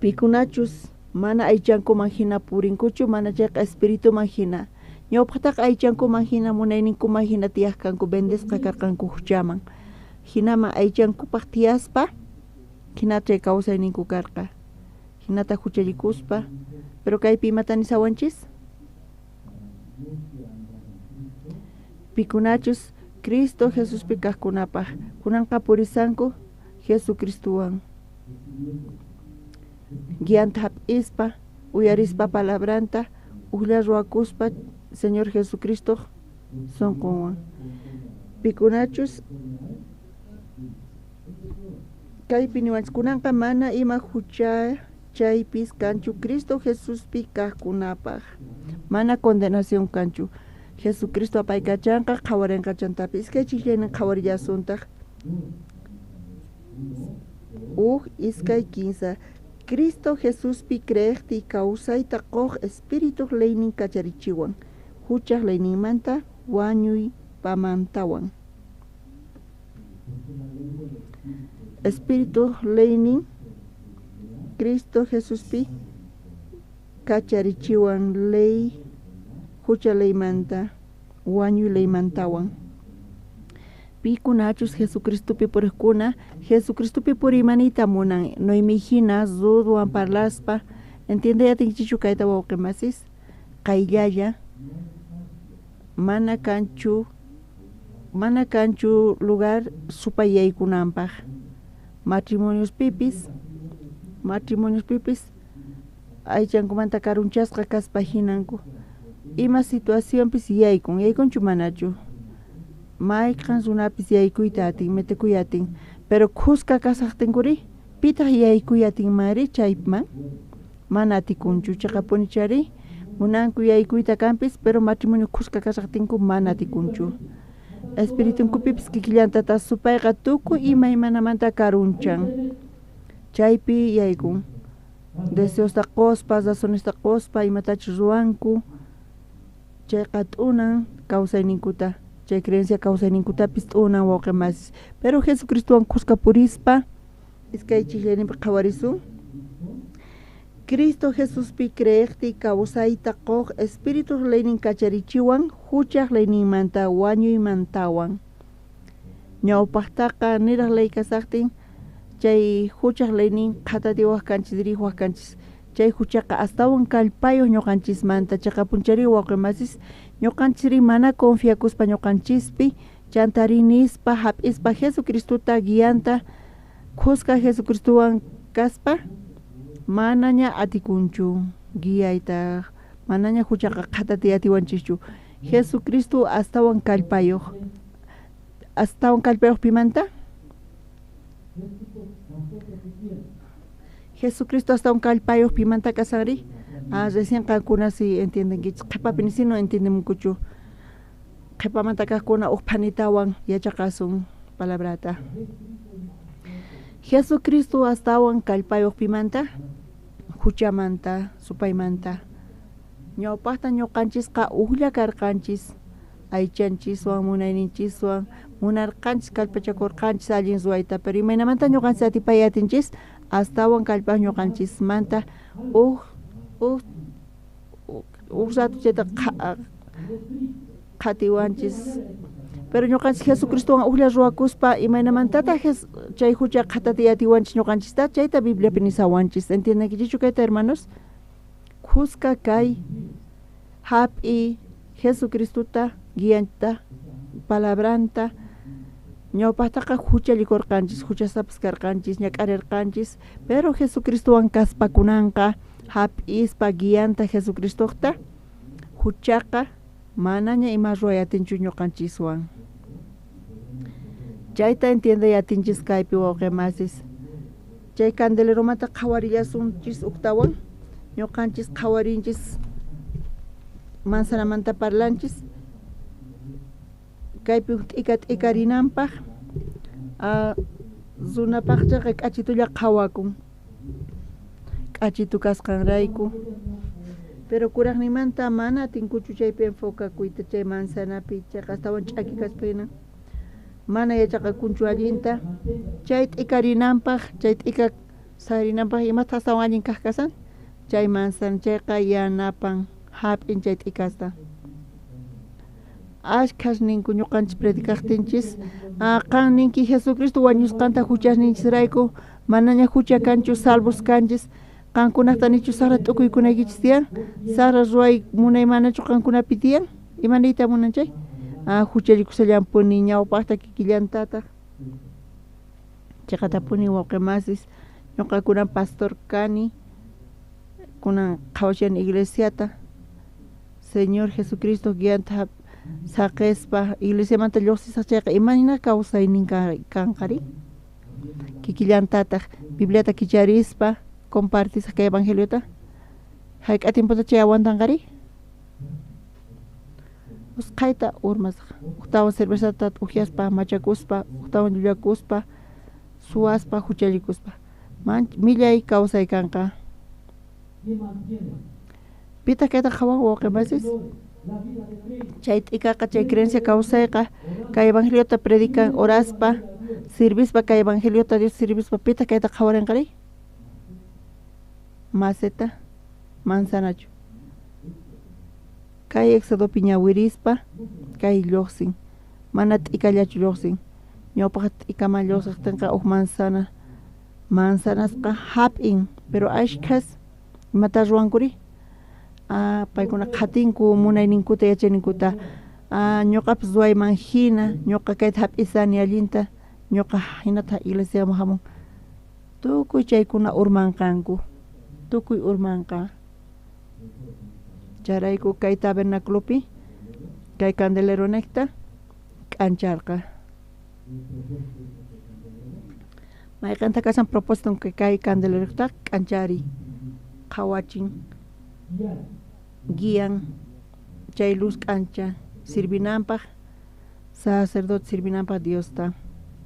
pikunachus mana aychankuman hina purinkuchu mana chayqa espirituman hina ñawpaqtaqa aychankuman hina munayninkuman hina tiyaqkanku bendisqa karqanku huchaman hinaman aychankupaq tiyaspa hina chay kawsayninku karqa hinata huchallikuspa pero kaypi imatani sawanchis pikunachus Cristo Jesús pikajkunapaj kunanqa purisanku Jesucristuwan guianta hap'ispa uyarispa palabranta uqlla ruwakuspa Señor Jesucristo sonkunwan pikunachus kaypi niwanchis kunanqa mana ima hucha chaypis kanchu Cristo Jesús pikajkunapaj mana condenación kanchu Jesucristo apaykachanqa qhawarinqachantapis iskay chikllanin qhawarillasuntaq iskay kinsa Cristo Jesús pi creekti kawsayta qoq espíritu leynin kacharichiwan huchaq leyninmanta wañuy pamantawan espíritu leynin Cristo Jesús pi kacharichiwan ley hucha leymanta wañuy leymantawan pikunachus Jesucristupi puriqkuna Jesucristupi purimanita munan noymihina zuduwan parlaspa entiende yatinkichu kayta wawqimasis qayllalla mana kanchu lugar supayaykunanpaq matrimonios pipis aychankumanta karunchasqa kaspa hinanku ima situación pis yaykunchu manachu mayqan runapis yaykuyta atin metekuyatin pero qusqa kasaqtinkuri pitaq yaykuyatin mari chayman mana atikunchu chaqapunichari munanku yaykuyta kanpis pero matrimonio qusqa kasaqtinku mana atikunchu espiritunkupipis kikillantata supayqa tukuy imaymanamanta karunchan chaypi yaykun deseosta qospa razonesta qospa imatachus ruwanku chayqa t'unan kawsayninkuta chay creencia kawsayninkutapis t'unan wawqimasis pero Jesucristuwan qusqa purispa iskay chiklayninpi qhawarisun Cristo Jesuspi creekti kawsayta qoq espíritu leynin kacharichiwan huchaq leyninmanta wañuymantawan ñawpaqtaqa niraq ley kasaqtin chay huchaq leynin qhatatiwaq kanchis dirijuwaq kanchis chay huchaqa astawan kallpayuq ñuqanchismanta chaqapunchari wawqimasis ñuqanchiri mana confiakuspa ñuqanchispi chantarinispa hap'ispa Jesucristuta guianta qusqa Jesucristuwan kaspa manaña atikunchu guiayta manaña huchaqa qhatati atiwanchischu Jesucristo astawan kallpayuq pimanta Jesucristo astawan kallpayuq pimanta kasari recién qankuna si entienden qhipapini si no entiendemunkuchu qhipamanta kaqkuna uqphanitawan yachaqasun palabrata Jesucristo astawan kallpayuq pimanta huchamanta supaymanta ñawpaqta ñuqanchisqa uqlla karqanchis aychanchiswan munayninchiswan munarqanchis kallpachakurqanchis allin ruwayta pero imaynamanta ñuqanchis atipayatinchis astawan kallpaq ñuqanchismanta rato chayta qhatiwanchis pero ñuqanchis Jesucristuwan uqlla ruwakuspa imaynamantata chay hucha qhatati atiwanchis ñuqanchista chayta Bibliapi nisawanchis entiendenkichu kayta hermanos qusqa kay hap'i Jesucristuta guianta palabranta ñawpaqtaqa huchallikurqanchis huchasapas karqanchis ñak'arirqanchis pero Jesucristuwan kaspakunanqa hap'ispa guianta Jesucristuta huchaqa manaña ima ruwayatinchu ñuqanchiswan chayta entiendeyatinchis kaypi wawqimasis chay candeleromanta qhawarillasunchis uktawan ñuqanchis qhawarinchis manzanamanta parlanchis kaypi t'ikarinanpaq runapaqchaqa k'achitulla qhawakun k'achitu kasqanrayku pero kuraqnimanta mana atinkuchu chaypi enfocakuyta chay manzanapi chayqa astawan ch'aki kaspayna mana yachaqakunchu allinta chay t'ikarinanpaq chay t'ika sarinanpaq imata astawan allin kaq kasan chay manzana chayqa yanapan hap'in chay t'ikasta ashkhas ninku ñuqanchis predikaqtinchis qan ninki Jesucristo wañusqanta huchasninchisrayku manaña hucha kanchu salvos kanchis Qankunata nichu sara t'ukuykunaykichis tiyan, sara ruay munaymanachu qankunapi tiyan, imanayta munanchay? Huchallikusallapuni ñawpaqta kikillantataq. Chaqatapuni wawqimasis, ñuqakuna pastor kani, kunan qhawachani iglesiata, Señor Jesucristo guianta saqespa, iglesiamanta lluqsisaq chayqa imayna kawsaynin kanqari? Kikillantataq, Bibliata kicharispa, compartisaq kay evangeliota, hayk'a tiempota chay awantanqari? Usqayta urmasaq, uqtawan cervezata ujiaspa, machakuspa, uqtawan llullakuspa, suwaspa, huchallikuspa. Millay kawsay kanqa. Pita kayta qawan wawqimasis? Chay t'ikaqa chay creencia kawsayqa, kay evangeliota predican oraspa, sirvispa kay evangeliota Dios sirvispa, pita kayta qawarinqari? Maceta, manzanachu. Kay exodopi ñawirispa, kay lluqsin, mana t'ikallachu lluqsin. Ñawpaqa t'ikaman lluqsaqtinqa manzana, manzanasqa hap'in, pero ashkhas imata ruwankuri? Paykuna qhatinku munayninkuta yachayninkuta, ñuqapas wayman hina, ñuqa kayta hap'isani allinta, ñuqa hinata iglesiaman hamun. Tukuy chaykuna urmanqanku, tukuy urmanqa. Charayku kay tabernaculopi, kay candelero necta, k'ancharqa. Mayqanta kasan propósito que kay candelero necta k'anchari, qhawachin, guían, chay luz k'ancha, sirvinanpaq, sacerdote sirvinanpaq Diosta.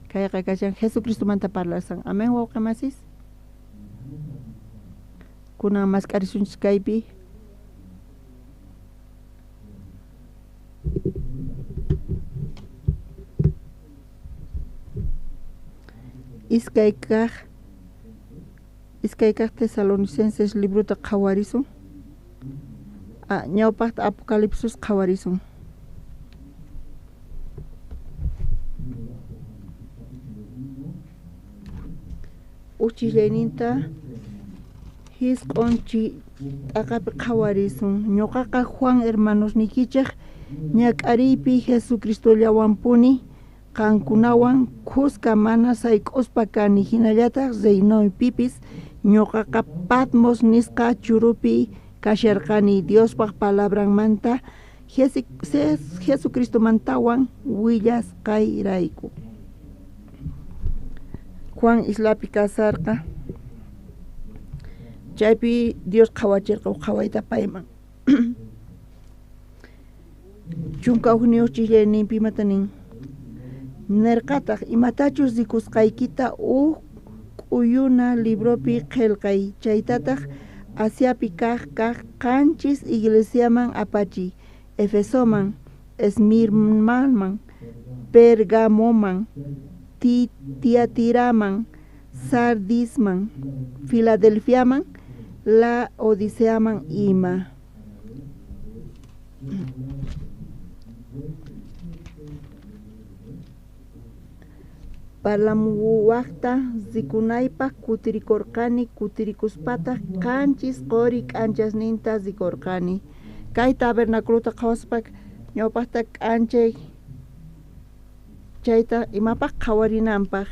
Kayqa kashan Jesucristo manta parlasan. Amén wawqimasis? Kunan masq'arisunchis kaypi. Iskay kaq Tesalonicenses libruta qhawarisun. Ñawpaqta Apocalipsis qhawarisun. Uchillayninta hisq'unchi t'aqapi qhawarisun. Ñuqaqa Juan hermanos nikichaq ñak'ariypi Jesucristollawanpuni qankunawan qusqa mana sayk'uspa kani, hinallataq Reinoypipis ñuqaqa Patmos nisqa churupi kasharqani Diospaq palabranmanta Jesucristomantawan willasqayrayku. Juan islapi kasarqa, chaypi Dios qhawachirqa qhawayta payman. Chunka huk chillayninpi imatanin nirqataq imatachus rikusqaykita k'uyuna libropi qillqay, chaytataq Asiapi kaq qanchis iglesiaman apachiy, Efesoman, Esmirnaman, Pergamoman, Tiatiraman, Sardisman, Filadelfiaman, La Odiseaman ima. Parlamuwaqta zikunaypaq kutirikurqani, kutirikuspataq qanchis qori k'anchasninta zikurqani. Kay tabernaculota qhawaspak ñawpaqta k'anchay chayta imapaq qhawarinanpaq,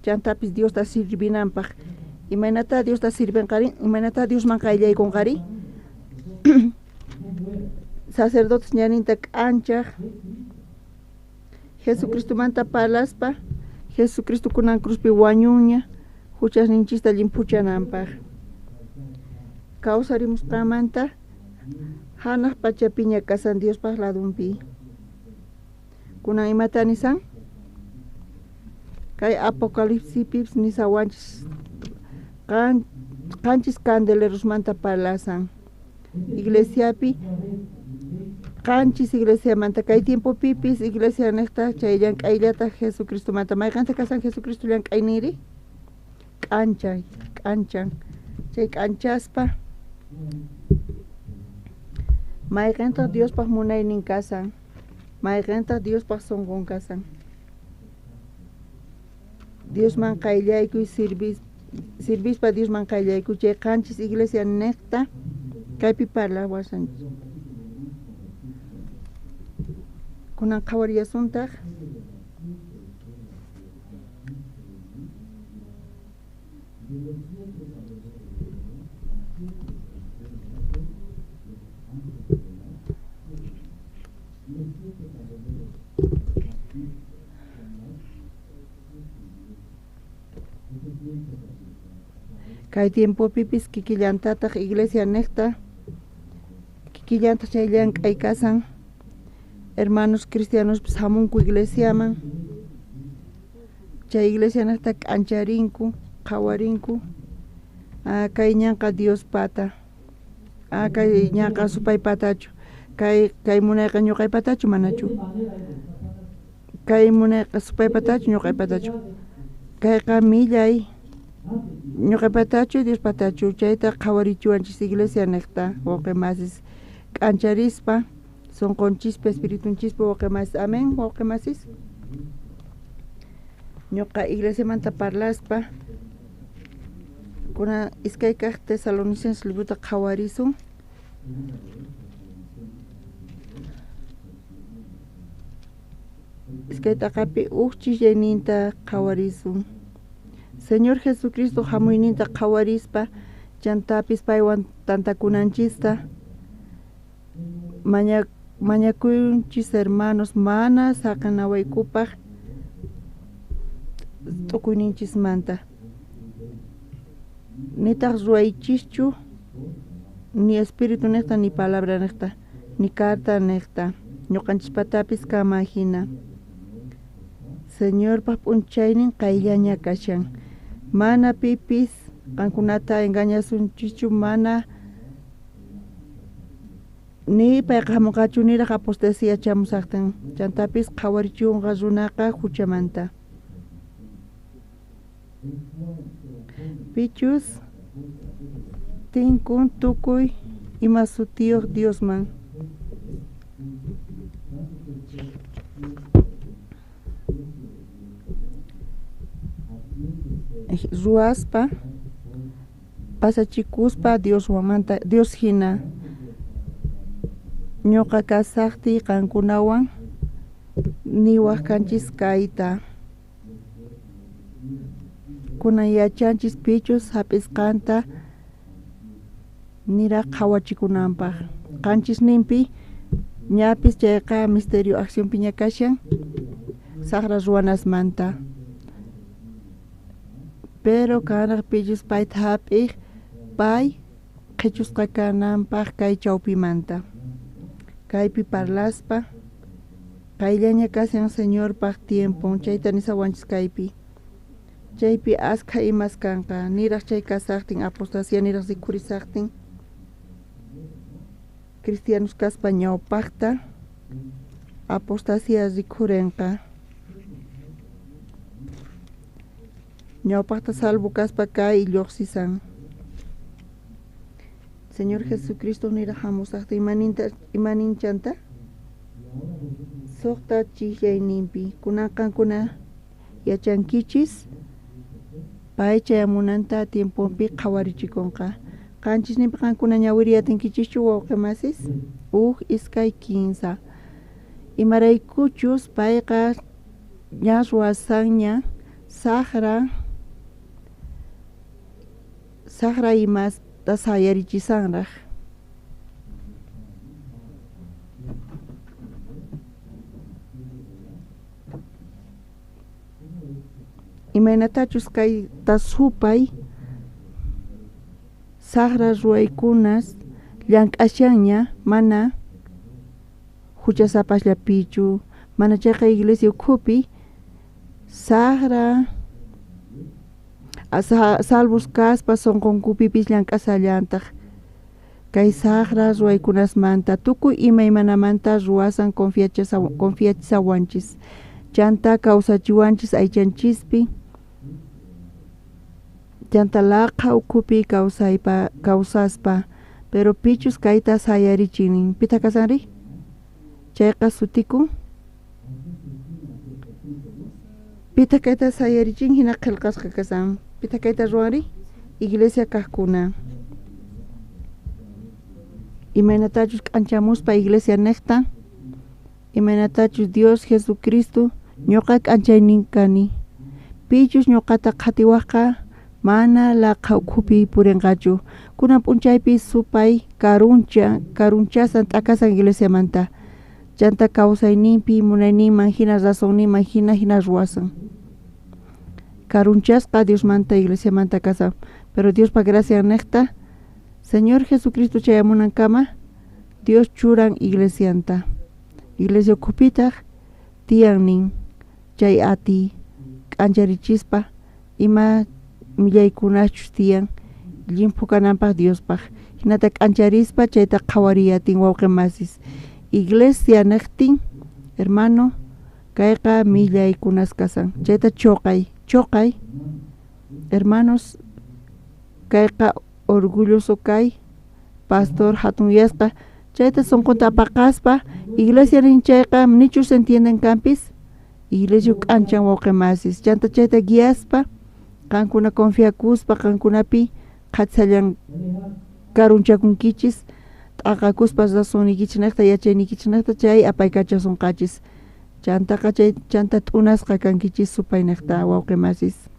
chantapis Diosta sirvinanpaq. Imaynata Diosta sirvinqari, imaynata Diosman qayllaykunqari. Sacerdotes ñaninta k'anchaq, Jesucristomanta parlaspa, Jesucristo kunan cruzpi wañuña, huchasninchista llimpuchananpaq. Kawsarimusqamanta hanaq pachapiña kasan Diospaq ladunpi. Kunan imata nisan? Kay Apocalipsipis nisawanchis qanchis candelerosmanta parlasan. Iglesiapi qanchis iglesiamanta kay tiempo pipis iglesia necta chay llank'ayllata Jesucristomanta mayqanta kasan Jesucristo llank'ayniri? K'anchay, k'anchan. Chay k'anchaspa mayqanta Diospaq munaynin kasan, mayqanta Diospaq sunqun kasan. Diosman qayllaykuy Sirvispa Dios man kayaykuchay qanchis iglesia necta kaypi parla wasanchis. Kunan qhawariyasuntaq kay tiempo pipis kikillantataq iglesia necta kikillanta chayllan k'aykasan hermanos cristianos pues hamunku iglesiaman chay iglesia necta k'ancharinku qhawarinku kay ñanqa Dios pata kay ñanqa supay patachu kay munayqa ñuqay patachu manachu kay munayqa supay patachu ñuqay patachu kayqa millay ñuqay patachu Dios patachu chayta qhawarichuwanchis iglesia necta wawqimasis k'ancharispa sonqonchispa espiritunchispa wawqimasis amén wawqimasis ñuqa iglesiamanta parlaspa kuna iskay kaq Tesalonicenses libruta qhawarisun iskay taqapi chillayninta qhawarisun Señor Jesucristo hamuyninta qhawarispa chantapis paywan tantakunanchista mañakuyunchis hermanos mana saqanawaykupaq t'ukuyninchismanta nitaq ruwaychischu ni espíritu necta ni palabra necta ni carta necta ñuqanchispatapis kama hina Señor p'unchaynin qayllaña kashan mana pipis qankunata engañasunchichu mana ni payqa hamunqachu niraq apostasía chamusaqtin chantapis qhawarichunqa runaqa huchamanta pichus tinkun tukuy ima sutiyuq Diosman ruaspa pasachikuspa Dios wamanta Dios hina ñuqa kasaqti qankunawan niwaq kanchis kayta kunan yachanchis pichus hap'isqanta niraq qhawachikunanpaq qanchis ninpi ñapis chayqa misterio acciónpi ña kashan saqra ruwanasmanta pero kanaq pichus payta hap'ik pay qhichusqa kananpaq kay chawpimanta kaypi parlaspa qayllaña kasan Señorpaq tiempo chayta nisawanchis kaypi chaypi askha imas kanqa niraq chay kasaqtin apostasía niraq rikhurisaqtin cristianos kaspa ñawpaqta apostasía rikhurinqa ñawpaqta salvo kaspa kay lluqsisan Señor Jesucristo niraq hamusaqta imaninchanta suqta chillayninpi kunanqankuna yachankichis pay chayamunanta tiempopi qhawarichikunqa qanchisninpi qankuna ñawiriyatinkichishchu wawqimasis iskay 15 imaraykuchus payqa ña ruwasanña saqra imasta sayarichisanraq imaynatachus kayta supay saqra ruwaykunas llank'ashanña mana huchasapasllapichu mana chayqa iglesia ukhupi saqra salvos kaspa sonqonkupipis llank'asallantaq kay saqra ruwaykunasmanta tukuy imaymanamanta ruwasan confiachisawanchis chanta kawsachiwanchis aychanchispi chanta laqha ukhupi kawsaspa pero pichus kayta sayarichinin pita kasanri chayqa sutikun pita kayta sayarichin hina qillqasqa kasan pita kayta ruwanri iglesia kajkuna. Imanatachus k'anchamuspa iglesia nekta. Imanatachus Dios Jesucristo ñuqa k'anchayninkani. Pichus ñuqata qhatiwaqa mana laqha ukhupi purinqachu. Kunan p'unchaypi supay karunchasan t'akasan iglesiamanta. Chanta kawsayninpi munayninman hina razonninman hina ruwasan. Karunchasqa Diosmanta iglesiamanta kasan. Pero Diospa gracia nekta Señor Jesucristo chayamunankama Dios churan iglesianta. Iglesia ukhupitaq tiyannin chay ati k'ancharichispa ima millaykunachus tiyan llimpu kananpaq Diospaq. Hinata k'ancharispa chayta qhawariyatin wawqimasis. Iglesia niqtin hermano kayqa millaykunas kasan. Chayta choqay hermanos kayqa orgulloso kay pastor hatun yasqa chayta sunqunta apaqaspa iglesia ninchayqa nichus entienden campis iglesia k'anchan wawqimasis chanta chayta guiaspa qankuna confiakuspa qankunapi qhatsallan karunchakunkichis t'aqakuspa razonnikichis niqta yachaynikichis niqta chay apaykachasunqachis chantaqa chay chanta t'unasqa kankichis supay niqta wawqimasis.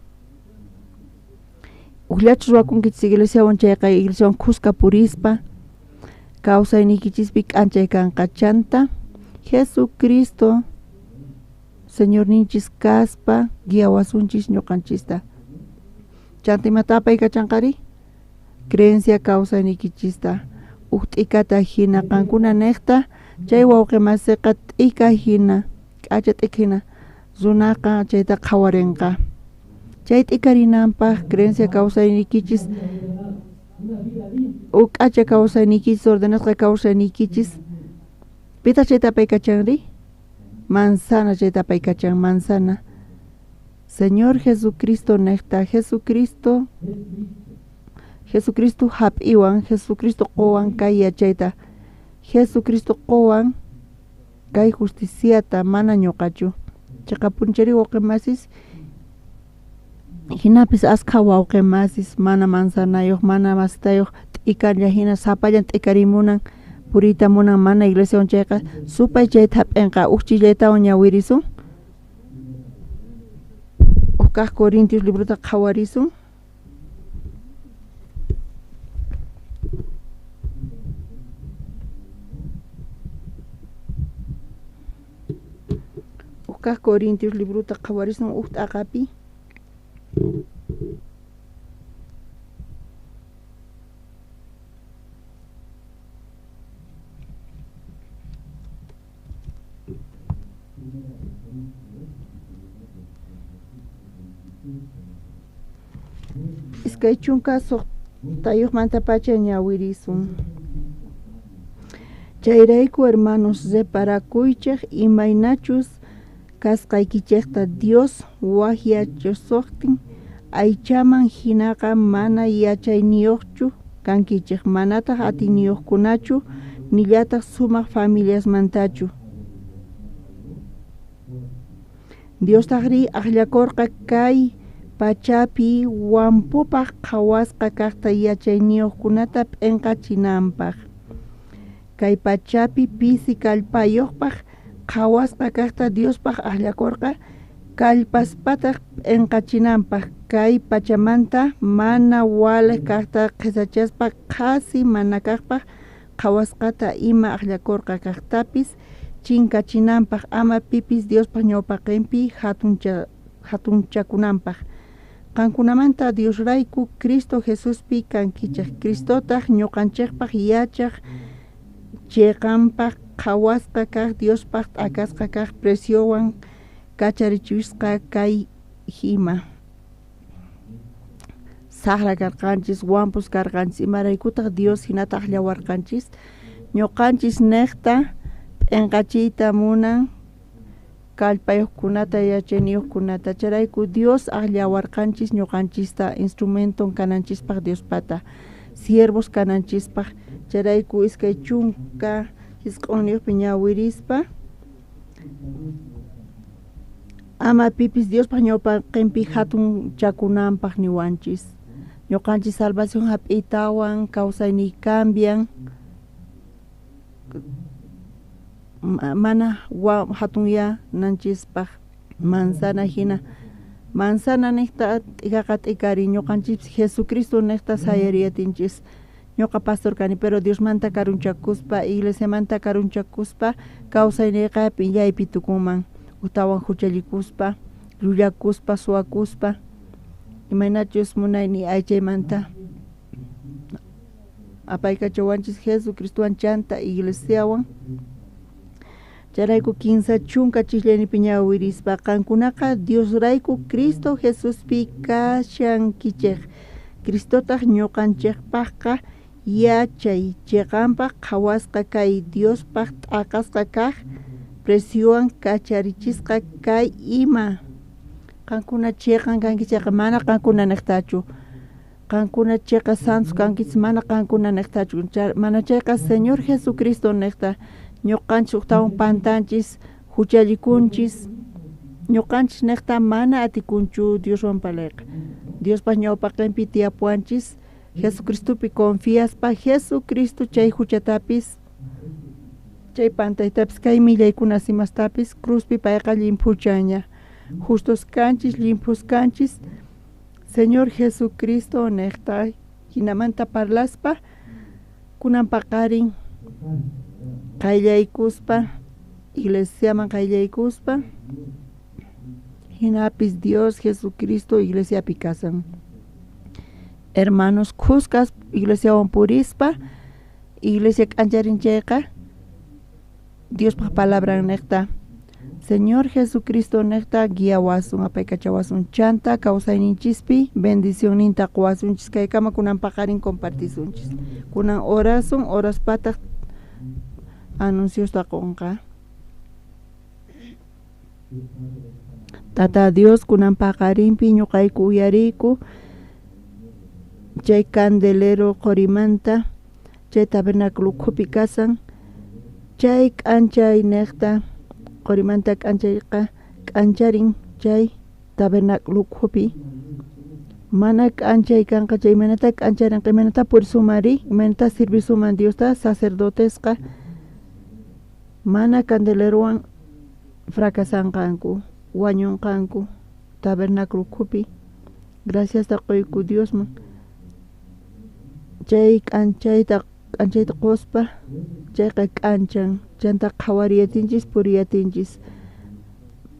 Uqllachus ruwakunkichis iglesiawan chayqa iglesiawan khusqa purispa kawsaynikichispi k'anchay kanqa chanta Jesucristo Señor ninchis kaspa guiawasunchis ñuqanchista. Chanta imata apaykachanqari creencia kawsaynikichista t'ikata hina qankuna niqta chay wawqimasiqa t'ika hina k'acha t'ik hina runaqa chayta qhawarinqa. Chay t'ikarinanpaq creencia kawsaynikichis k'acha kawsaynikichis ordenasqa kawsaynikichis pita chayta apaykachanri manzana chayta apaykachan manzana. Señor Jesucristo niqta Jesucristo hap'iwan Jesucristo qowan kay yachayta Jesucristo qowan kay justiciata mana ñuqachu. Chayqa punchari wawqimasis hinapis asqa wawqimasis mana manzanayuq mana mastayuq t'ikalla hina sapallan t'ikarimunan puritamunan mana iglesiawan chayqa supay chayta hap'inqa uchillaytawan ñawirisun kaq Corintios libruta qhawarisun kaq Corintios libruta qhawarisun t'aqapi iskay chunka suqtayuqmanta pacha ñawirisun. Chayrayku hermanos reparakuychaq imaynachus kasqaykichaqta Dios wahyachasuqtin aychaman hinaqa mana yachayniyuqchu kankichaq manataq atiniyuqkunachu nillataq sumaq familiasmantachu. Dios taqri aqllakurqa kay pachapi wampupaq qhawasqa kaqta yachayniyuqkunata p'inqachinanpaq. Kay pachapi pisi kallpayuqpaq qhawasqa kaqta Diospaq aqllakurqa kallpaspataq p'inqachinanpaq. Kay pachamanta mana waliq kaqta qhisachaspa qhasi mana kaqpaq qhawasqata ima aqllakurqa kaqtapis chinkachinanpaq ama pipis Diospaq ñawpaqinpi hatunchakunanpaq. Qankunamanta Diosrayku Cristo Jesuspi kankichaq. Cristotaq ñuqanchikpaq yachaq chayqanpaq qhawasqa kaq Diospaq t'akasqa kaq presiowan kacharichishqa kay hima. Saqra karqanchis, wampus karqanchis, imaraykutaq Dios hinata aqllawarqanchis ñuqanchis niqta p'inqachiyta munan kallpayuqkunata yachayniyuqkunata. Charayku Dios aqllawarqanchis ñuqanchista instrumenton kananchispaq Diospata siervos kananchispaq. Charayku iskay chunka hisq'uniyuqpi ñawirispa ama pipis Diospaq ñawpaqinpi hatun chakunanpaq niwanchis. ñuqanchis salvación hap'itawan kawsayni cambian mana hatunya nanchispaq manzana hina manzana niqta t'ikaqa t'ikari ñuqanchis Jesucristo niqta sayariyatinchis ñuqa pastor kani pero Dios manta karunchakuspa iglesia manta karunchakuspa kawsayniqa pillaypi tukuman utawan huchallikuspa llullakuspa suwakuspa imaynachus munayni aychaymanta apaykachawanchis Jesucristuwan chanta iglesiawan charayku kinsa chunka chishlaynipi ñawirispa qankunaqa Dios rayku Cristo Jesuspi kashankichik Cristotaq ñuqanchikpaqqa yachay chiqanpaq qhawasqa kay Diospaq t'aqasqa kaq presiowan kacharichisqa kay ima qankuna chiqan kankichaqa mana qankuna niqtachu qankuna chiqa santos kankichis mana qankuna niqtachu mana chayqa Señor Jesucristo niqta ñuqanchis uqtawan pantanchis huchallikunchis ñuqanchis niqta mana atikunchu Dioswan palayqa Diospa ñawpaqinpi tiyapuanchis Jesucristopi confiaspa Jesucristo chay huchatapis chay pantaytapis kay millaykuna simastapis cruzpi payqa limpuchaña justos kanchis limpus kanchis Señor Jesucristo niqta hinamanta parlaspa kunan paqarin qayllaykuspa iglesiaman qayllaykuspa hinapis Dios Jesucristo iglesiapi kasan hermanos kuskas iglesiawan purispa iglesia k'ancharinchayqa Diospa palabra niqta Señor Jesucristo niqta guiawasun apaykachawasun chanta kawsayninchispi bendición ninta quwasunchis kaykama kunan paqarin compartisunchis kunan orasun oraspataq anuncios taqonqa Tata Dios kunan paqarinpi ñuqayku uyariku chay candelero qorimanta chay tabernáculo ukhupi kasan chay k'anchay niqta qorimanta k'anchayqa k'ancharin chay tabernáculo ukhupi mana k'anchay kanqa chay imanata k'ancharinqa imanata purisumari imanata sirvisuman Diosta sacerdotesqa mana candelerowan fracasanqanku wañunqanku tabernáculo ukhupi gracias taquyku Diosman chay k'anchayta quspa chayqa k'anchan chanta qhawariyatinchis puriyatinchis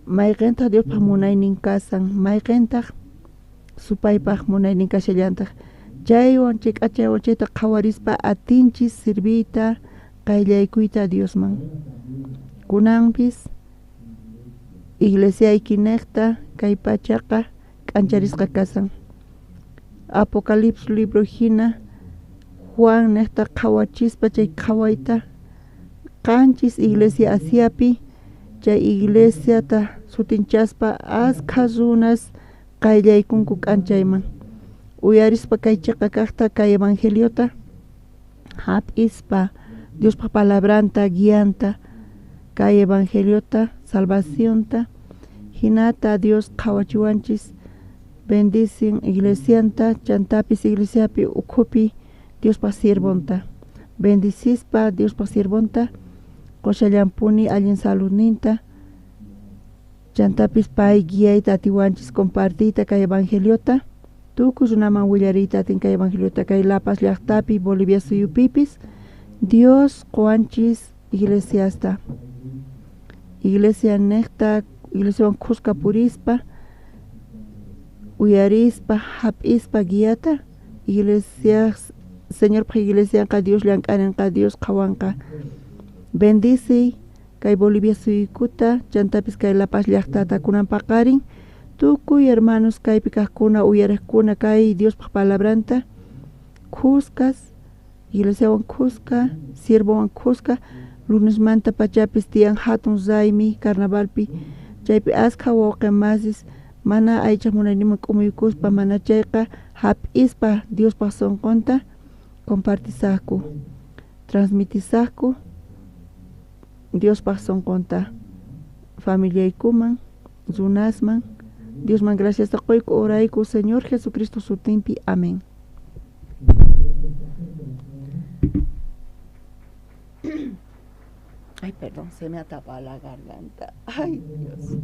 mayqintaq Diospaq munaynin kasan mayqintaq supaypaq munaynin kashallantaq chaywan chay k'achaywan chayta qhawarispa atinchis sirviyta qayllaykuyta Diosman kunanpis iglesiayki niqta kay pachaqa k'ancharisqa kasan Apocalipsis libro hina Juan niqta qhawachispa chay qhawayta qanchis iglesia Asiapi chay iglesiata sutinchaspa asqa runas qayllaykunku k'anchayman uyarispa kay chiqa kaqta kay evangeliota hap'ispa Diospa palabranta guianta kay evangeliota salvacionta hinata Dios qhawachiwanchis bendicen iglesianta chantapis iglesiapi ukhupi Diospa sirvonta bendicispa Diospa sirvonta qushallampuni allin saludninta chantapis pay guiayta atiwanchis compartiyta kay evangeliota tukuy runaman willariyta atin kay evangeliota kay La Paz llaqtapi Bolivia suyupipis Dios quwanchis iglesiasta iglesia niqta iglesiawan kusqa purispa uyarispa hap'ispa guiata iglesia Señor iglesia Dios llank'aninqa Dios qhawanqa bendice kay Bolivia suyukuta chantapis kay La Paz llaqtata kunan paqarin tukuy hermanos kaypi kaqkuna uyariqkuna kay Diospaq palabranta kuskas iglesiawan kusqa sirvowan kusqa lunesmanta pachapis tiyan hatun raymi carnavalpi chaypi asqa wawqimasis mana aychaq munayninman k'umuykuspa mana chayqa hap'ispa Diospaq sonqonta compartisaqku transmitisaqku Diospaq sonqonta familiaykuman runasman Diosman gracias taquyku orayku Señor Jesucristo sutinpi amén Ay, perdón, se me ha tapado la garganta. Ay, Dios.